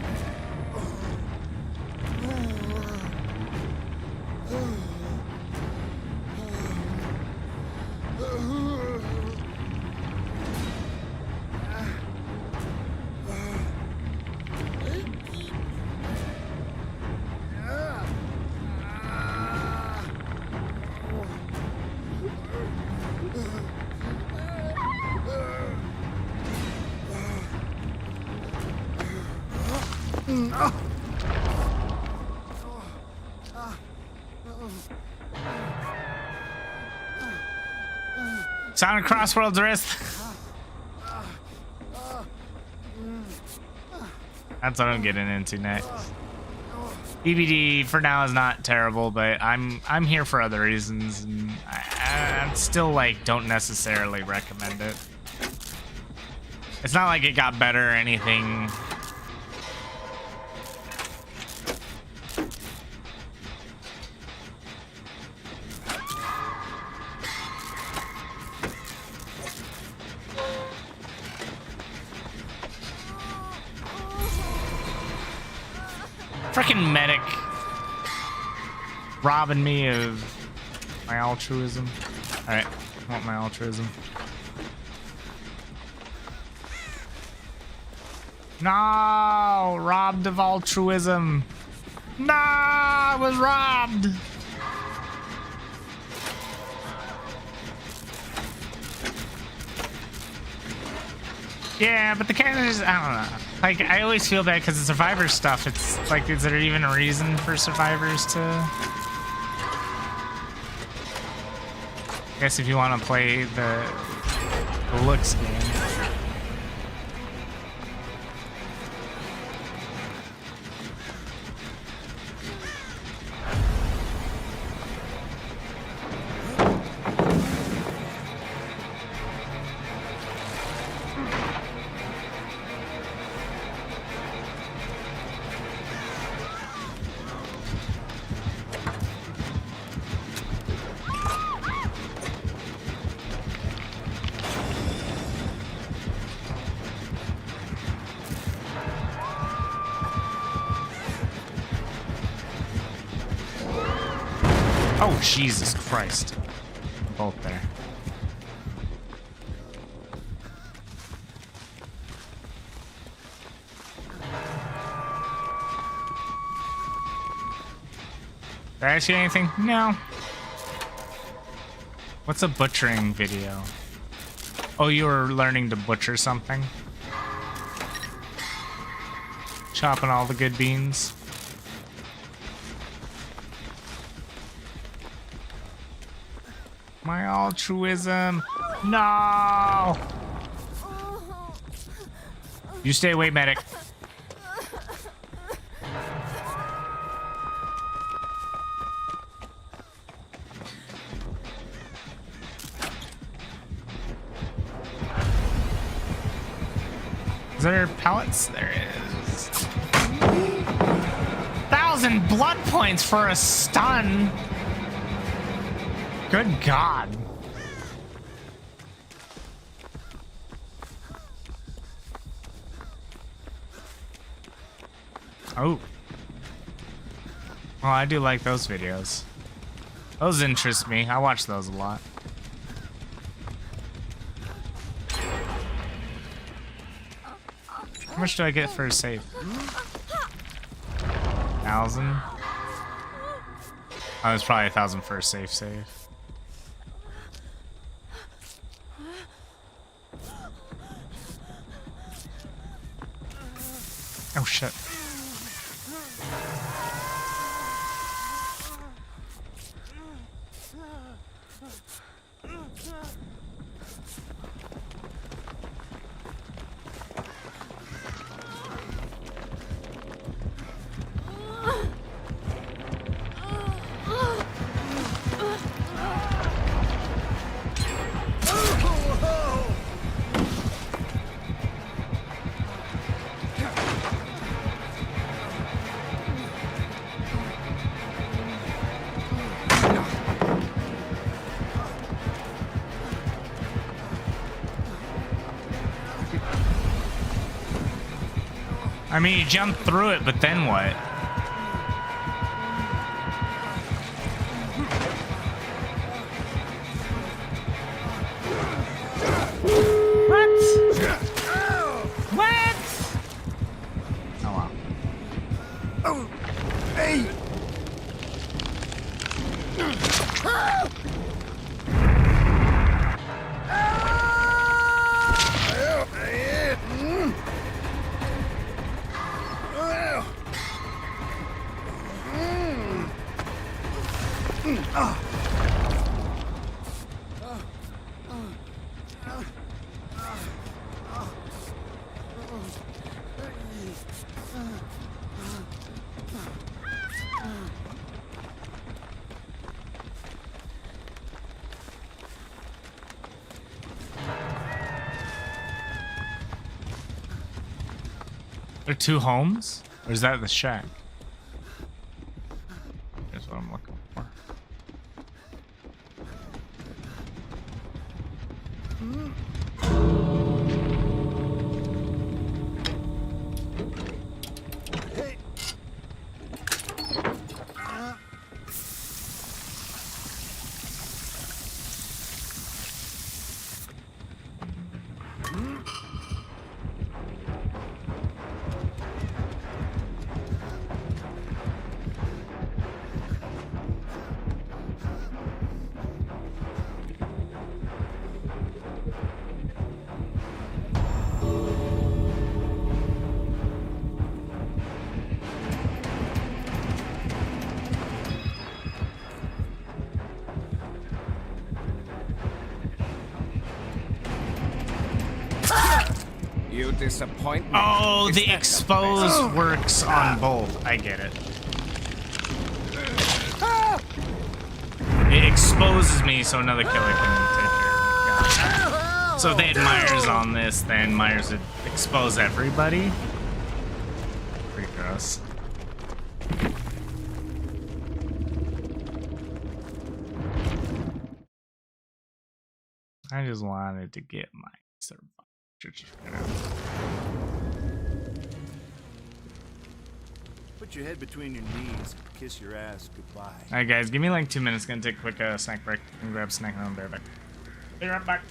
Speaker 6: Sonic Crossworld's wrist. That's what I'm getting into next. BBD for now is not terrible, but I'm here for other reasons, and I still like don't necessarily recommend it. It's not like it got better or anything. Freaking medic robbing me of my altruism. Alright, I want my altruism. No, robbed of altruism. No, I was robbed. Yeah, but the characters, I don't know. Like, I always feel bad because the Survivor stuff, it's like, is there even a reason for survivors to... I guess if you want to play the looks game. Oh, Jesus Christ. Both there. Did I ask you anything? No. What's a butchering video? Oh, you were learning to butcher something? Chopping all the good beans. My altruism. No! You stay away, medic. Is there pellets? There is. 1,000 blood points for a stun. Good God. Oh. Well, I do like those videos. Those interest me. I watch those a lot. How much do I get for a save? 1,000? Oh, it's probably 1,000 for a safe save. Oh shit. I mean, you jump through it, but then what? What? What? Oh wow.
Speaker 5: Oh, hey!
Speaker 6: There are two homes? Or is that the shack? That's what I'm looking for.
Speaker 4: You disappoint me.
Speaker 6: Oh,
Speaker 4: Is
Speaker 6: the
Speaker 4: that
Speaker 6: expose works on both. I get it. It exposes me so another killer can take care of it. Gotcha. So if they had Myers on this, then Myers would expose everybody. Pretty gross. I just wanted to get my survival certificate.
Speaker 5: Put your head between your knees and kiss your ass goodbye.
Speaker 6: Alright guys, give me like 2 minutes. Gonna take a quick snack break and grab a snack and I'll be right back. Be right back.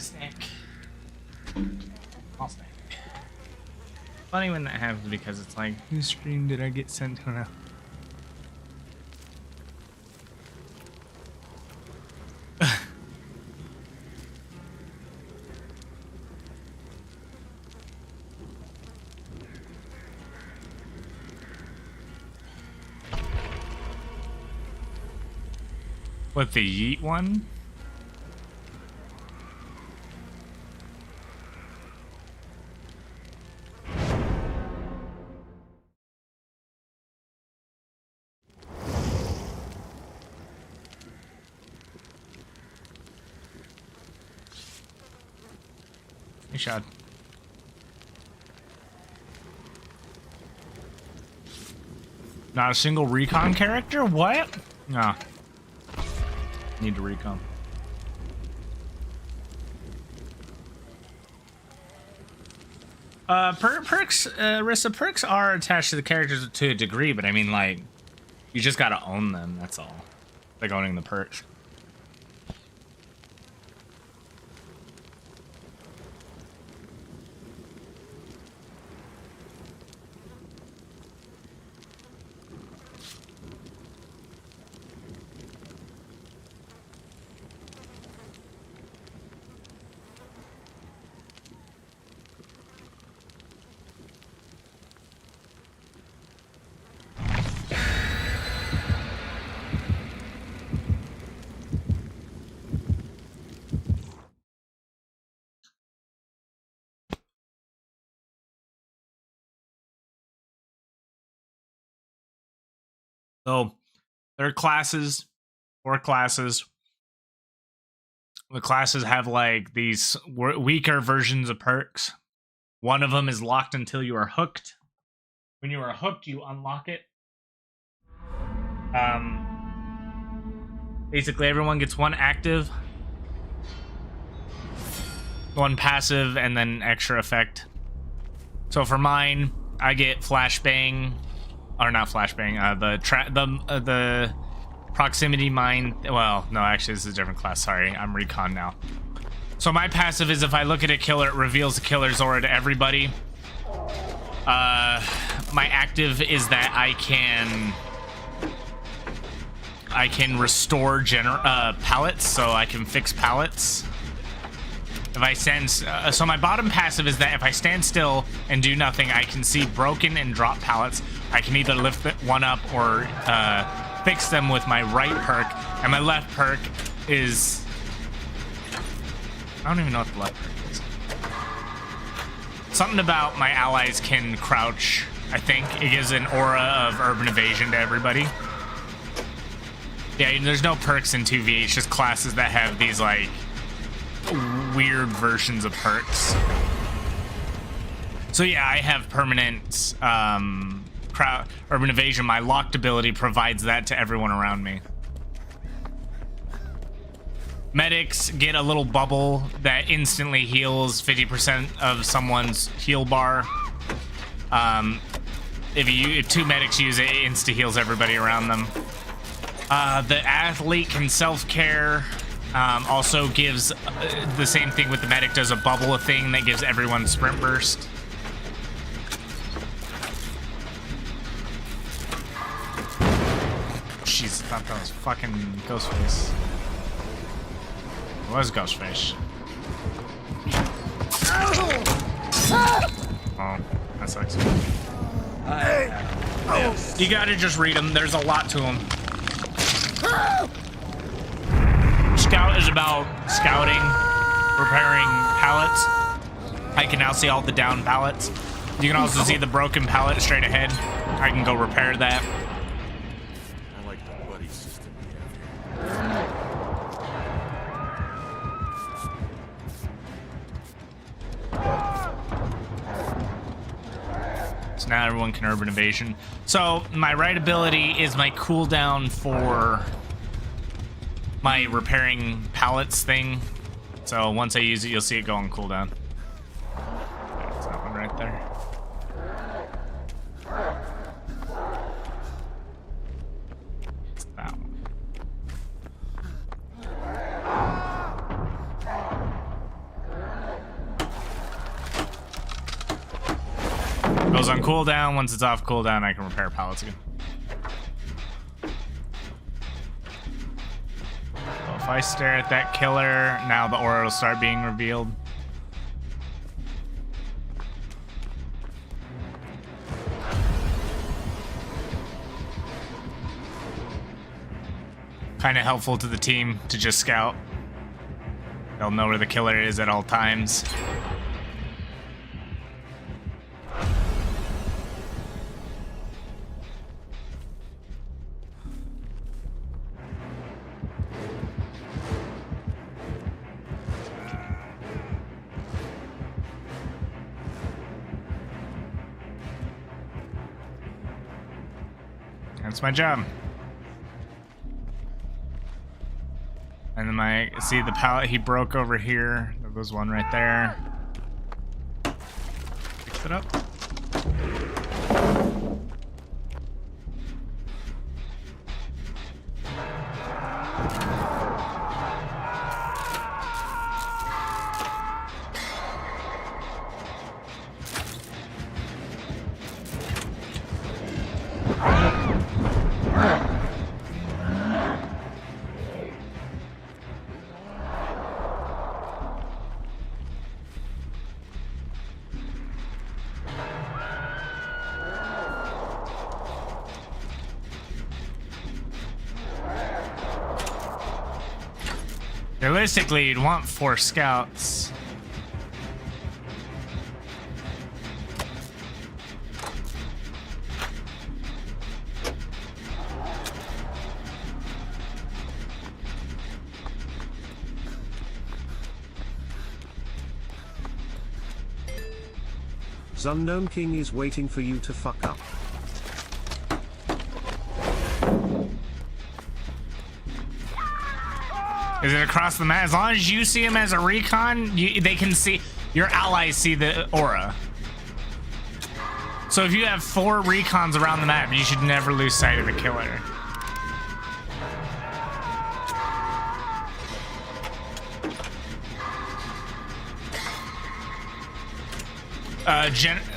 Speaker 6: snack. I'll snack. Funny when that happens because it's like, whose stream did I get sent to now? What, the yeet one? Good shot. Not a single recon character? What? No. Need to recon. Perks, Rissa, perks are attached to the characters to a degree, but I mean, like, you just gotta own them, that's all. Like owning the perks. So there are classes, 4 classes. The classes have like these weaker versions of perks. One of them is locked until you are hooked. When you are hooked, you unlock it. Basically, everyone gets 1 active, 1 passive, and then extra effect. So for mine, I get flashbang. Or not flashbang, the proximity mine. Well, no, actually, this is a different class. Sorry, I'm recon now. So my passive is if I look at a killer, it reveals the killer's aura to everybody. My active is that I can restore pallets, so I can fix pallets. If I stand, so my bottom passive is that if I stand still and do nothing, I can see broken and drop pallets. I can either lift one up or fix them with my right perk, and my left perk is, I don't even know what the left perk is. Something about my allies can crouch, I think. It gives an aura of urban evasion to everybody. Yeah, there's no perks in 2v8, it's just classes that have these like weird versions of perks. So yeah, I have permanent urban evasion. My locked ability provides that to everyone around me. Medics get a little bubble that instantly heals 50% of someone's heal bar. If 2 medics use it, it insta heals everybody around them. The athlete can self-care. Also gives the same thing with the medic, does a bubble thing that gives everyone sprint burst. Jeez, I thought that was fucking Ghostface. It was Ghostface. Oh, that sucks. You gotta just read them. There's a lot to them. Scout is about scouting, repairing pallets. I can now see all the down pallets. You can also see the broken pallet straight ahead. I can go repair that.
Speaker 4: I like the buddy system we have here.
Speaker 6: So now everyone can urban evasion. So my right ability is my cooldown for my repairing pallets thing. So once I use it, you'll see it go on cooldown. There's that one right there. It's that one. Goes on cooldown. Once it's off cooldown, I can repair pallets again. So if I stare at that killer, now the aura will start being revealed. Kind of helpful to the team to just scout. They'll know where the killer is at all times. That's my job. And then see the pallet he broke over here. There was one right there. Fix it up. Realistically, you'd want 4 scouts.
Speaker 7: Zunknown King is waiting for you to fuck up.
Speaker 6: Is it across the map? As long as you see him as a recon, they can see, your allies see the aura. So if you have 4 recons around the map, you should never lose sight of the killer.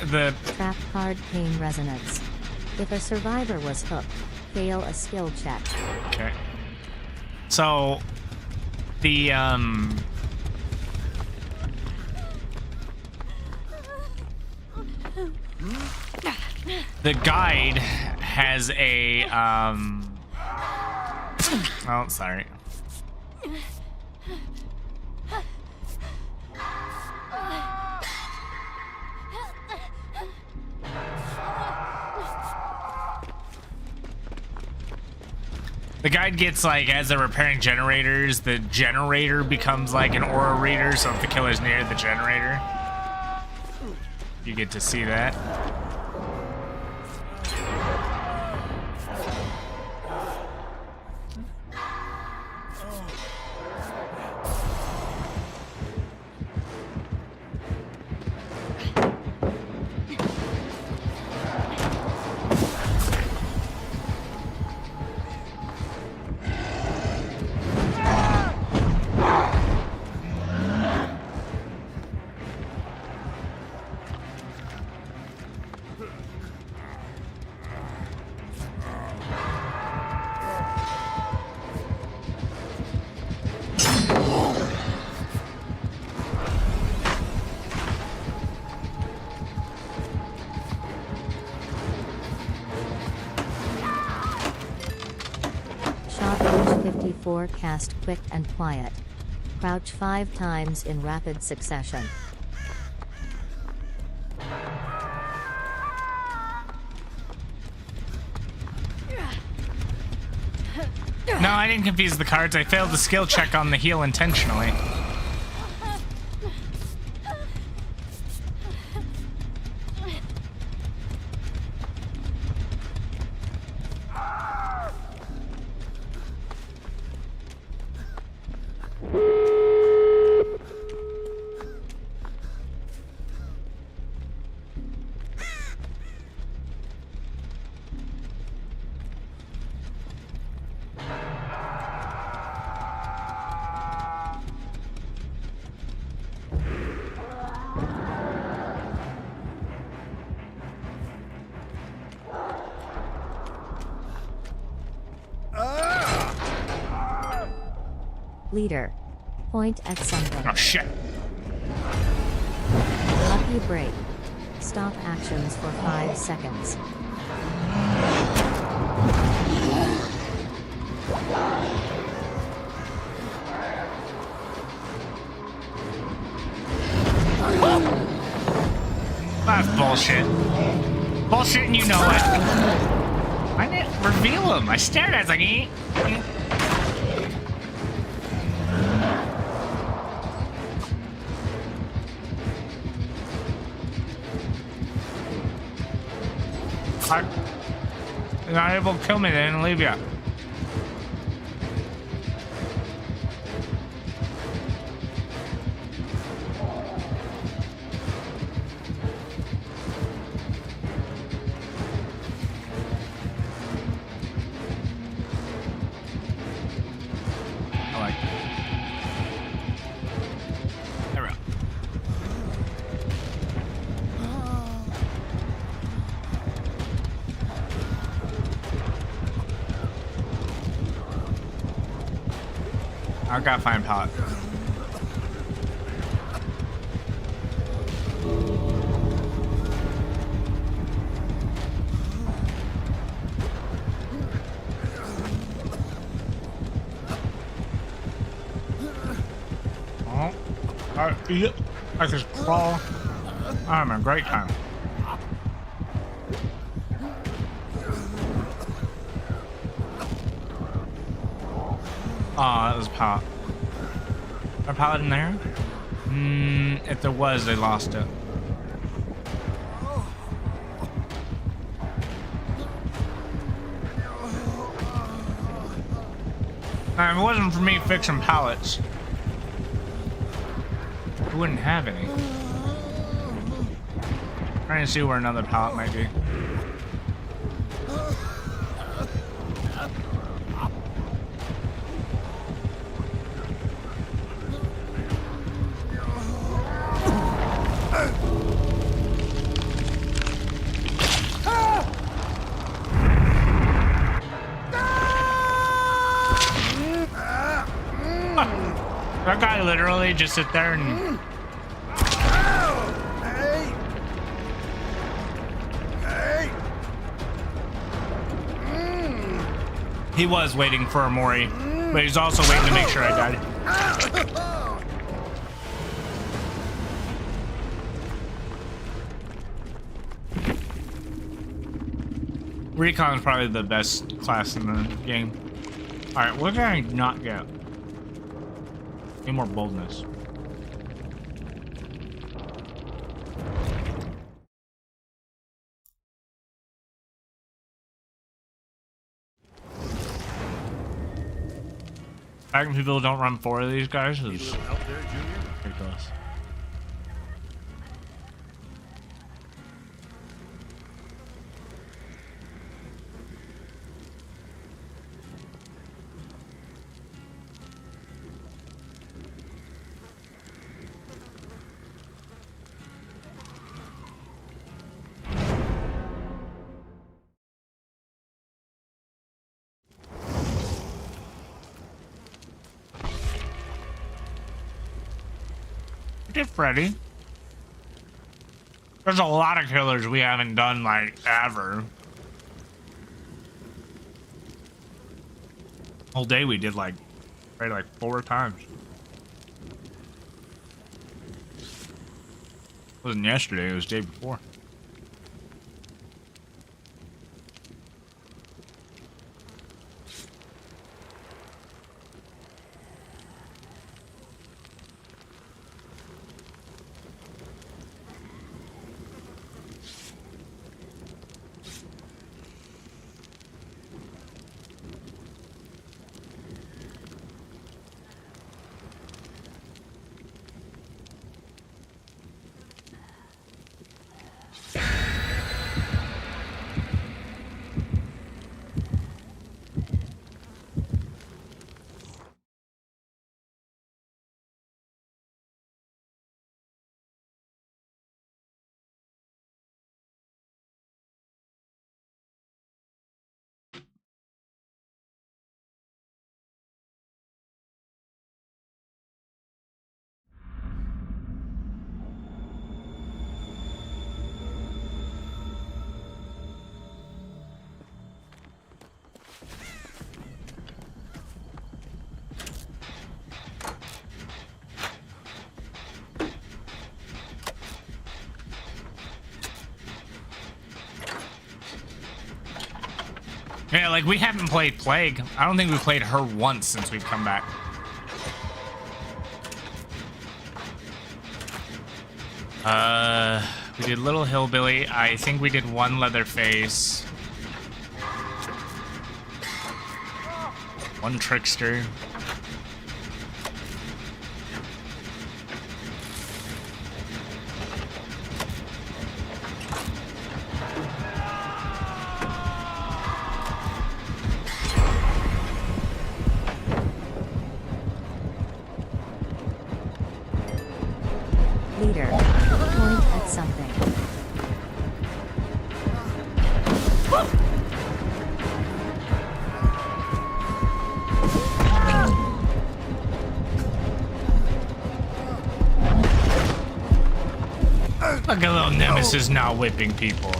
Speaker 6: The
Speaker 2: Trap card pain resonance. If a survivor was hooked, fail a skill check.
Speaker 6: Okay. So the guide has a oh, sorry. The guide gets, like, as they're repairing generators, the generator becomes like an aura reader, so if the killer's near the generator, you get to see that.
Speaker 2: Shot 54 cast quick and quiet. Crouch 5 times in rapid succession.
Speaker 6: No, I didn't confuse the cards. I failed the skill check on the heal intentionally.
Speaker 2: Leader. Point at something.
Speaker 6: Oh shit.
Speaker 2: Lucky break. Stop actions for 5 seconds.
Speaker 6: That's bullshit. Bullshit and you know it. I didn't reveal him. I stared at it like, You're not able to kill me, they didn't leave you. I like it. There we go. I gotta find pallet. Oh, I eat it. I just crawl. I'm having a great time. Oh, that was a pallet. A pallet in there? If there was, they lost it. Now, if it wasn't for me fixing pallets, we wouldn't have any. Trying to see where another pallet might be. That guy literally just sit there and... He was waiting for a Mori, but he's also waiting to make sure I died. Recon is probably the best class in the game. Alright, what can I not get? Need more boldness. Fact people don't run 4 of these guys is
Speaker 4: Need a little help there, Junior?
Speaker 6: ridiculous. Did Freddy? There's a lot of killers we haven't done like ever. Whole day we did like Freddy like 4 times. It wasn't yesterday, it was the day before. Yeah, like we haven't played Plague. I don't think we played her once since we've come back. We did Little Hillbilly. I think we did one Leatherface. One Trickster.
Speaker 2: Leader. Point at something.
Speaker 6: Look at little Nemesis now whipping people.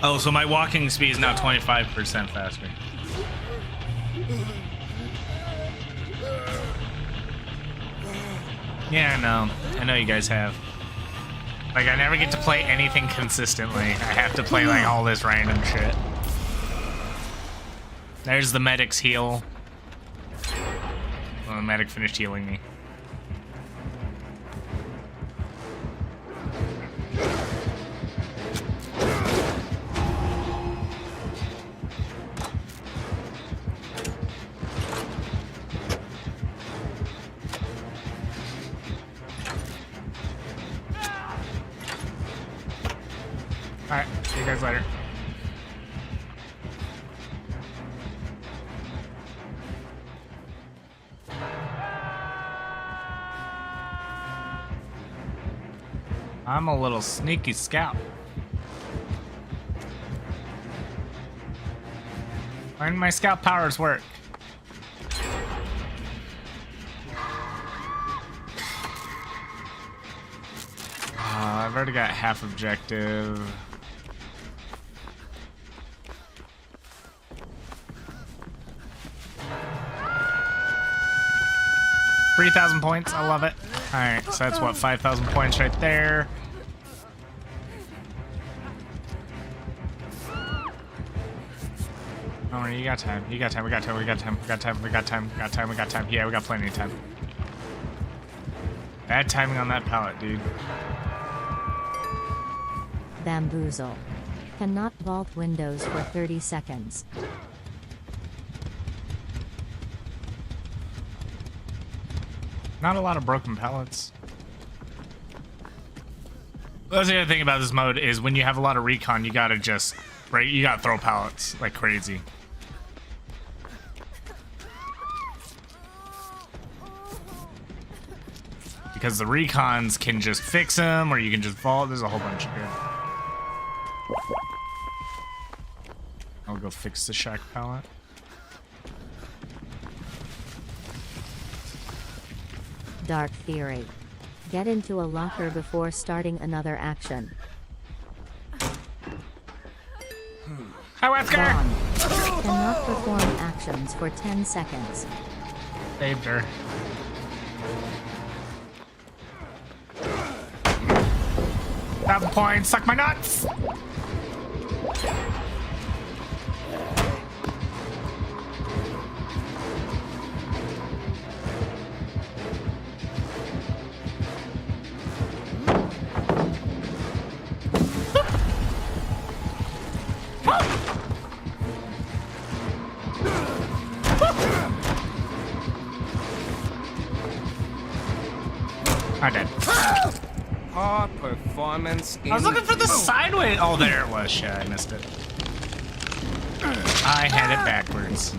Speaker 6: Oh, so my walking speed is now 25% faster. Yeah, I know you guys have. Like, I never get to play anything consistently. I have to play, like, all this random shit. There's the medic's heal. Well, the medic finished healing me. Alright, see you guys later. I'm a little sneaky scout. When my scout powers work. I've already got half objective. $3,000 points. I love it. All right, so that's what 5,000 points right there. Oh, you got time. You got time. We got time. We got time. We got time. We got time. We got time. We got time. Yeah, we got plenty of time. Bad timing on that pallet, dude.
Speaker 2: Bamboozle. Cannot vault windows for 30 seconds.
Speaker 6: Not a lot of broken pallets. That's the other thing about this mode is when you have a lot of recon, you gotta just break. You gotta throw pallets like crazy. Because the recons can just fix them, or you can just vault. There's a whole bunch of good. I'll go fix the shack pallet.
Speaker 2: Dark Theory. Get into a locker before starting another action.
Speaker 6: Hi, Wesker!
Speaker 2: Dawn. Cannot perform actions for 10 seconds.
Speaker 6: Saved her. Have a point. Suck my nuts. I did.
Speaker 8: Our performance.
Speaker 6: I was looking for the sideways. Oh, there it was. Shit, I missed it. I had it backwards.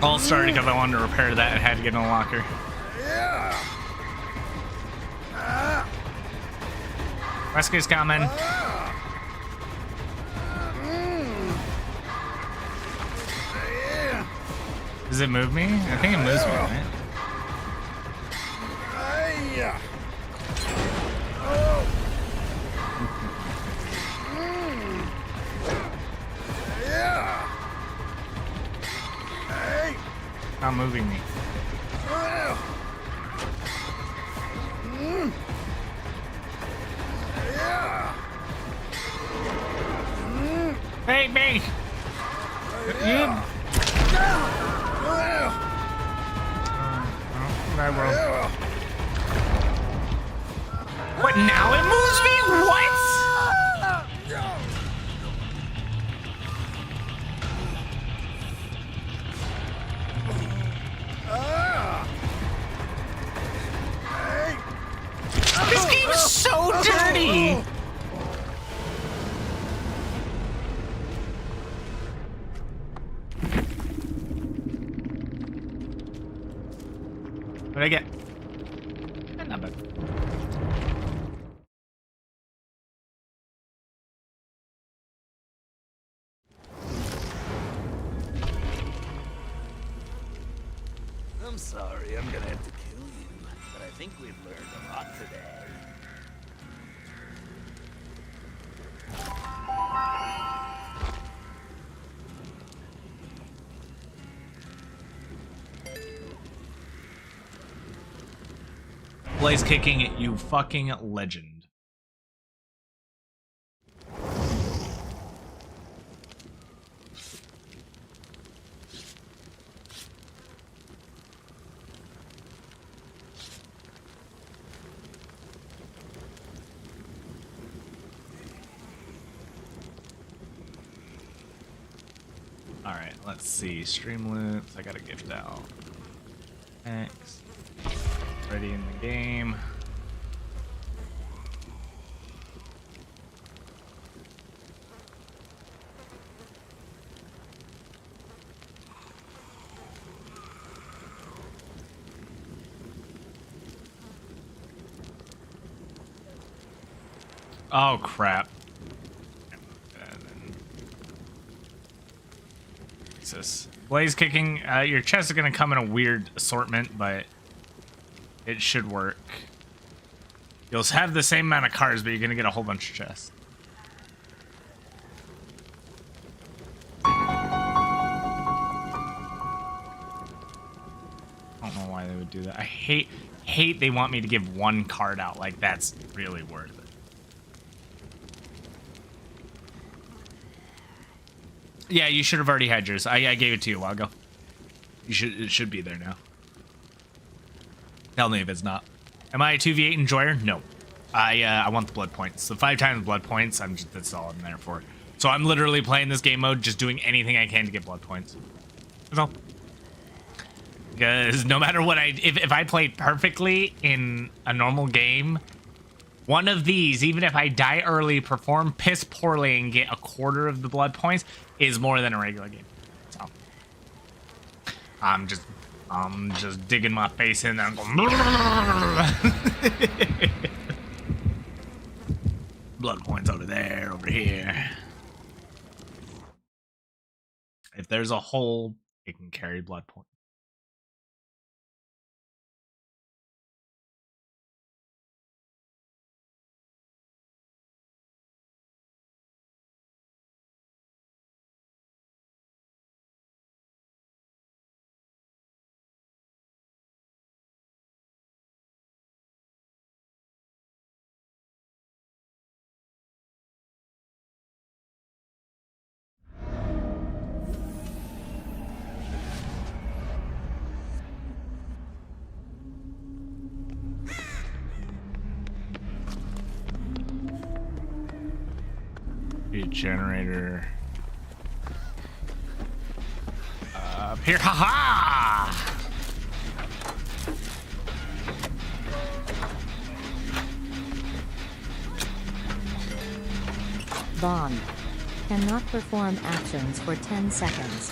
Speaker 6: All started because I wanted to repair that and had to get in a locker. Rescue's coming. Does it move me? I think it moves me, right? moving me. Hey, me! You... I will. What, now it moves me? What? This game's so dirty! What did I get? Not bad.
Speaker 5: I'm sorry, I'm gonna have to kill you, but I think we've learned a lot today.
Speaker 1: Blaze kicking it, you fucking legend. Alright, let's see. Streamloots, I got a gift out. X. Ready in the game. Oh crap. Jesus. Blaze kicking, your chest is gonna come in a weird assortment, but it should work. You'll have the same amount of cards, but you're gonna get a whole bunch of chests. I don't know why they would do that. I hate they want me to give one card out. Like, that's really worth it. Yeah, you should have already had yours. I gave it to you a while ago. It should be there now. Tell me if it's not. Am I a 2v8 enjoyer? No. I want the blood points. The 5 times blood points, that's all I'm there for. So I'm literally playing this game mode, just doing anything I can to get blood points. That's all. Because no matter what if I played perfectly in a normal game, one of these, even if I die early, perform piss poorly, and get a quarter of the blood points, is more than a regular game. So I'm just digging my face in there and going blood points over there, over here. If there's a hole, it can carry blood points. Be a generator. Up here, haha!
Speaker 2: Bond. Cannot perform actions for 10 seconds.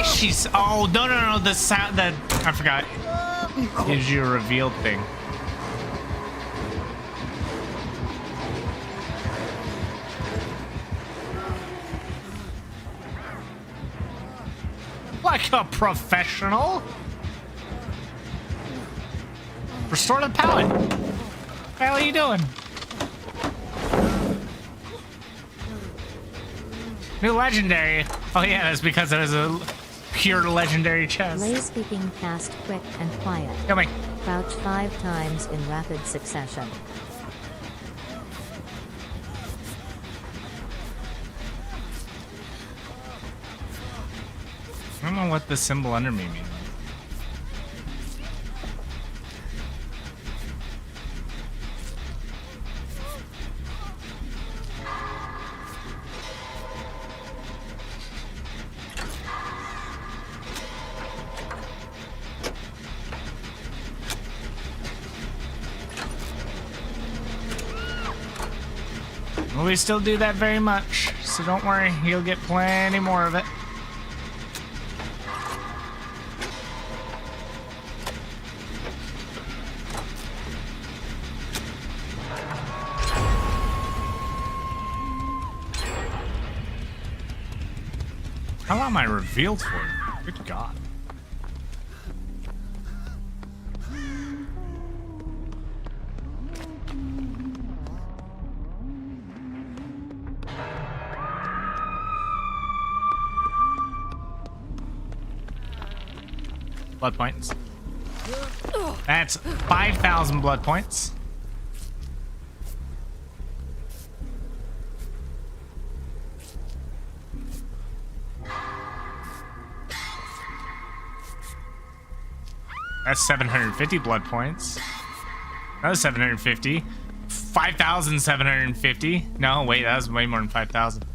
Speaker 6: She's no, the sound that I forgot gives you a revealed thing. like a professional. Restore the pallet. What the hell are you doing? New legendary. Oh yeah, that's because it was a pure legendary chest.
Speaker 2: Lay speaking fast, quick, and quiet.
Speaker 6: Kill me.
Speaker 2: Crouch 5 times in rapid succession.
Speaker 6: I don't know what the symbol under me means. Well, we still do that very much, so don't worry, you'll get plenty more of it. How long am I revealed for? Good God. Blood points. That's 5,000 blood points. That's 750 blood points. That was 750. 5,750. No, wait, that was way more than 5,000.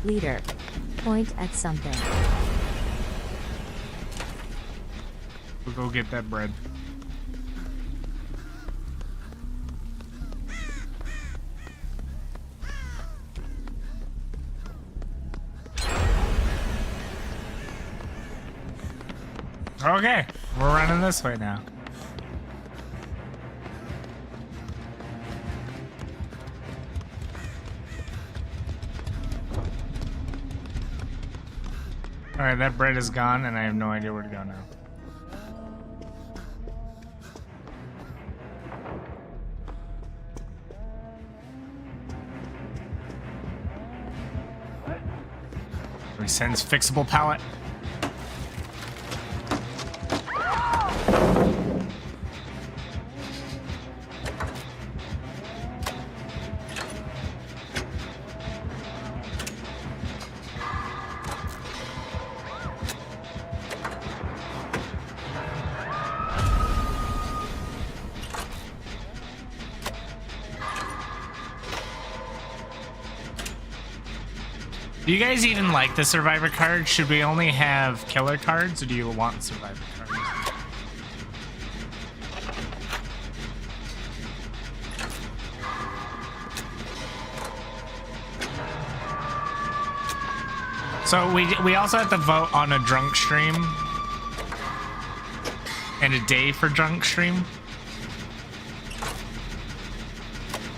Speaker 2: Leader. Point at something.
Speaker 6: We'll go get that bread. Okay, we're running this way now. Alright, that bread is gone and I have no idea where to go now. Resends fixable pallet. Do you guys even like the survivor card? Should we only have killer cards, or do you want survivor cards? So we also have to vote on a drunk stream and a day for drunk stream.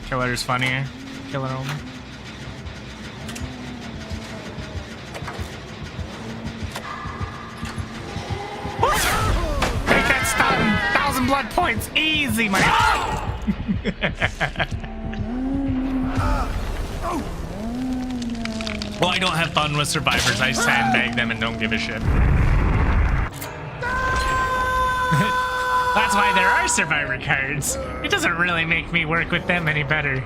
Speaker 6: Killer is funnier. Killer only. Take that stun! 1,000 blood points! Easy, man! Well, I don't have fun with survivors. I sandbag them and don't give a shit. That's why there are survivor cards. It doesn't really make me work with them any better.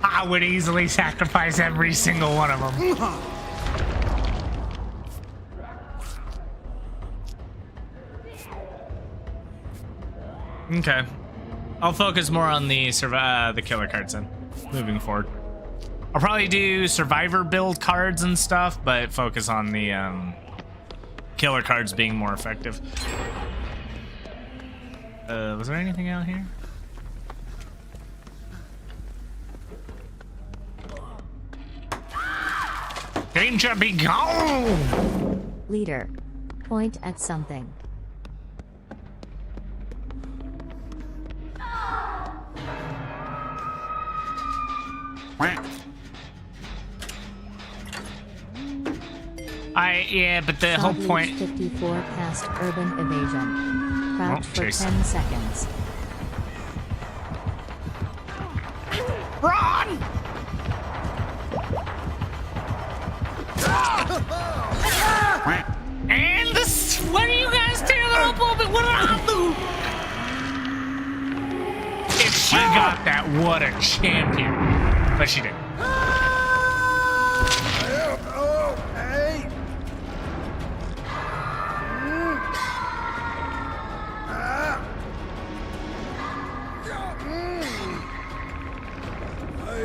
Speaker 6: I would easily sacrifice every single one of them. Okay, I'll focus more on the killer cards then, moving forward. I'll probably do survivor build cards and stuff, but focus on the killer cards being more effective. Was there anything out here? Danger be gone!
Speaker 2: Leader. Point at something.
Speaker 6: Yeah, but the whole
Speaker 2: Dog
Speaker 6: point.
Speaker 2: Eats 54 past urban evasion. Crouch
Speaker 6: Oh,
Speaker 2: for
Speaker 6: chase.
Speaker 2: 10 seconds.
Speaker 6: Run! And this. What are you guys tearing up on me? What did I do? If she got that, what a champion! But she didn't.
Speaker 4: Oh, hey!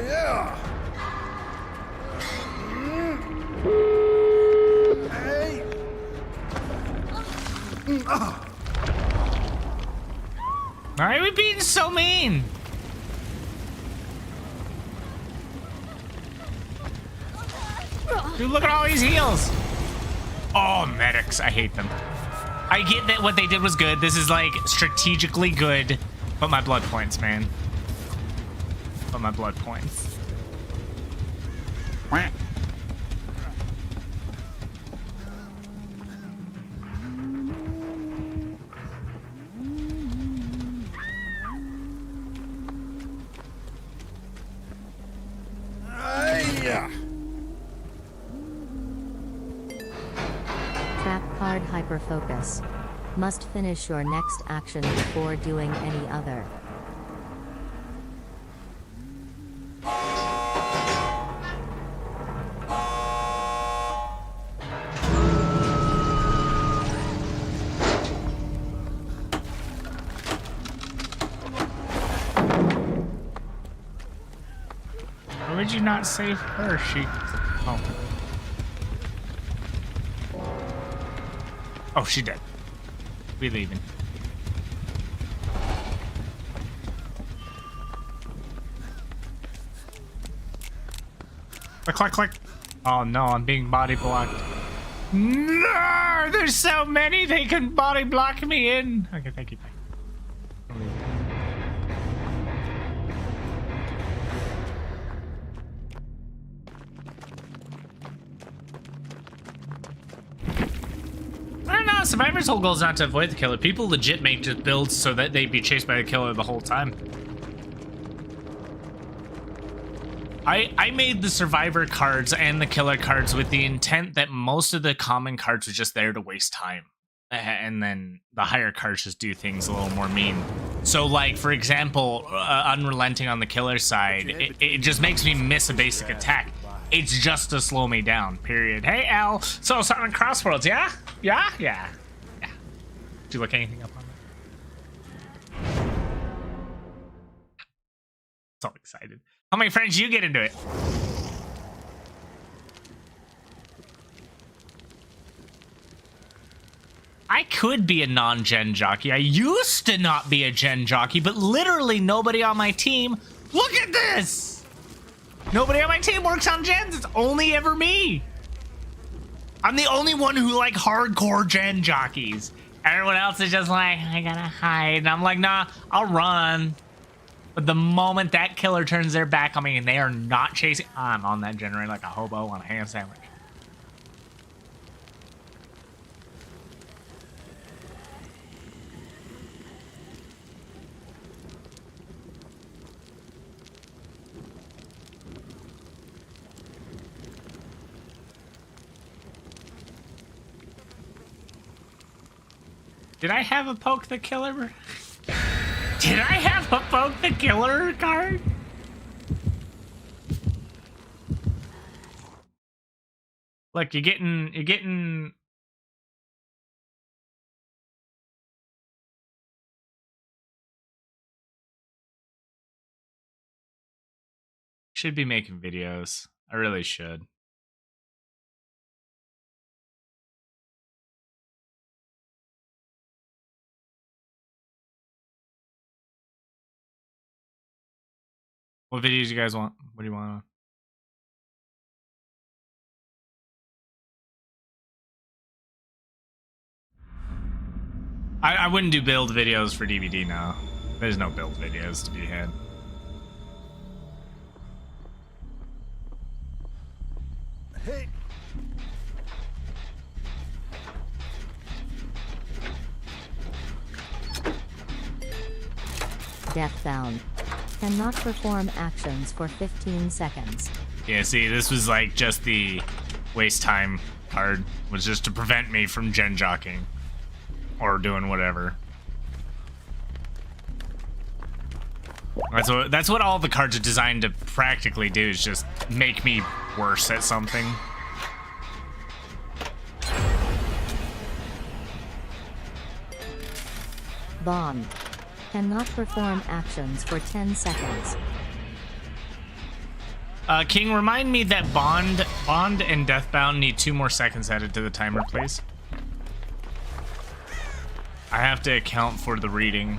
Speaker 4: Yeah! Hey!
Speaker 6: Why are we being so mean? Dude, look at all these heals. Oh, medics. I hate them. I get that what they did was good. This is like strategically good. But my blood points, man. But my blood points.
Speaker 4: Yeah.
Speaker 2: Trap card hyperfocus. Must finish your next action before doing any other.
Speaker 6: Why would you not save her? She. Oh. Oh, she dead. We leaving. Click, click, click. Oh no, I'm being body blocked. No, there's so many they can body block me in. Okay, thank you. I don't know, Survivor's whole goal is not to avoid the killer. People legit make just builds so that they'd be chased by the killer the whole time. I made the Survivor cards and the killer cards with the intent that most of the common cards were just there to waste time. And then the higher cards just do things a little more mean. So like, for example, Unrelenting on the killer side, it just makes me miss a basic attack. It's just to slow me down, period. Hey, Al. So, something in Crossworlds, yeah? Yeah? Yeah. Yeah. Did you look anything up on that? So excited. How many friends you get into it? I could be a non-gen jockey. I used to not be a gen jockey, but literally nobody on my team. Look at this! Nobody on my team works on gens. It's only ever me. I'm the only one who like hardcore gen jockeys. Everyone else is just like, I gotta hide. And I'm like, nah, I'll run. But the moment that killer turns their back on me and they are not chasing, I'm on that generator like a hobo on a ham sandwich. Did I have a poke the killer? Did I have a poke the killer card? Look, you're getting. Should be making videos. I really should. What videos do you guys want? What do you want? I wouldn't do build videos for DVD now. There's no build videos to be had.
Speaker 2: Deathbound. Cannot perform actions for 15 seconds.
Speaker 6: Yeah, see, this was like just the waste time card. Was just to prevent me from gen jockeying. Or doing whatever. That's what all the cards are designed to practically do, is just make me worse at something.
Speaker 2: Bond. Cannot perform actions for 10 seconds.
Speaker 6: King, remind me that Bond and Deathbound need 2 more seconds added to the timer, please. I have to account for the reading.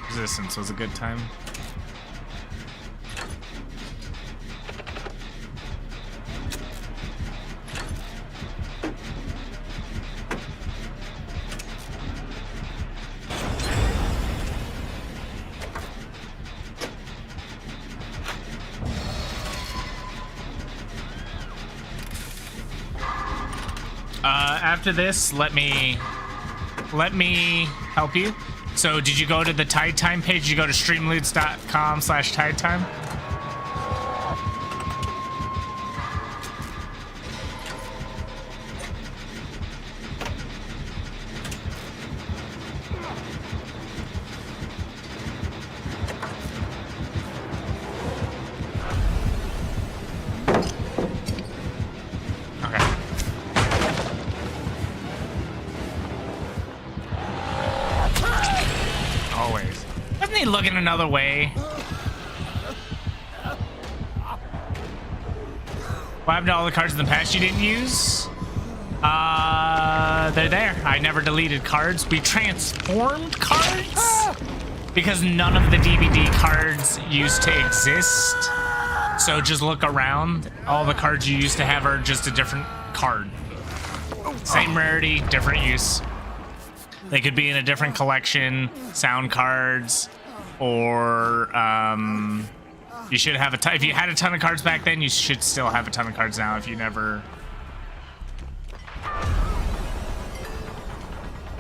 Speaker 6: Resistance was a good time. After this, let me help you. So, did you go to the Tide Time page? Did you go to streamloots.com/Tide Time? Looking another way. What happened to all the cards in the past you didn't use? They're there. I never deleted cards. We transformed cards because none of the DVD cards used to exist. So just look around. All the cards you used to have are just a different card. Same rarity, different use. They could be in a different collection, sound cards. Or you should have if you had a ton of cards back then, you should still have a ton of cards now if you never.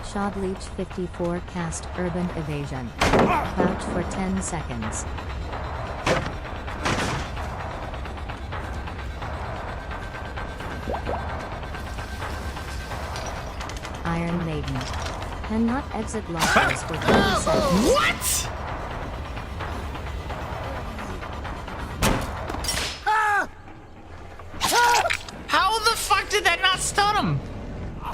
Speaker 2: Shadleech 54 cast Urban Evasion. Crouch for 10 seconds. Iron Maiden. Cannot exit lockers for 30 seconds.
Speaker 6: What? How the fuck did that not stun him?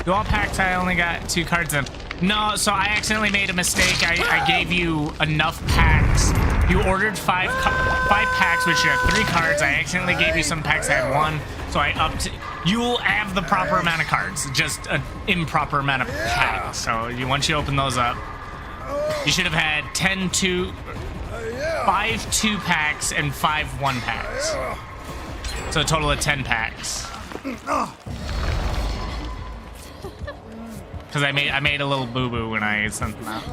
Speaker 6: Dual packs, I only got 2 cards in. No, so I accidentally made a mistake. I gave you enough packs. You ordered 5 packs, which you have 3 cards. I accidentally gave you some packs that had 1. So I upped. You'll have the proper amount of cards, just an improper amount of packs. So once you open those up, you should have had 5 2 packs and 5 1 packs. So a total of 10 packs. Because I made a little boo-boo when I sent them out.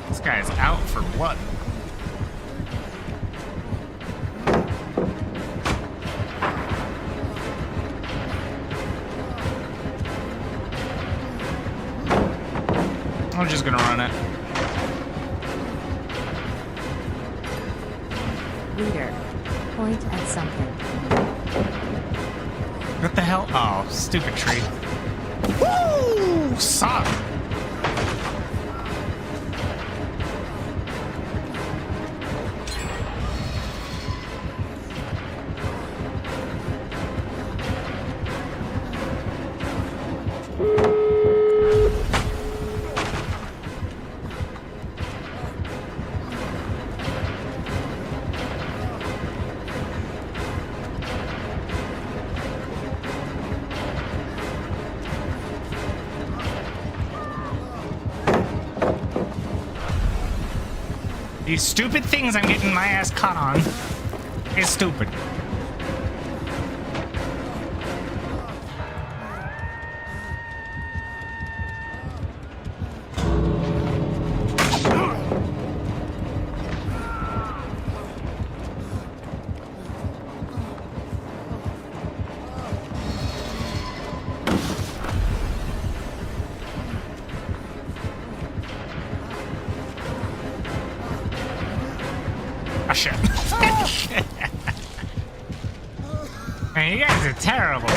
Speaker 6: This guy's out for blood. I'm just gonna run it.
Speaker 2: Leader. Point at something.
Speaker 6: What the hell? Oh, stupid tree. Woo! Suck. These stupid things I'm getting my ass caught on is stupid. Oh shit. Man, you guys are terrible.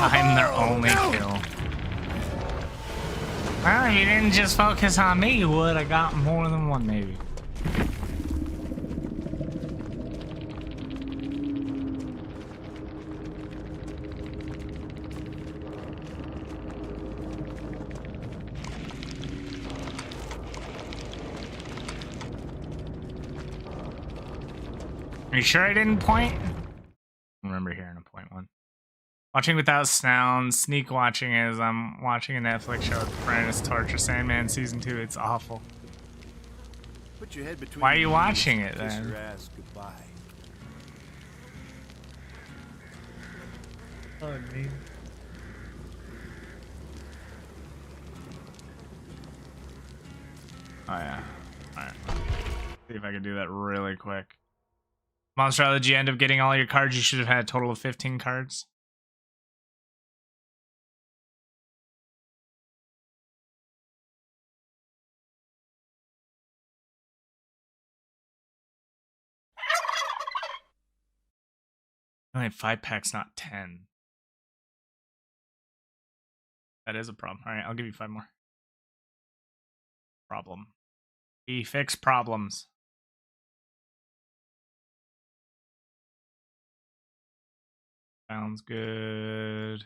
Speaker 6: I'm their only kill. Well, if you didn't just focus on me, you would have got more than one, maybe. Are you sure I didn't point? I remember hearing a point one. Watching without sound, sneak watching as I'm watching a Netflix show with a friend. It's torture. Sandman season 2. It's awful.
Speaker 4: Put your head between
Speaker 6: Why are you
Speaker 4: your
Speaker 6: watching
Speaker 4: knees
Speaker 6: it
Speaker 4: and kiss
Speaker 6: then?
Speaker 4: your ass goodbye.
Speaker 6: Oh yeah. Alright. See if I can do that really quick. Monster, did you end up getting all your cards? You should have had a total of 15 cards. Only 5 packs, not 10. That is a problem. Alright, I'll give you 5 more. Problem. We fix problems. Sounds good.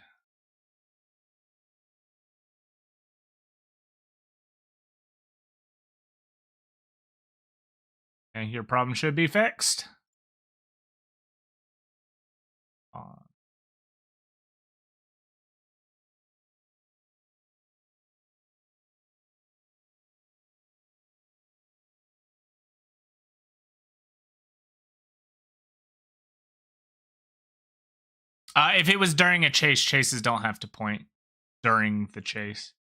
Speaker 6: And your problem should be fixed. If it was during a chase, chases don't have to point during the chase.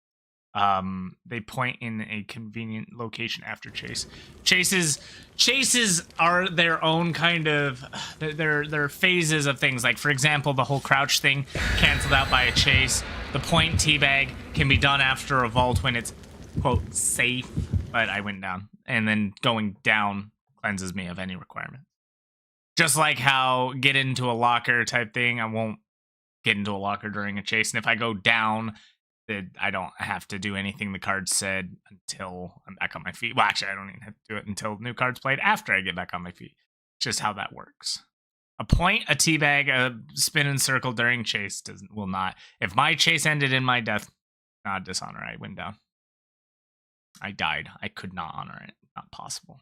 Speaker 6: They point in a convenient location after chase. Chases are their own kind of they're phases of things. Like for example, the whole crouch thing canceled out by a chase. The point teabag can be done after a vault when it's quote safe, but I went down, and then going down cleanses me of any requirement. Just like how get into a locker type thing, I won't get into a locker during a chase, and if I go down, I don't have to do anything the card said until I'm back on my feet. Well, actually, I don't even have to do it until new cards played after I get back on my feet. Just how that works. A point, a teabag, a spin and circle during chase will not. If my chase ended in my death, not dishonor, I went down. I died. I could not honor it. Not possible.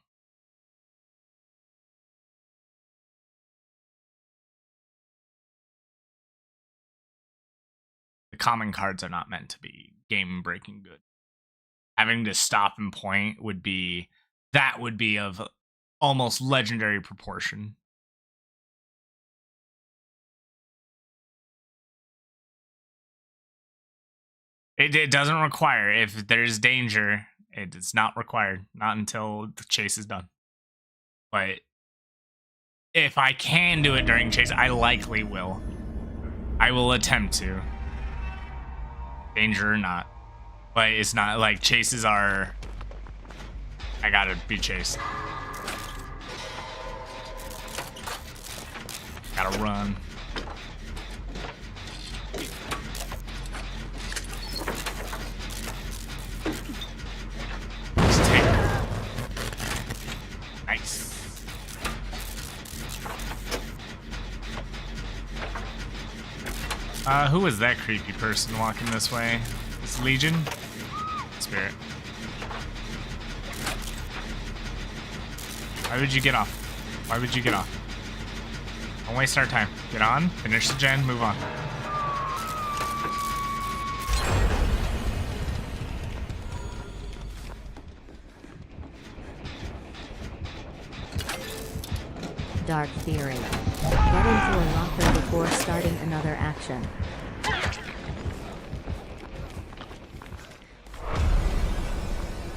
Speaker 6: The common cards are not meant to be game-breaking good. Having to stop and point would be of almost legendary proportion. It doesn't require. If there's danger, it's not required. Not until the chase is done. But if I can do it during chase, I likely will. I will attempt to. Danger or not. But it's not like chases are... I gotta be chased. Gotta run. Just take it. Nice. Who was that creepy person walking this way? It's Legion? Spirit. Why would you get off? Why would you get off? Don't waste our time. Get on, finish the gen, move on.
Speaker 2: Dark Theory. Get into a locker before starting another action.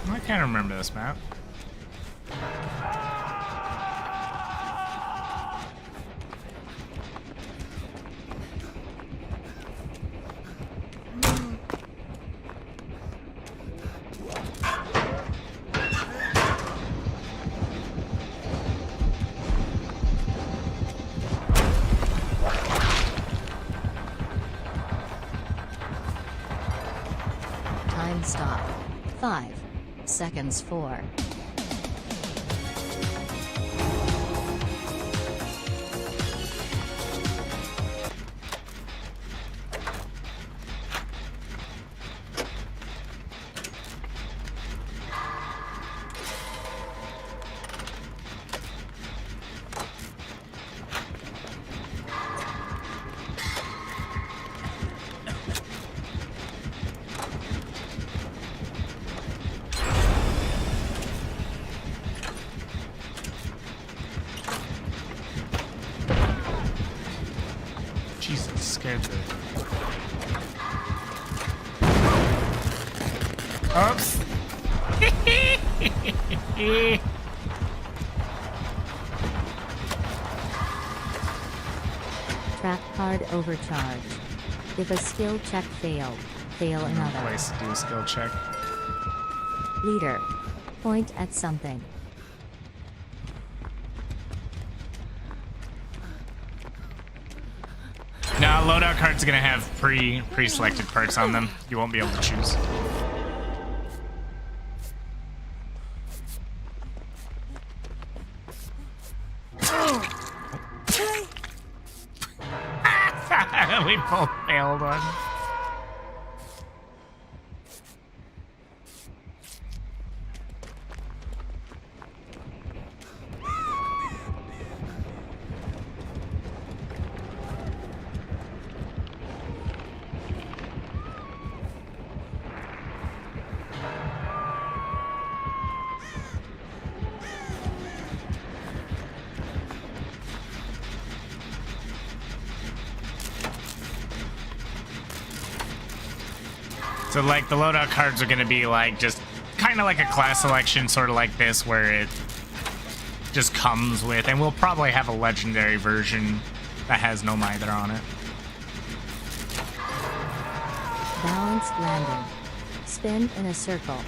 Speaker 6: I can't remember this map.
Speaker 2: Time stop. 5 seconds 4.
Speaker 6: Jesus, scared the... Oops.
Speaker 2: Trap card overcharge. If a skill check failed, fail
Speaker 6: No
Speaker 2: another.
Speaker 6: place to do a skill check.
Speaker 2: Leader. Point at something.
Speaker 6: No, loadout cards are gonna have pre-selected perks on them. You won't be able to choose. We both failed one. So like the loadout cards are gonna be like just kind of like a class selection, sort of like this, where it just comes with, and we'll probably have a legendary version that has no mither on it.
Speaker 2: Balanced landing. Spin in a circle.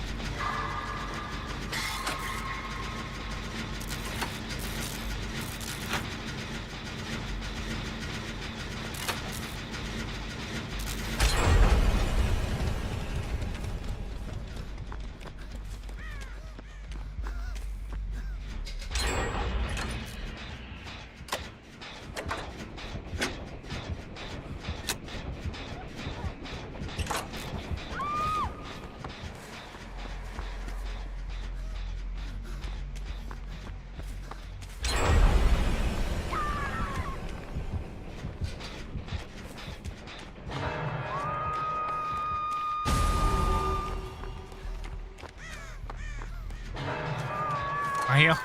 Speaker 6: I heal.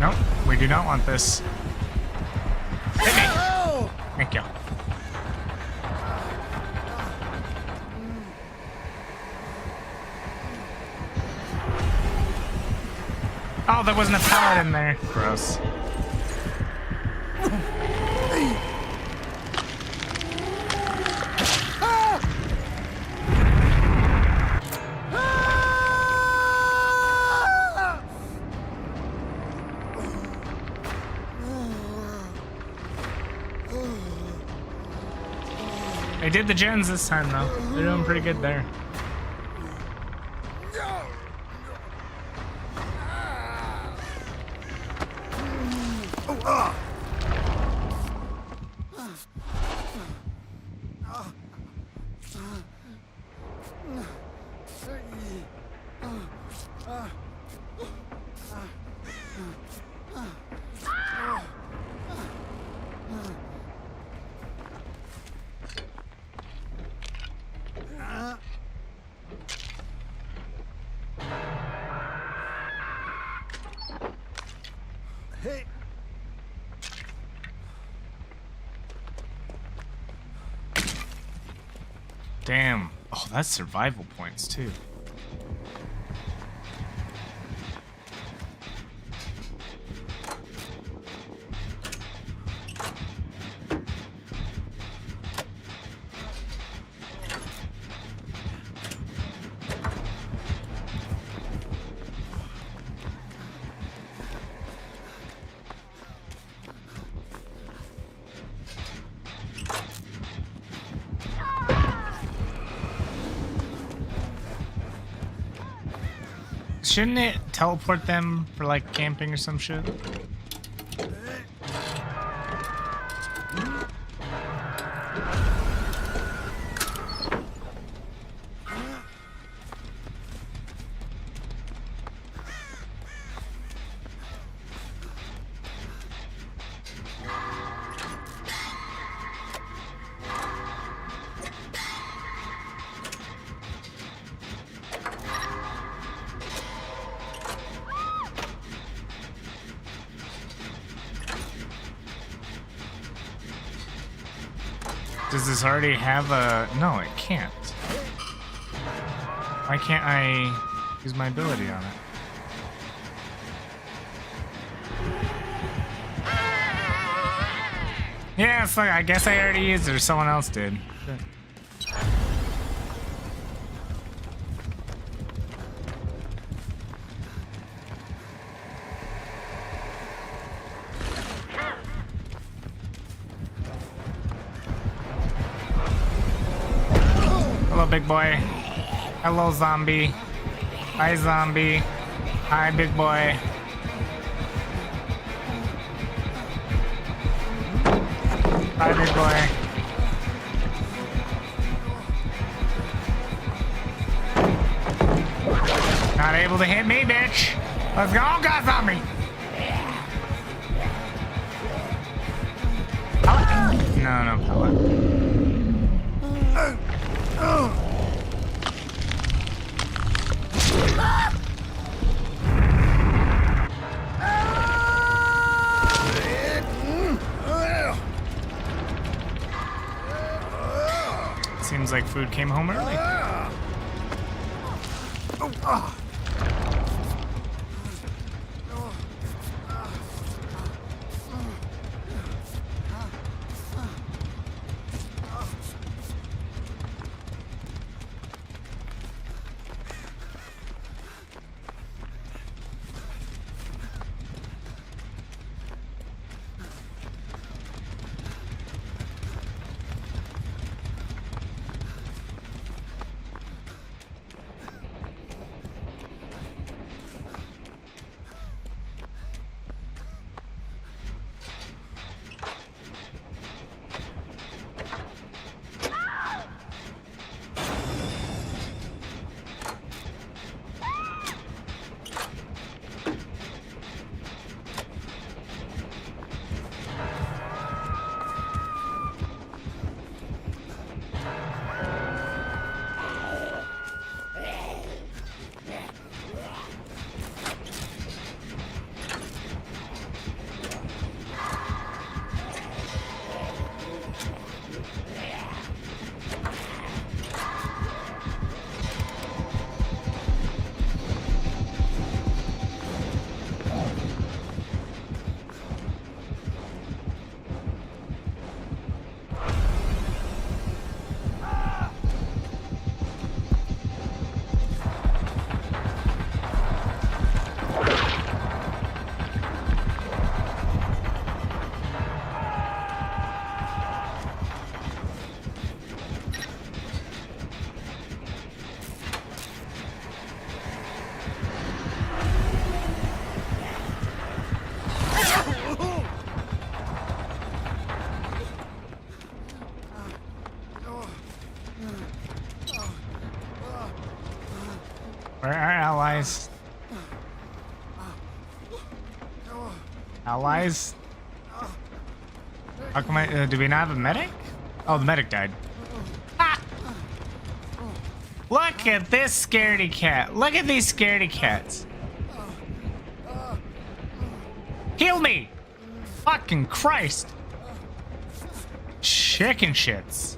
Speaker 6: Nope, we do not want this. Hit me. Thank you. Oh, there wasn't a pallet in there. Gross. They did the gens this time, though. They're doing pretty good there. Damn. Oh, that's survival points too. Shouldn't it teleport them for like camping or some shit? Does this already have a... No, it can't. Why can't I use my ability on it? Yeah, it's like, I guess I already used it or someone else did. Shit. Hello, big boy. Hello, zombie. Hi, zombie. Hi, big boy. Hi, big boy. Not able to hit me, bitch. Let's go. Oh, God, zombie. Pellet? No, no pellet. Seems like food came home early. Where are our allies? Allies? How come do we not have a medic? Oh, the medic died. Ah! Look at this scaredy cat. Look at these scaredy cats. Heal me! Fucking Christ! Chicken shits.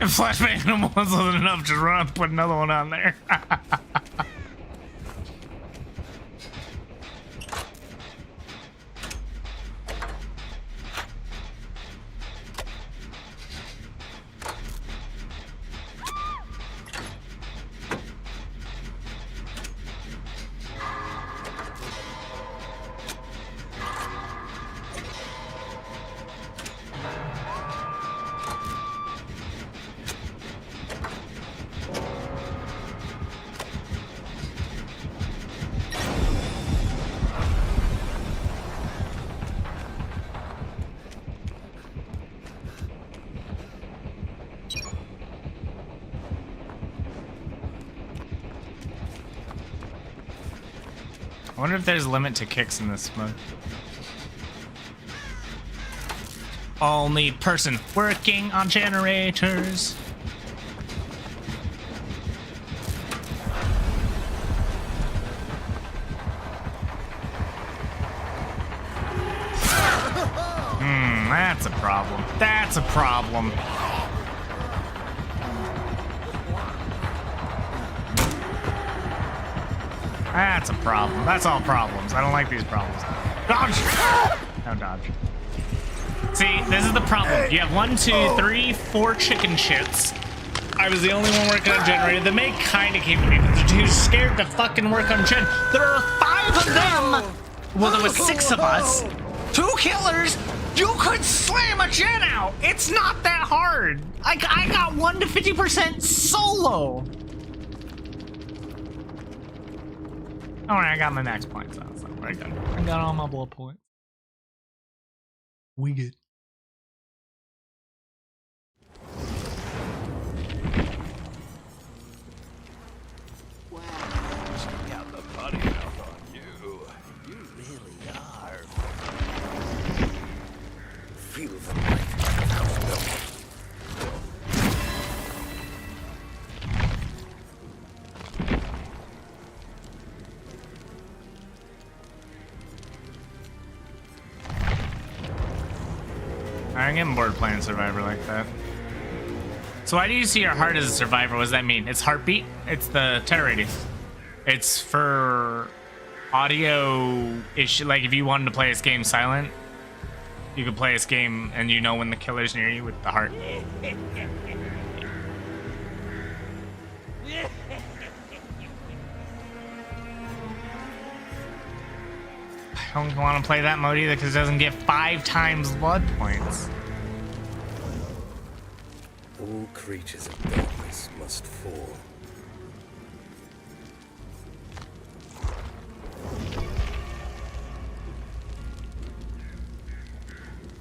Speaker 6: Flashbang wasn't enough to run up, put another one on there. I wonder if there's a limit to kicks in this mode. Only person working on generators. That's a problem. That's a problem. That's a problem. That's all problems. I don't like these problems. Dodge! No dodge. See, this is the problem. You have 1, 2, 3, 4 chicken shits. I was the only one working on generator. The mate kind of came to me, but they're too scared to fucking work on gen. There are 5 of them! Well, there was 6 of us. 2 killers! You could slam a gen out! It's not that hard! I got 1 to 50% solo! Alright, I got my max points on, so I got all my bullet points. We good.
Speaker 5: Wow, check out the body mouth on you. You really are. Feel the life.
Speaker 6: I'm getting bored playing Survivor like that. So why do you see your heart as a survivor? What does that mean? It's heartbeat? It's the terror radius. It's for audio issue. Like if you wanted to play this game silent, you could play this game and you know when the killer's near you with the heart. I don't want to play that mode either because it doesn't get 5 times blood points.
Speaker 9: All creatures of darkness must fall.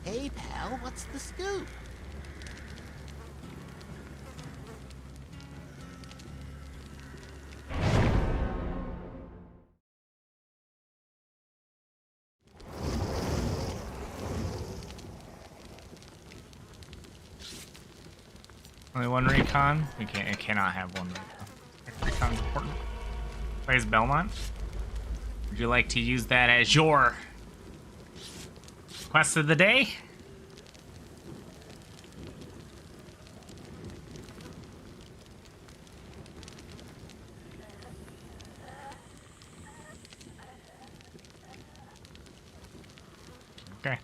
Speaker 5: Hey, pal, what's the scoop?
Speaker 6: Only one recon? It cannot have one recon. Recon's important. Plays Belmont? Would you like to use that as your quest of the day? Okay.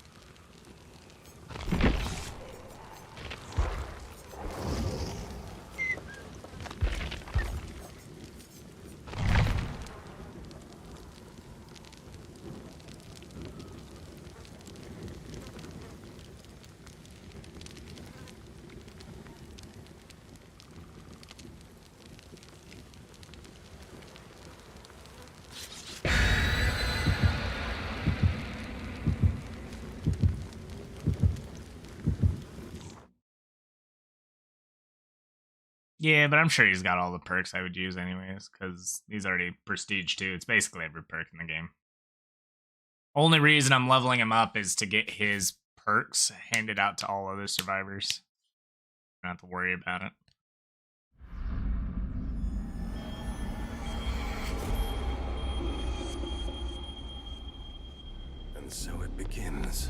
Speaker 6: Yeah, but I'm sure he's got all the perks I would use anyways, because he's already prestige too. It's basically every perk in the game. Only reason I'm leveling him up is to get his perks handed out to all other survivors. I don't have to worry about it.
Speaker 9: And so it begins.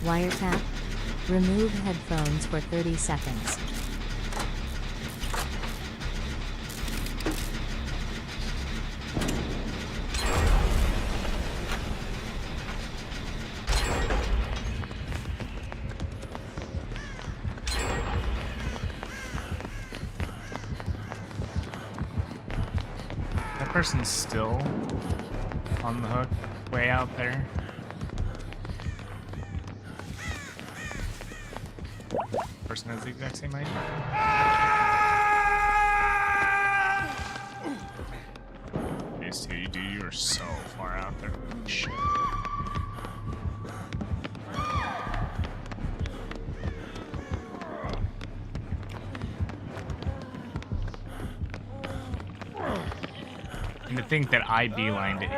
Speaker 2: Wiretap. Remove headphones for 30 seconds.
Speaker 6: That person's still on the hook, way out there. Person has the exact same ID. These two, dude, you are so far out there. Shit. And to think that I beelined it.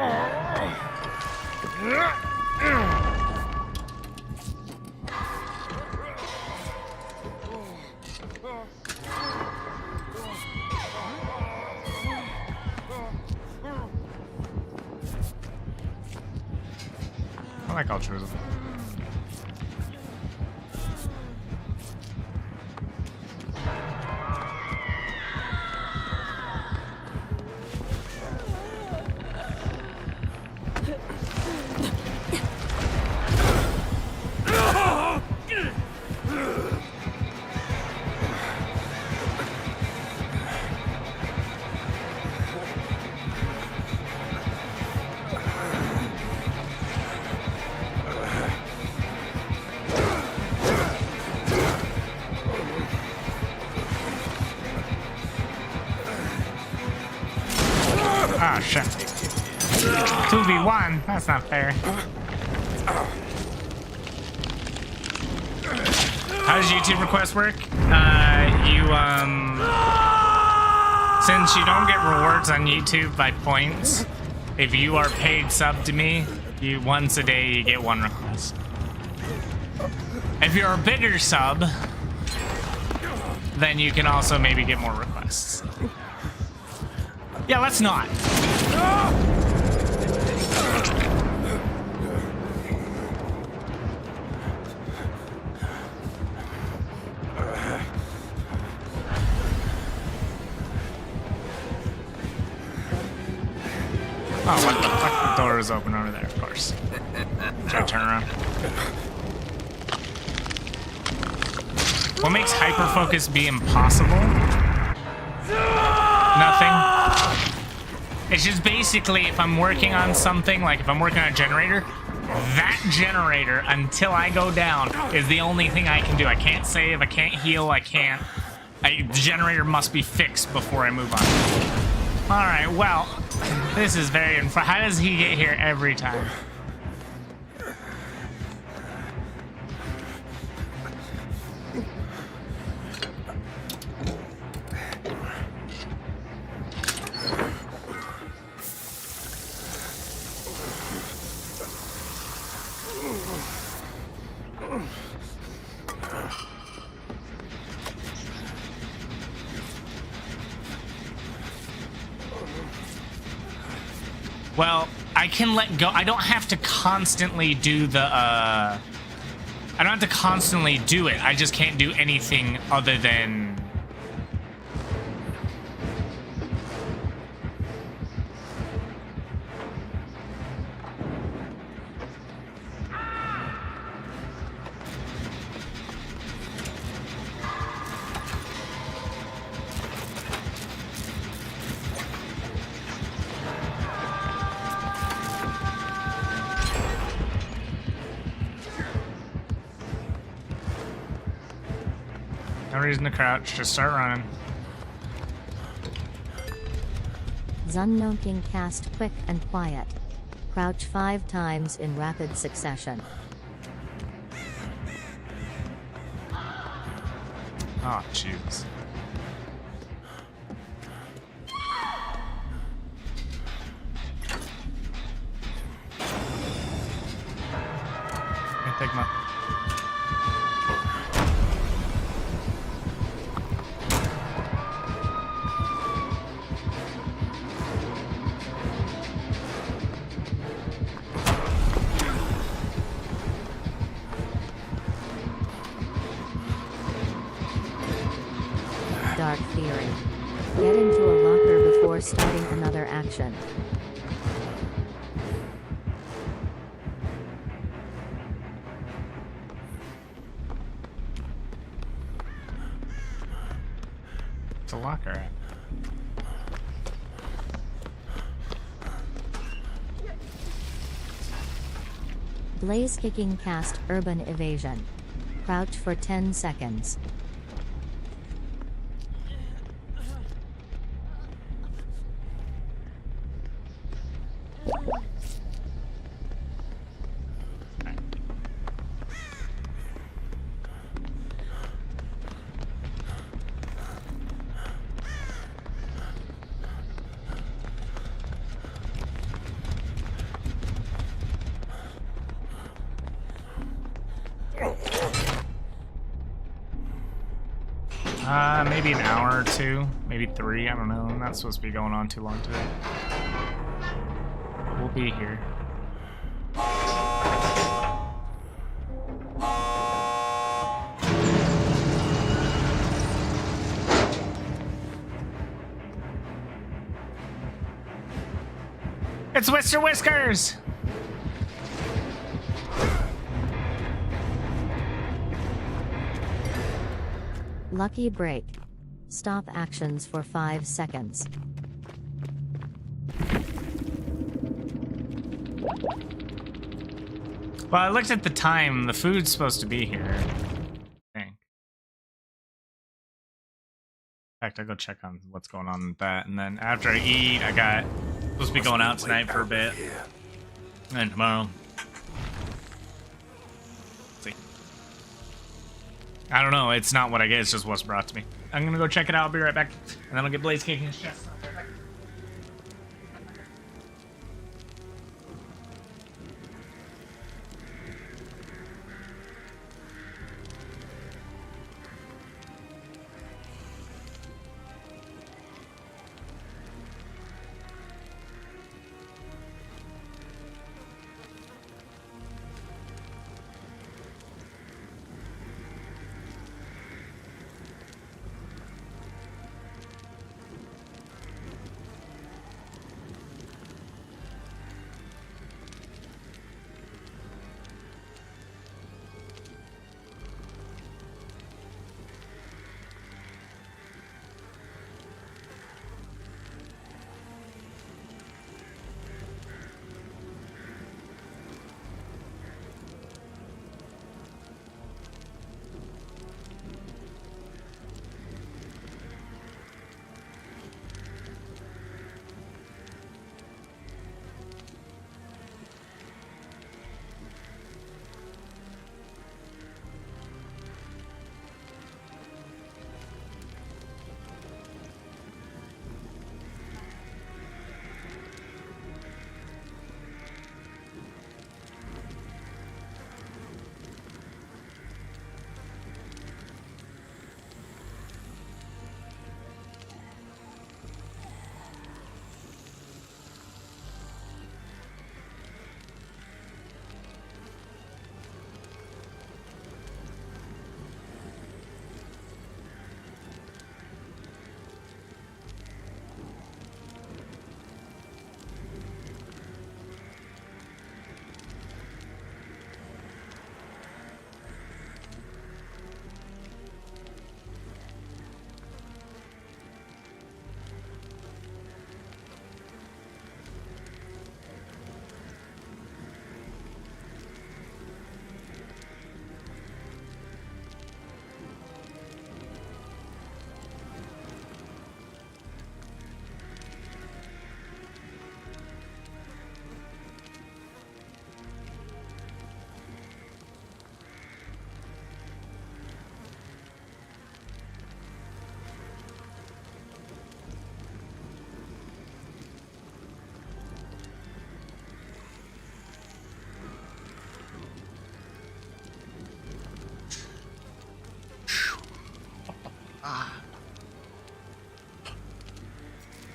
Speaker 6: I like altruism. Ah, shit. 2v1? That's not fair. How does YouTube request work? Since you don't get rewards on YouTube by points, if you are paid sub to me, once a day you get one request. If you're a bigger sub, then you can also maybe get more requests. Yeah, let's not. Oh, what the fuck? The door is open over there, of course. Try to turn around. What makes hyperfocus be impossible? Nothing. It's just basically if I'm working on something, like if I'm working on a generator, that generator, until I go down, is the only thing I can do. I can't save, I can't heal, I can't... the generator must be fixed before I move on. Alright, well, this is very... How does he get here every time? Well, I can let go. I don't have to constantly do the, I don't have to constantly do it. I just can't do anything other than... No reason to crouch, just start running.
Speaker 2: Zunnoking cast quick and quiet. Crouch 5 times in rapid succession.
Speaker 6: Oh, jeez. Hey, Figma.
Speaker 2: Dark Fury. Get into a locker before starting another action.
Speaker 6: It's a locker.
Speaker 2: Blaze kicking cast Urban Evasion. Crouch for 10 seconds.
Speaker 6: Maybe an hour or two, maybe 3, I don't know. I'm not supposed to be going on too long today. But we'll be here. It's Mr. Whiskers!
Speaker 2: Lucky Break. Stop actions for 5 seconds.
Speaker 6: Well, I looked at the time. The food's supposed to be here, I think. In fact, I'll go check on what's going on with that. And then after I eat, supposed to be going out tonight for a bit. And tomorrow. Let's see. I don't know. It's not what I get. It's just what's brought to me. I'm going to go check it out. I'll be right back. And then I'll get Blaze kicking his chest.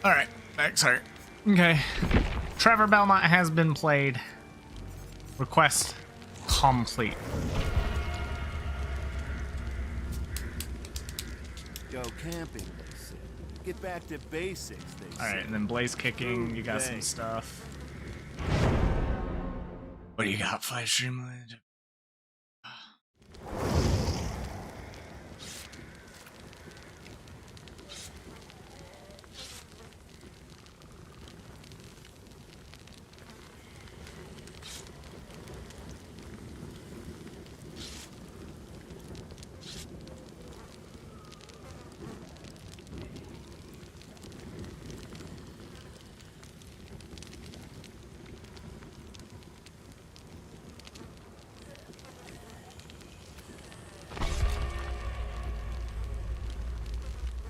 Speaker 6: Alright, back's hurt. Okay. Trevor Belmont has been played. Request complete.
Speaker 4: Go camping, they say. Get back to basics, they say.
Speaker 6: Alright, and then blaze kicking, you got some
Speaker 4: Bang.
Speaker 6: stuff. What do you got, 5 Streamlit?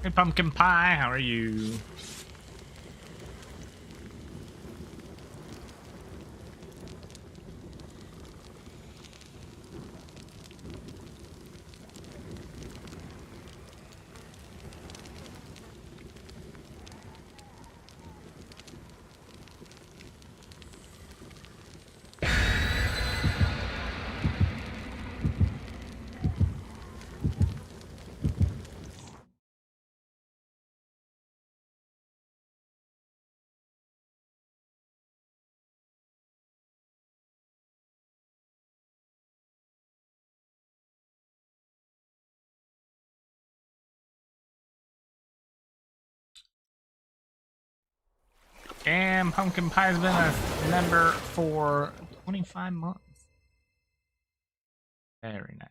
Speaker 6: Hey, Pumpkin Pie, how are you? Damn, Pumpkin Pie's been a member for 25 months. Very nice.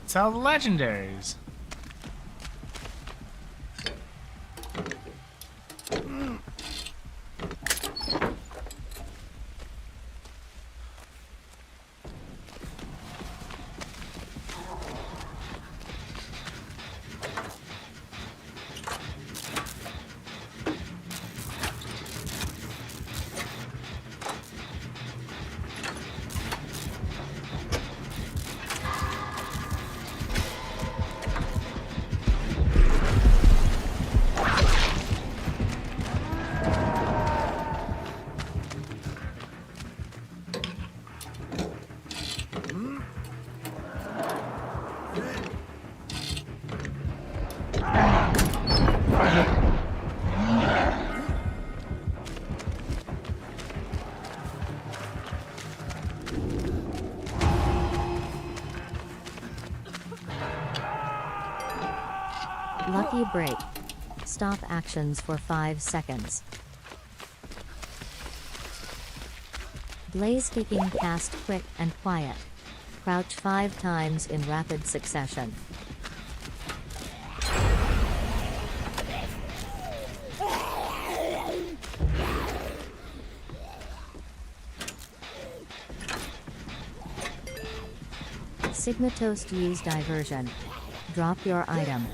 Speaker 6: Sell the legendaries.
Speaker 2: Lucky break. Stop actions for 5 seconds. Blaze kicking cast quick and quiet. Crouch 5 times in rapid succession. Sigma-toast use diversion. Drop your item.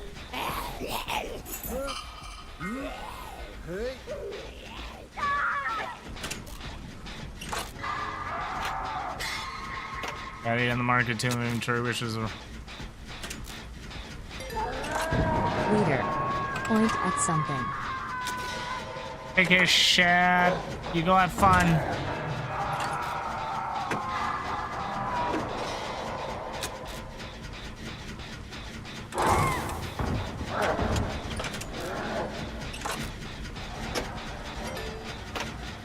Speaker 6: Ready in the market, 2 inventory wishes.
Speaker 2: Leader. Point at something.
Speaker 6: Take care, Shad. You go have fun.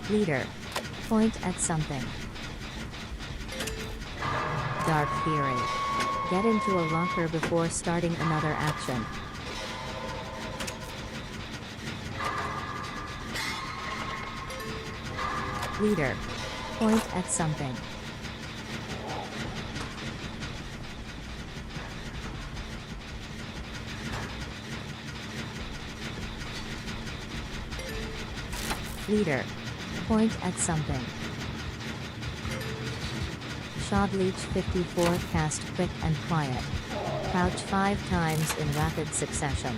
Speaker 2: Leader. Point at something. Dark Fury. Get into a locker before starting another action. Leader. Point at something. Leader. Point at something. Shod Leech 54 cast quick and quiet. Crouch 5 times in rapid succession.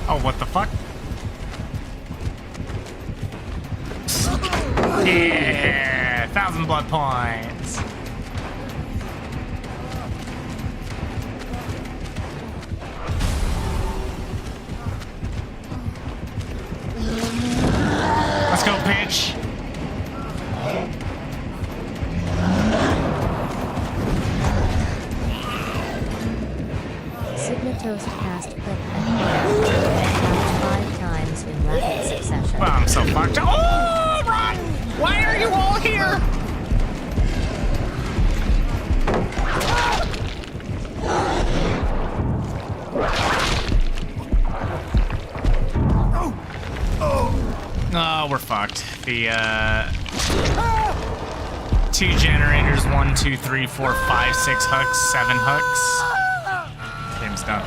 Speaker 6: Oh, what the fuck? Yeah, 1,000 blood points. Let's go, bitch.
Speaker 2: Signatos cast quick and quiet. 5 times in rapid succession.
Speaker 6: Well, I'm so fucked. Oh, run! Why are you all here? Oh, we're fucked. The 2 generators, 1, 2, 3, 4, 5, 6 hooks, 7 hooks. Game's done.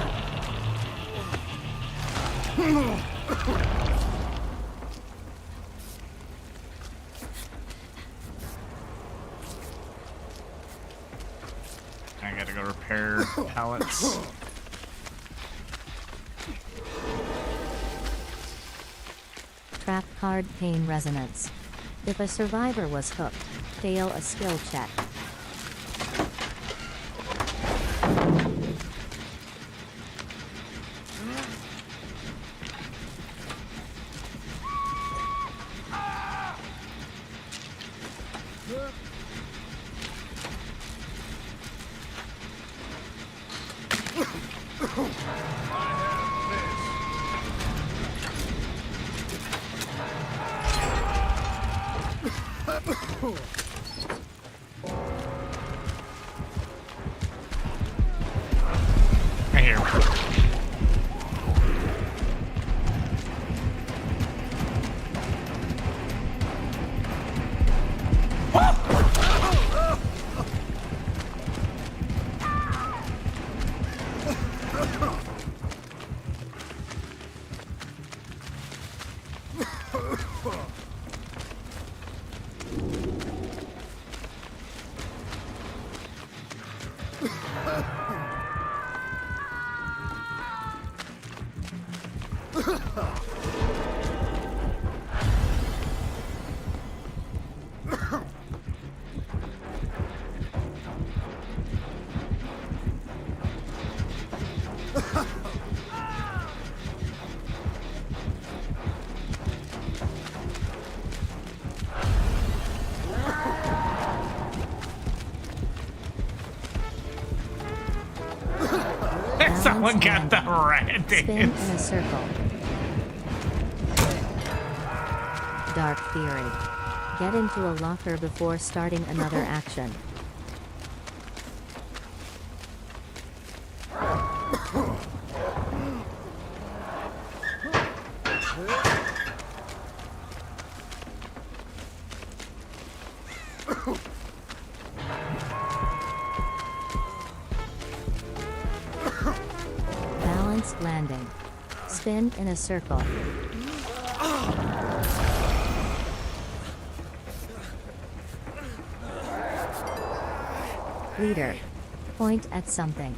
Speaker 6: I gotta go repair pallets.
Speaker 2: Trap card pain resonance. If a survivor was hooked, fail a skill check.
Speaker 6: Right here. Someone got the red.
Speaker 2: Spin in a circle. Dark Theory. Get into a locker before starting another action. Balanced landing. Spin in a circle. Leader. Point at something.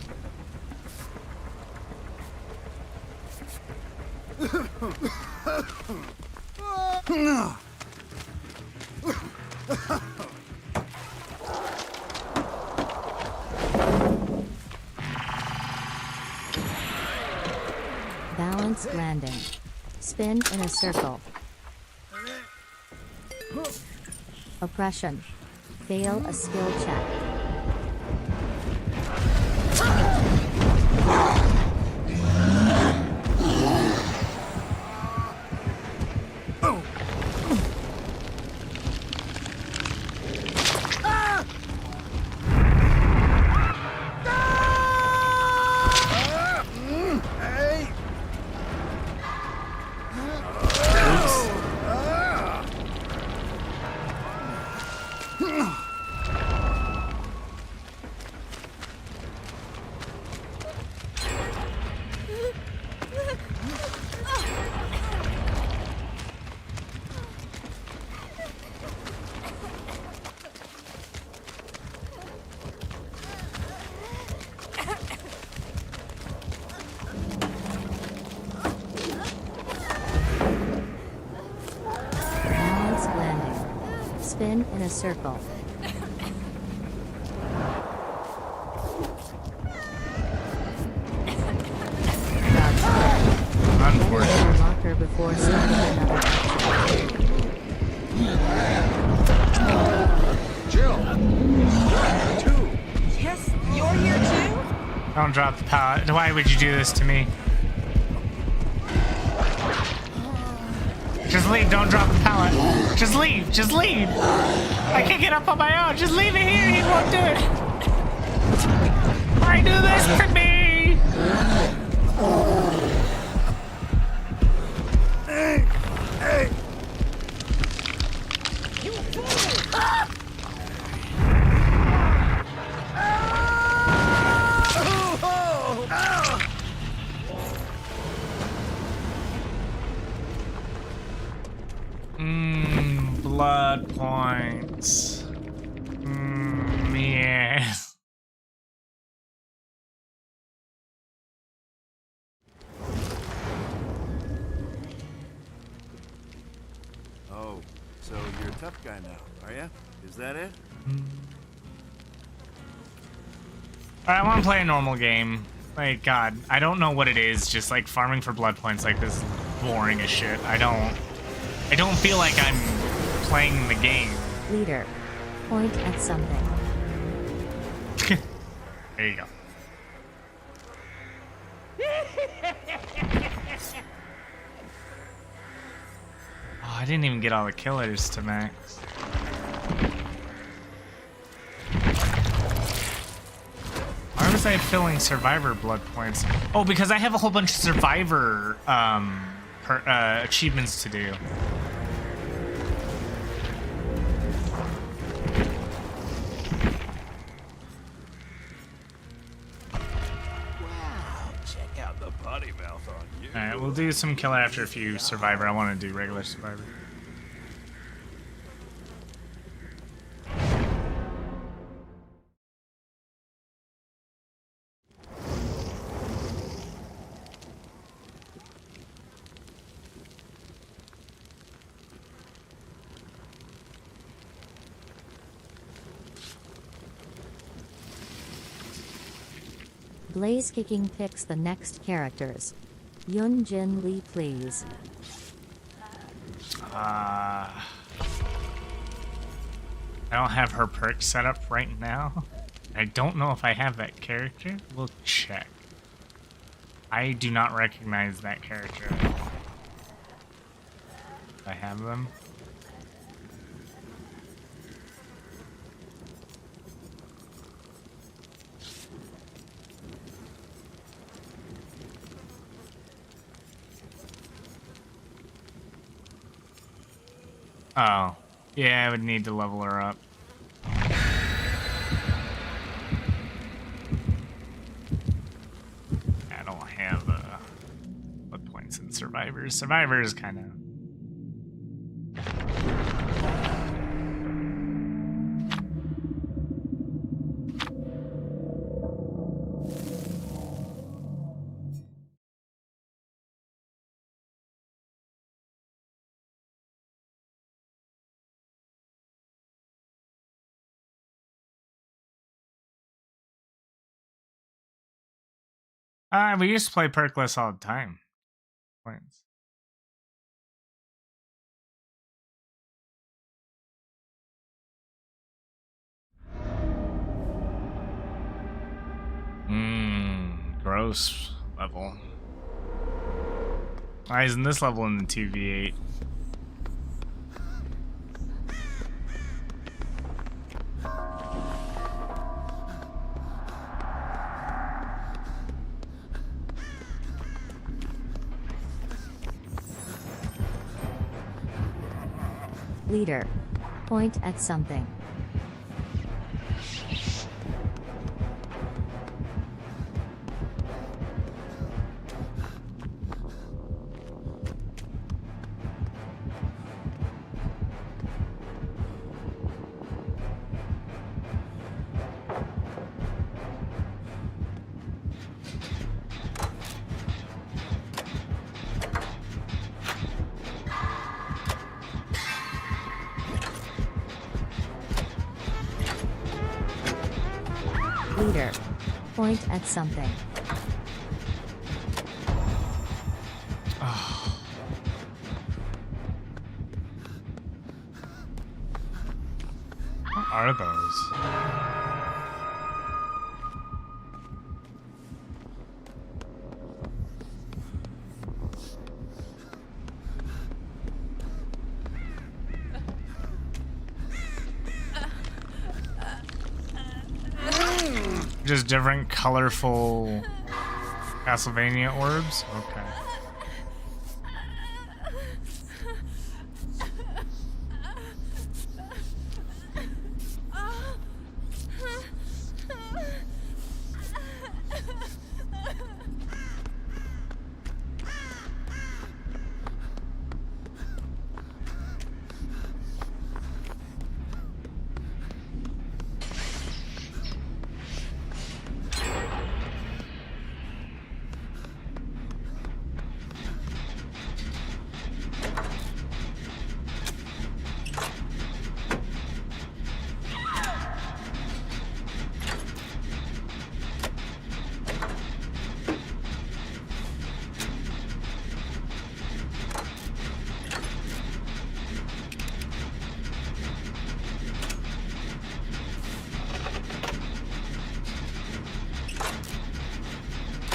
Speaker 2: Balanced landing. Spin in a circle. Oppression. Fail a skill check. Spin in a circle. Crouch quick.
Speaker 6: Unfortunate.
Speaker 2: Enter locker before starting another action.
Speaker 3: Yes, you're here too?
Speaker 6: Don't drop the pallet. Why would you do this to me? Just leave. Don't drop the pallet. Just leave. Just leave. I can't get up on my own. Just leave it here. He won't do it. Why do this to me? Blood points. Yeah.
Speaker 4: Oh, so you're a tough guy now, are ya? Is that it?
Speaker 6: Alright, I want to play a normal game. Like, God, I don't know what it is. Just like farming for blood points like this is boring as shit. I don't feel like I'm playing the game.
Speaker 2: Leader. Point at something.
Speaker 6: There you go. Oh, I didn't even get all the killers to max. Why was I filling survivor blood points? Oh, because I have a whole bunch of survivor achievements to do.
Speaker 5: Wow, check out the potty mouth on you.
Speaker 6: Alright, we'll do some killer after a few survivor. I want to do regular survivor.
Speaker 2: Blaze Kicking picks the next characters. Yun Jin Lee, please.
Speaker 6: I don't have her perk set up right now. I don't know if I have that character. We'll check. I do not recognize that character at all. I have them. Oh, yeah, I would need to level her up. I don't have blood points in survivors. Survivors kind of. We used to play perkless all the time. Points. Gross level. Why isn't this level in the 2v8?
Speaker 2: Leader. Point at something. Shooter. Point at something.
Speaker 6: What are those? Just different colorful Castlevania orbs? Okay.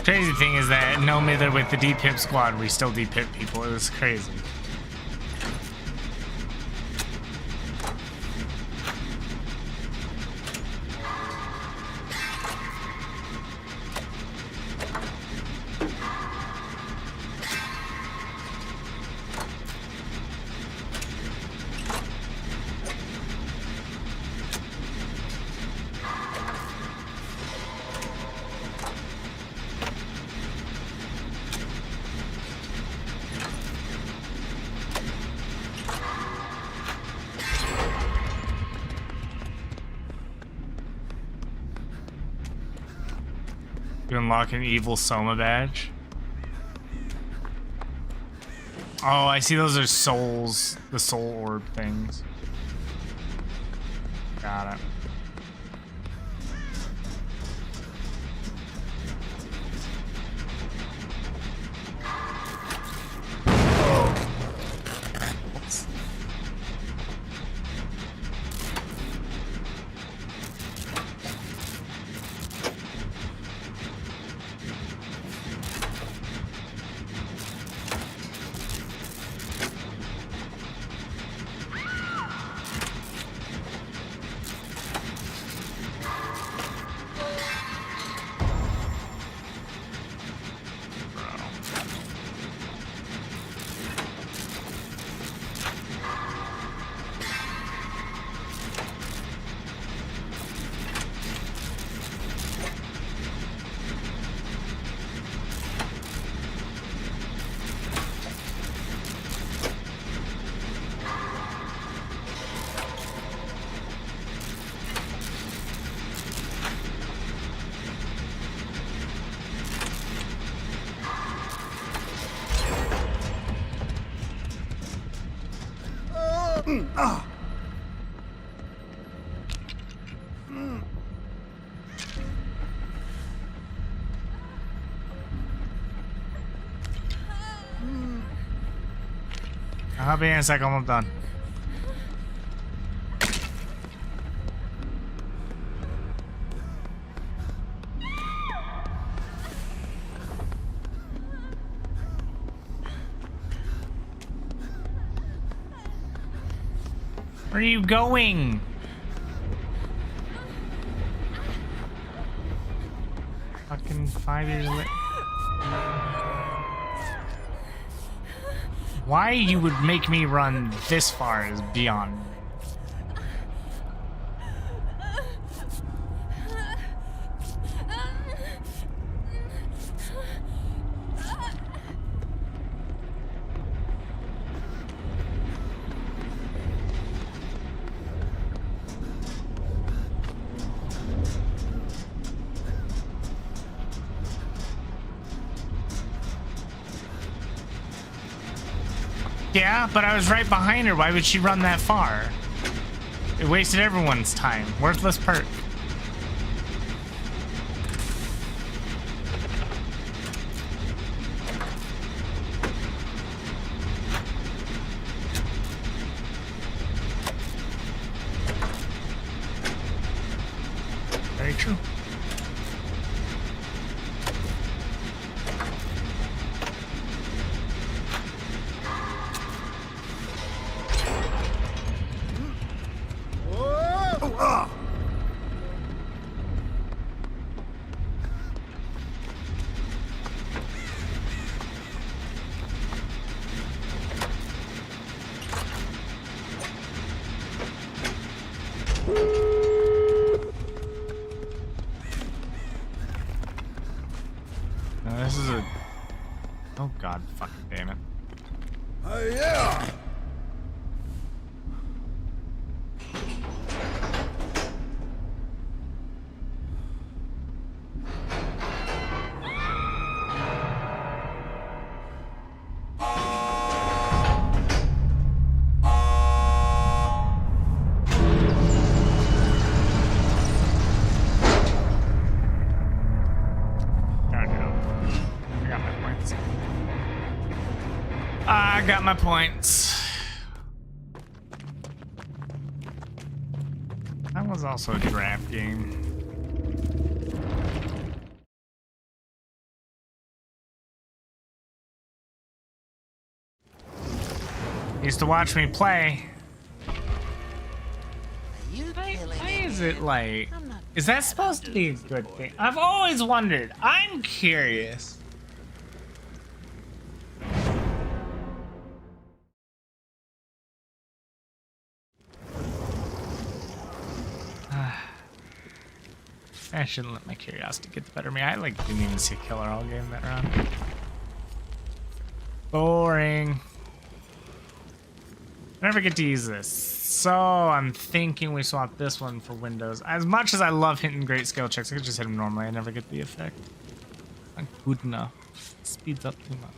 Speaker 6: Crazy thing is that no matter with the deep hip squad, we still deep hit people. It was crazy. You unlock an evil Soma badge. Oh, I see those are souls, the soul orb things. Got it. I'll be in a second, I'm done. Where are you going? Fucking 5 years later. Why you would make me run this far is beyond me. Yeah, but I was right behind her. Why would she run that far? It wasted everyone's time. Worthless perk. good. Oh god, fucking damn it.
Speaker 4: Yeah!
Speaker 6: I got my points. That was also a draft game. Used to watch me play. Why is it like... Is that supposed to be a good thing? I've always wondered. I'm curious. I shouldn't let my curiosity get the better of me. I like didn't even see a killer all game that round. Boring. I never get to use this. So I'm thinking we swap this one for Windows. As much as I love hitting great skill checks, I could just hit them normally. I never get the effect. Not good enough. It speeds up too much.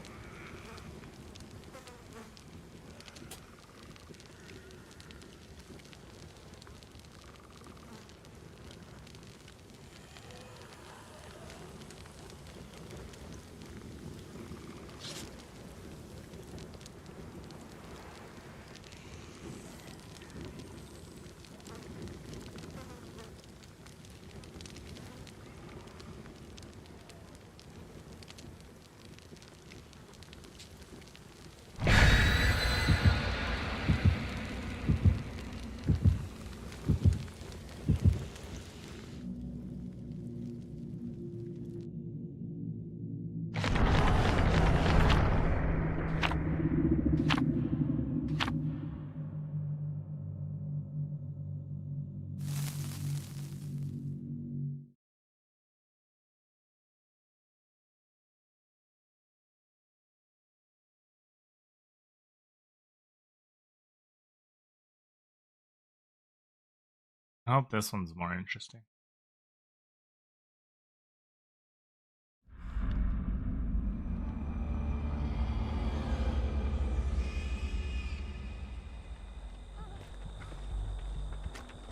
Speaker 6: I hope this one's more interesting.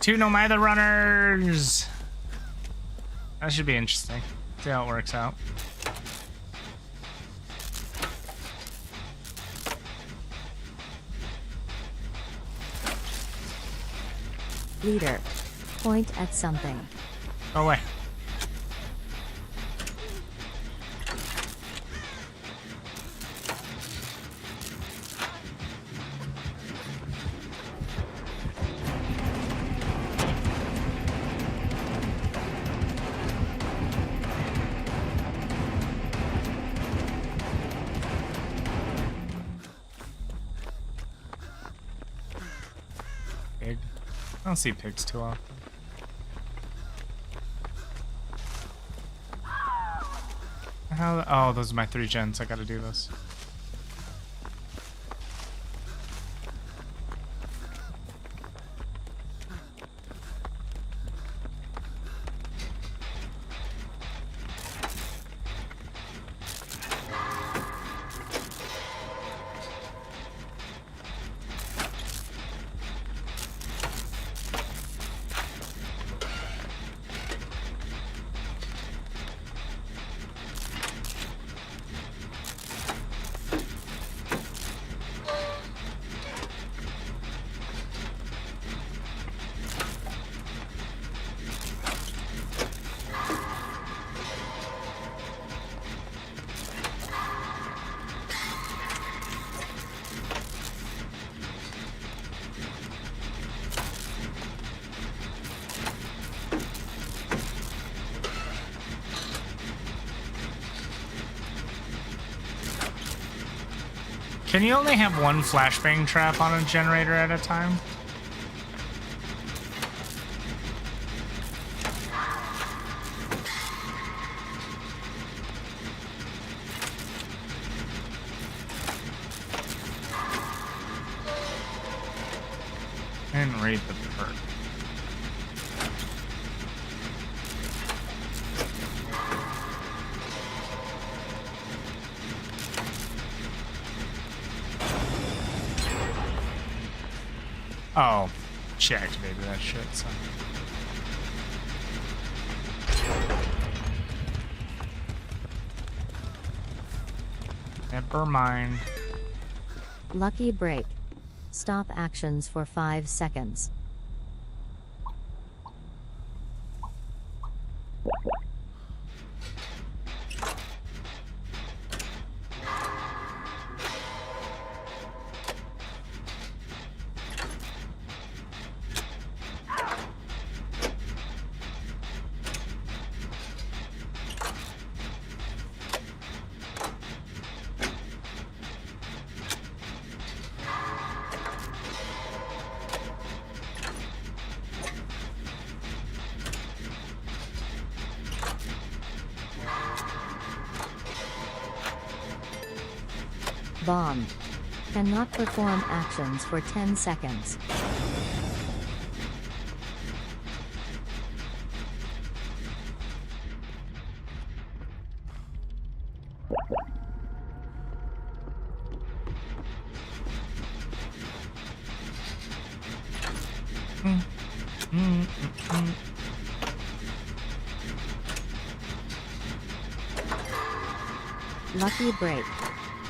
Speaker 6: Two No Mither runners. That should be interesting. See how it works out.
Speaker 2: Leader. Point at something.
Speaker 6: Go away. Pig. I don't see pigs too often. How? Oh, those are my 3 gens. I gotta do this. Can you only have one flashbang trap on a generator at a time? read the perk. Oh, she activated that shit, so. Never mind.
Speaker 2: Lucky break. Stop actions for 5 seconds. Bomb. Cannot perform actions for 10 seconds. Lucky break.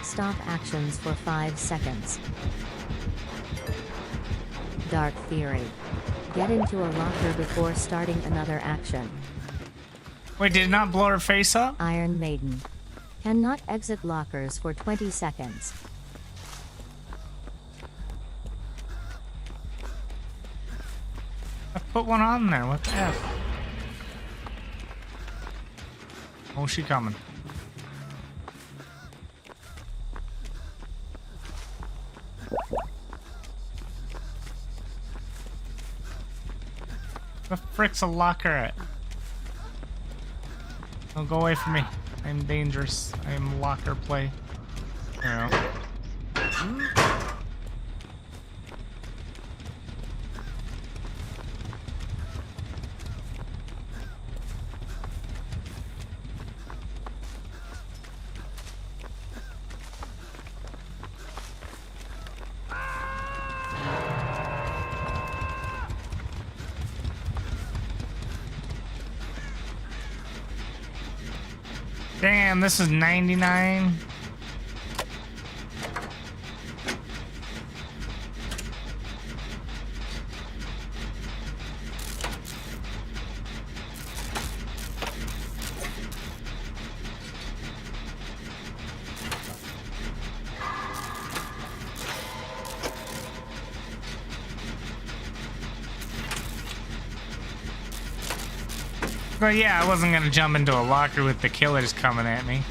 Speaker 2: Stop actions for 5 seconds. Dark Fury. Get into a locker before starting another action.
Speaker 6: Wait, did it not blow her face up?
Speaker 2: Iron Maiden. Cannot exit lockers for 20 seconds.
Speaker 6: I put one on there. What the F? Oh, she coming. The frick's a locker at? Don't go away from me. I'm dangerous. I am locker play. There we go. Damn, this is 99. But yeah, I wasn't gonna jump into a locker with the killers coming at me.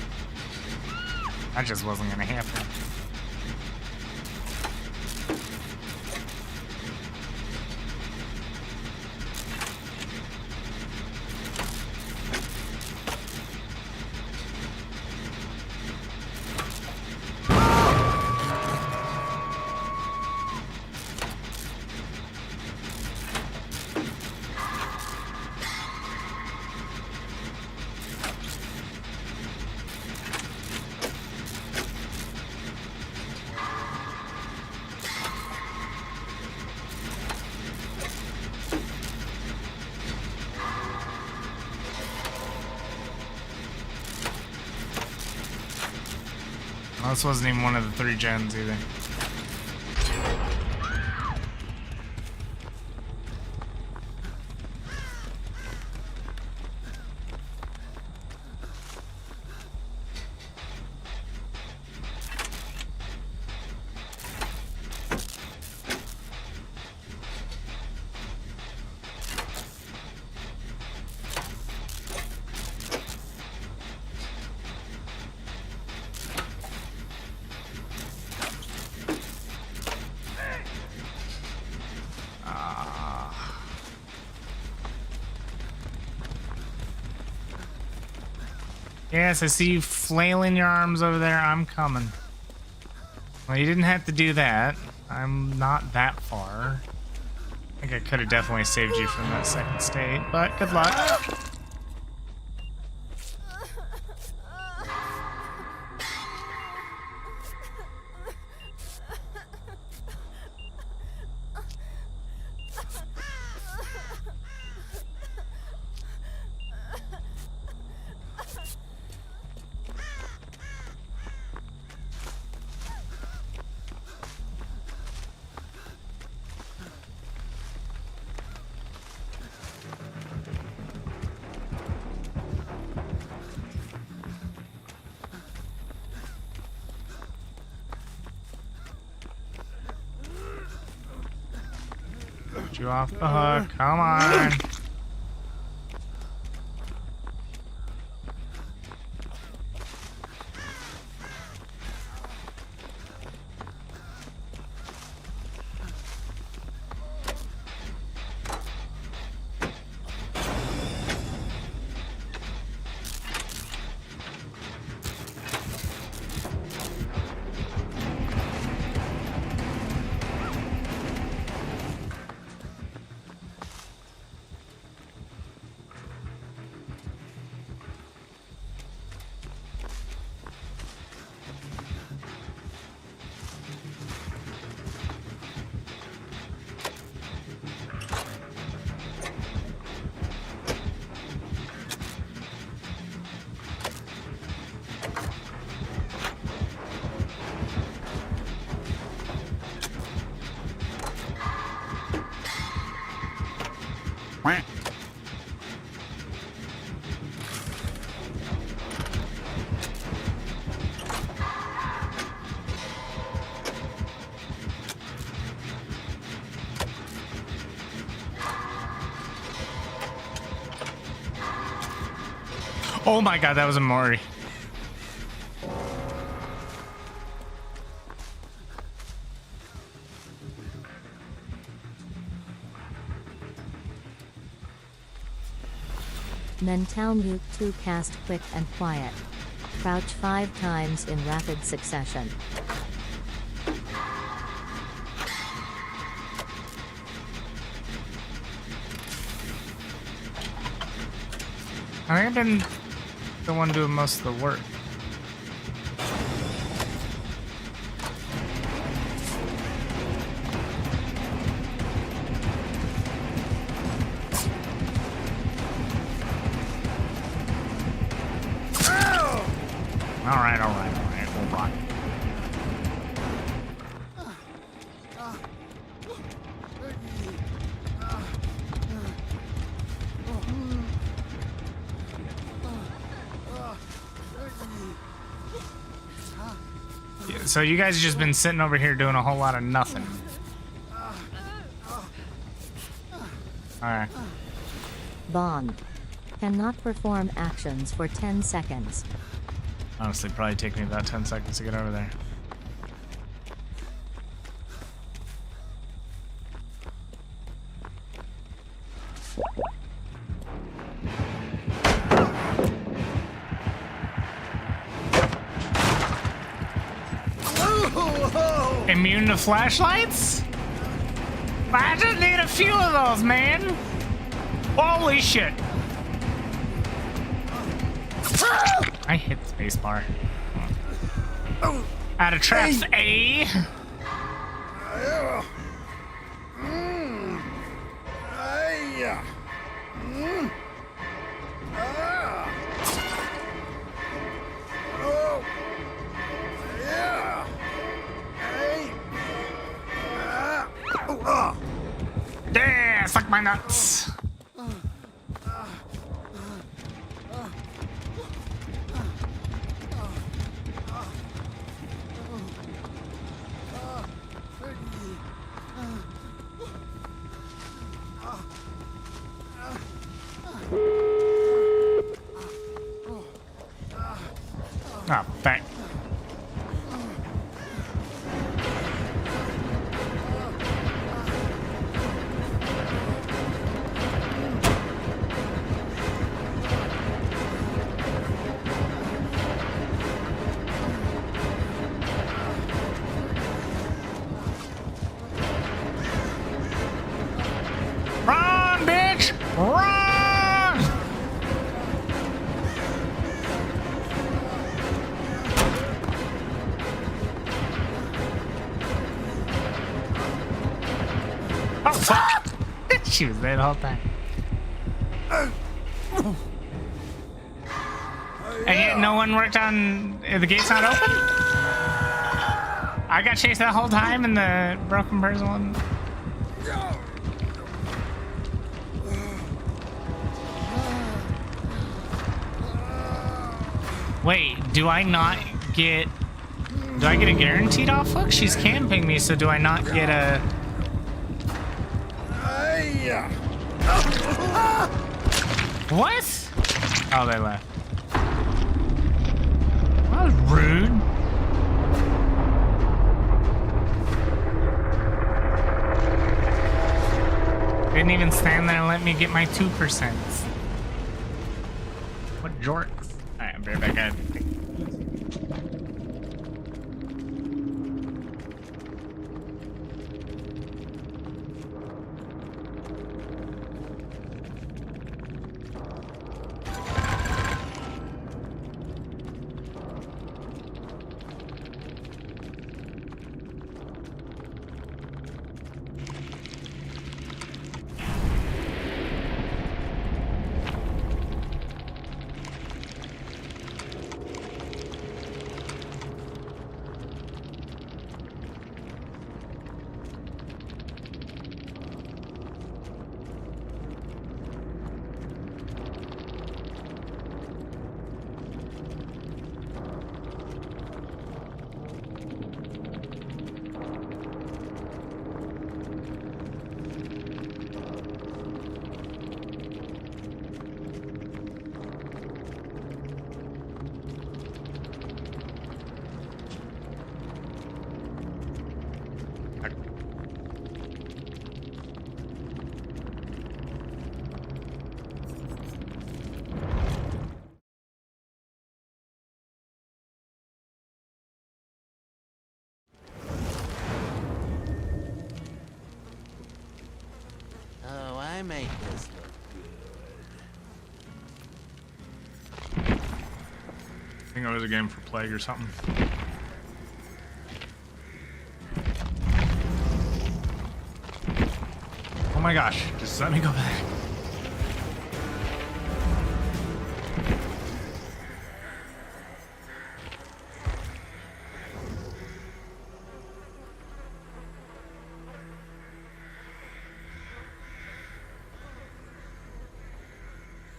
Speaker 6: That just wasn't gonna happen. Well, this wasn't even one of the 3 gens either. Yes, I see you flailing your arms over there. I'm coming. Well, you didn't have to do that. I'm not that far. I think I could have definitely saved you from that second state, but good luck. Get you off the hook. Come on. Oh my god, that was a Mori.
Speaker 2: Mental Mute 2 cast quick and quiet. Crouch 5 times in rapid succession.
Speaker 6: I think I've been the one doing most of the work. All right, we'll rock. Yeah, so you guys just been sitting over here doing a whole lot of nothing. Alright.
Speaker 2: Bond. Cannot perform actions for 10 seconds.
Speaker 6: Honestly, probably take me about 10 seconds to get over there. Immune to flashlights? I just need a few of those, man. Holy shit. I hit spacebar. Out of traps, A. Yeah, suck my nuts. Ah, back. Oh, fuck! She was there the whole time. And yet no one worked on... the gate's not open? I got chased that whole time in the broken person one. Wait, do I not get... Do I get a guaranteed off hook? She's camping me, so do I not get a... What? Oh, they left. That was rude. Didn't even stand there and let me get my 2%. What jorks? Alright, I'll be right back, guys.
Speaker 5: Oh, I make this look
Speaker 6: I think it was a game for Plague or something. Oh my gosh, just let me go back.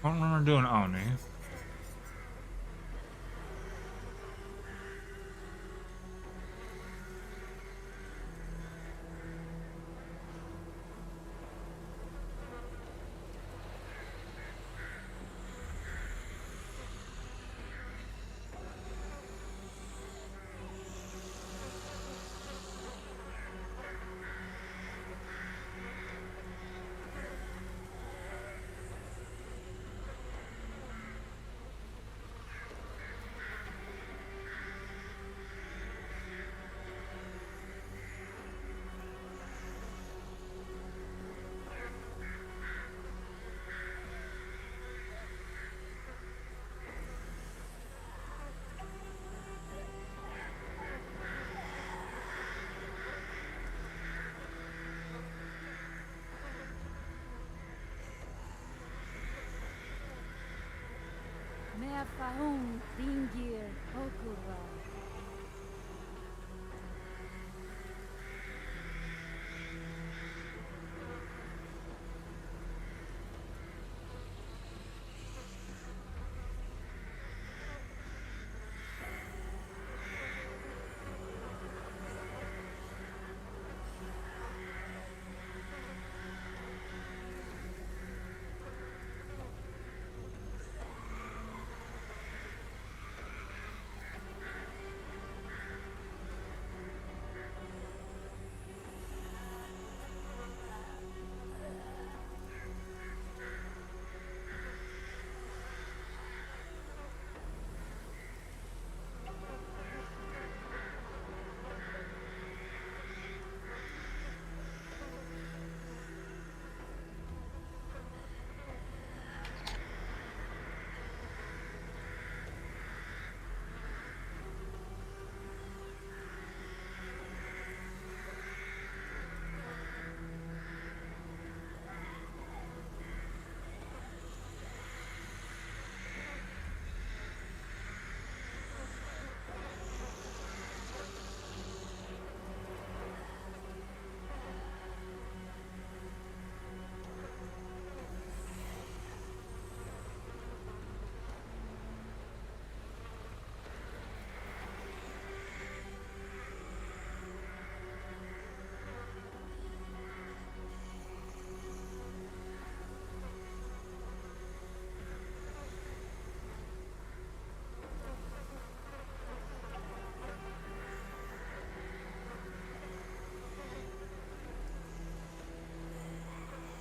Speaker 6: I don't remember doing Oni.
Speaker 3: Meafaun Dingir Okura.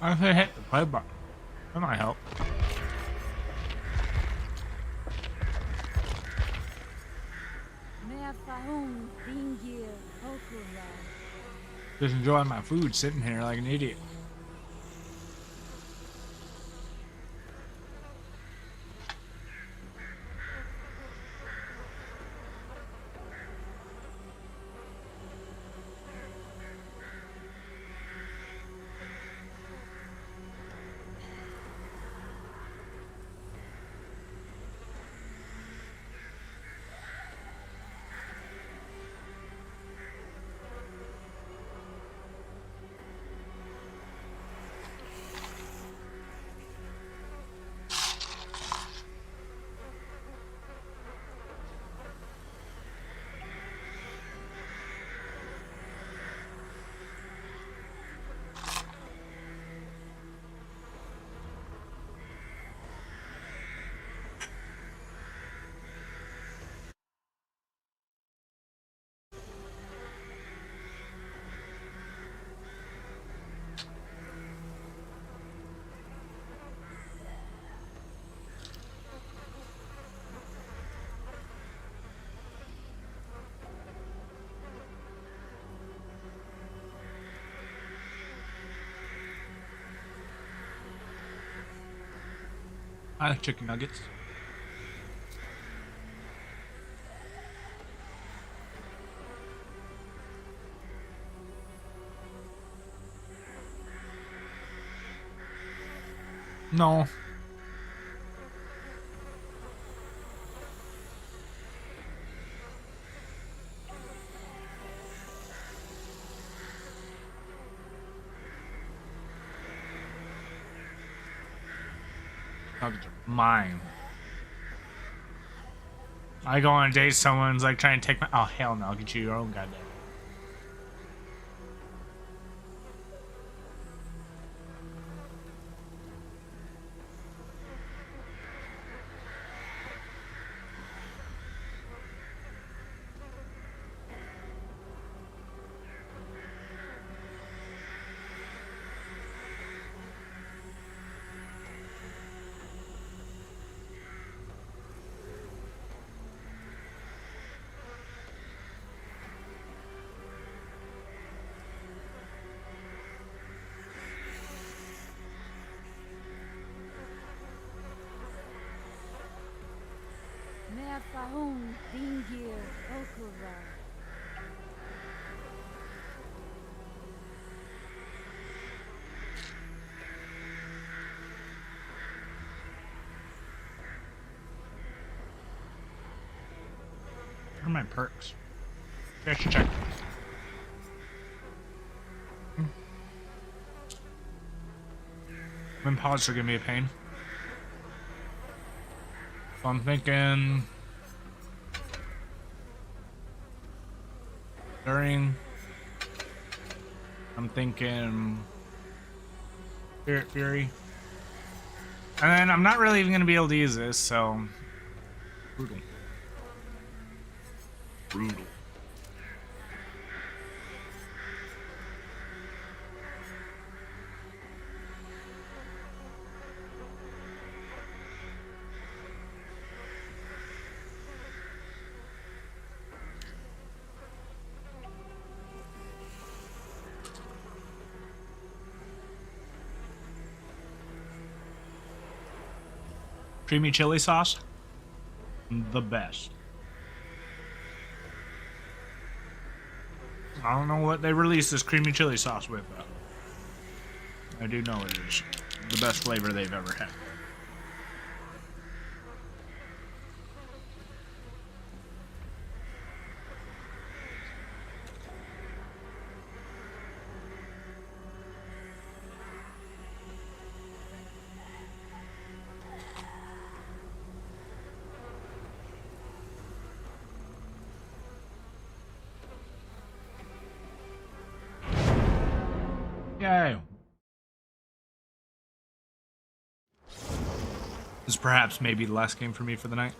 Speaker 6: I could hit the play button. That might help.
Speaker 3: Meafaun Dingir Okura.
Speaker 6: Just enjoying my food, sitting here like an idiot. I like chicken nuggets. No. Nuggets are mine. I go on a date, someone's like trying to take my. Oh, hell no. I'll get you your own goddamn.
Speaker 3: Meafaun Dingir Okura.
Speaker 6: Where are my perks? I should check. When pods are gonna be a pain. So I'm thinking during. I'm thinking Spirit Fury. And then I'm not really even gonna be able to use this, so brutal.
Speaker 4: Brutal.
Speaker 6: Creamy chili sauce, the best. I don't know what they released this creamy chili sauce with, but I do know it is the best flavor they've ever had. Yay. This perhaps maybe the last game for me for the night.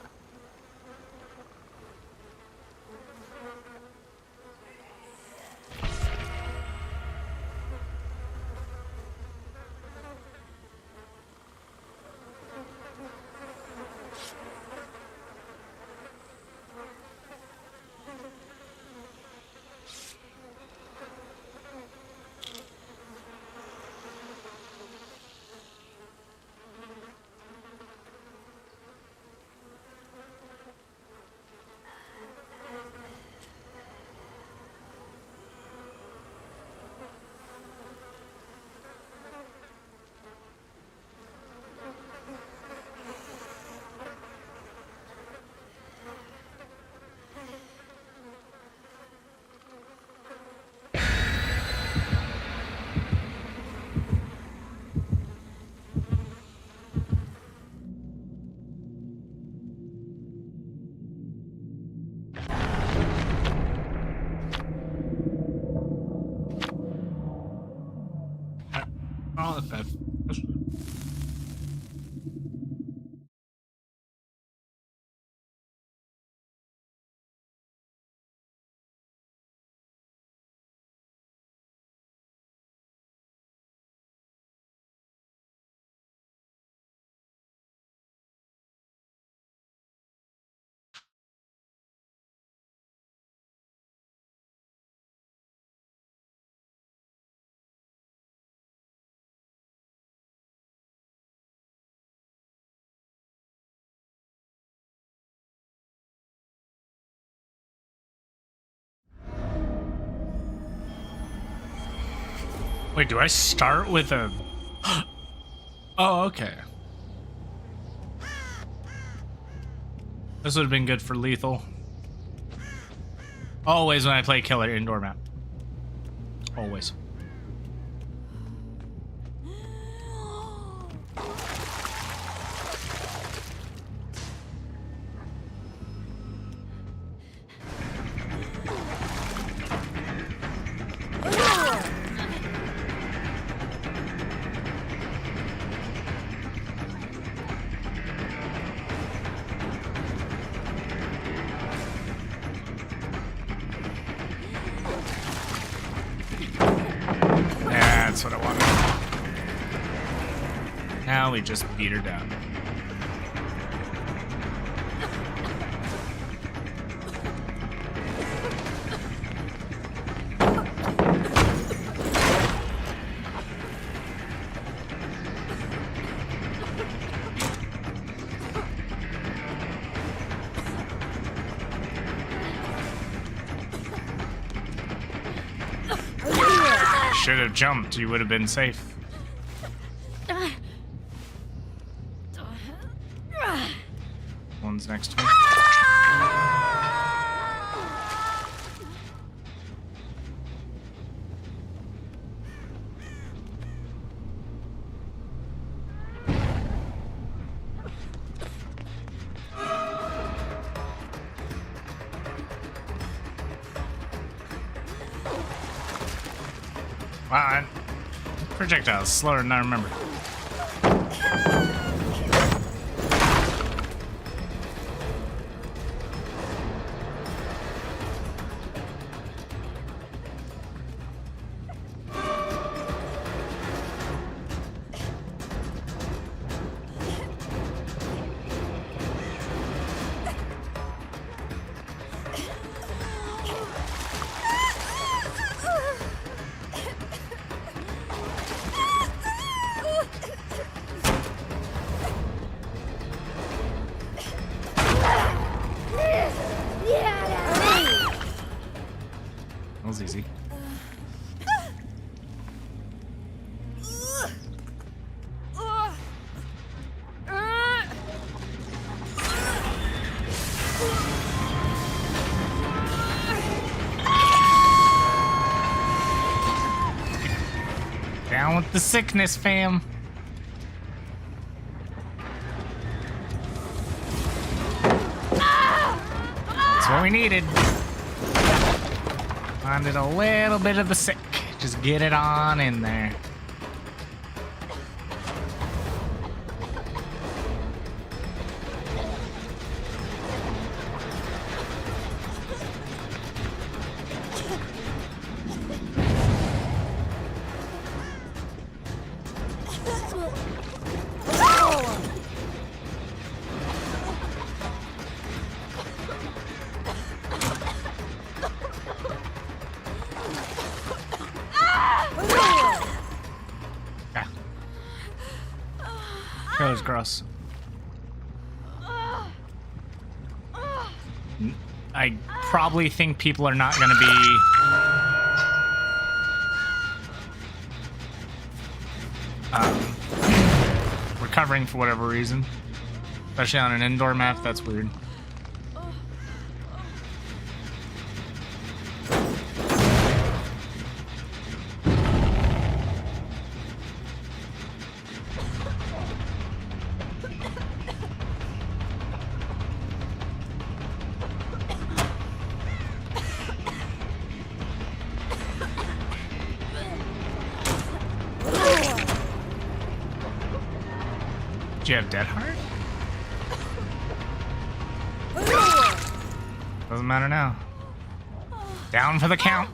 Speaker 6: That's bad. That's bad. Wait, do I start with a... Oh, okay. This would have been good for lethal. Always when I play killer indoor map. Always. That's what I wanted. Now we just beat her down. Should have jumped, you would have been safe. One's next to me. Wow, projectiles slower than I remember. That was easy. Down with the sickness, fam. That's what we needed. Wanted a little bit of the sick. Just get it on in there. That was gross. I probably think people are not going to be... recovering for whatever reason. Especially on an indoor map, that's weird. you have Dead Heart? Doesn't matter now. Down for the count.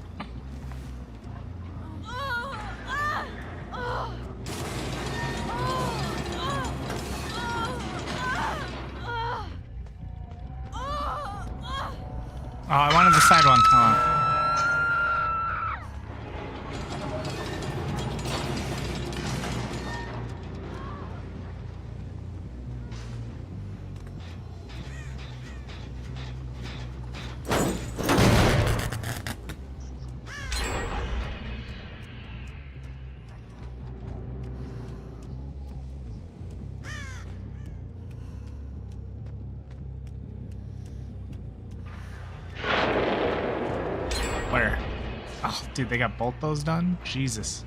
Speaker 6: Oh, I wanted the side one. Hold on. Where? Oh, dude, they got both those done? Jesus.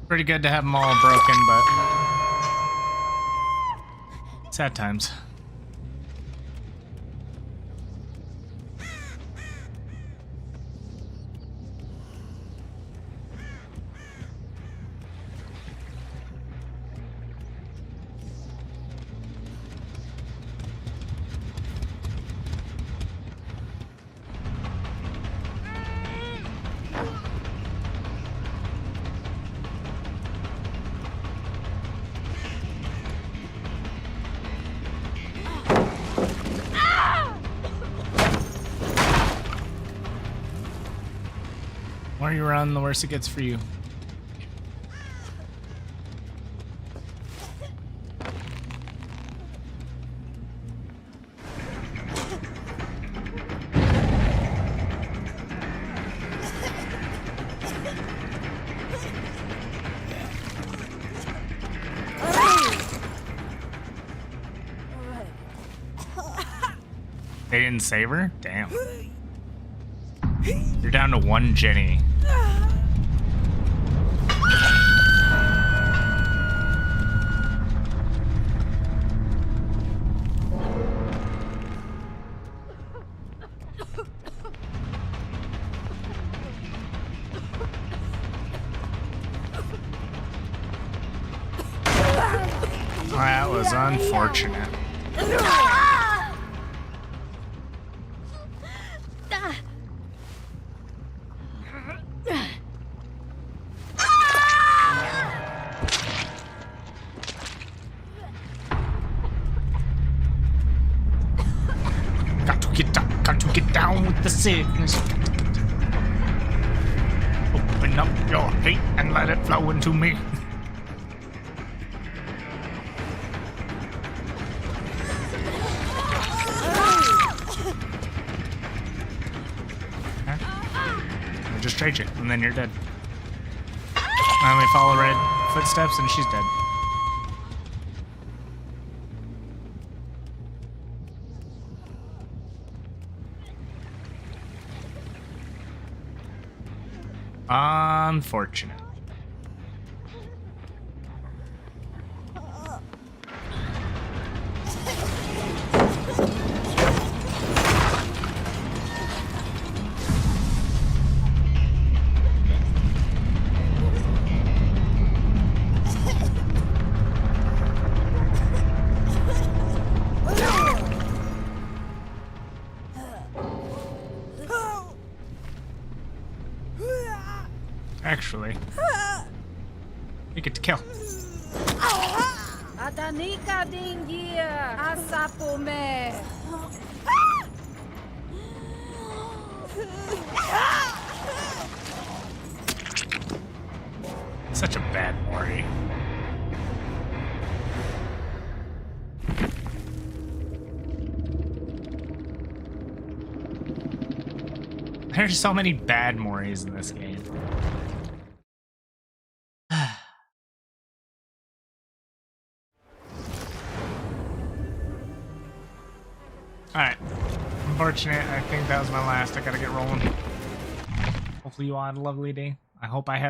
Speaker 6: Pretty good to have them all broken, but sad times. The more you run, the worse it gets for you. They didn't save her? Damn. You're down to one Jenny. That was unfortunate. Got to get down with the sickness. Open up your hate and let it flow into me. Just trade you, and then you're dead. And we follow red footsteps, and she's dead. Unfortunate. Actually, you get to kill.
Speaker 3: Atanika dingia asapome.
Speaker 6: Such a bad Mori. There's so many bad Moris in this game. Alright. Unfortunate. I think that was my last. I gotta get rolling. Hopefully you all had a lovely day. I hope I had a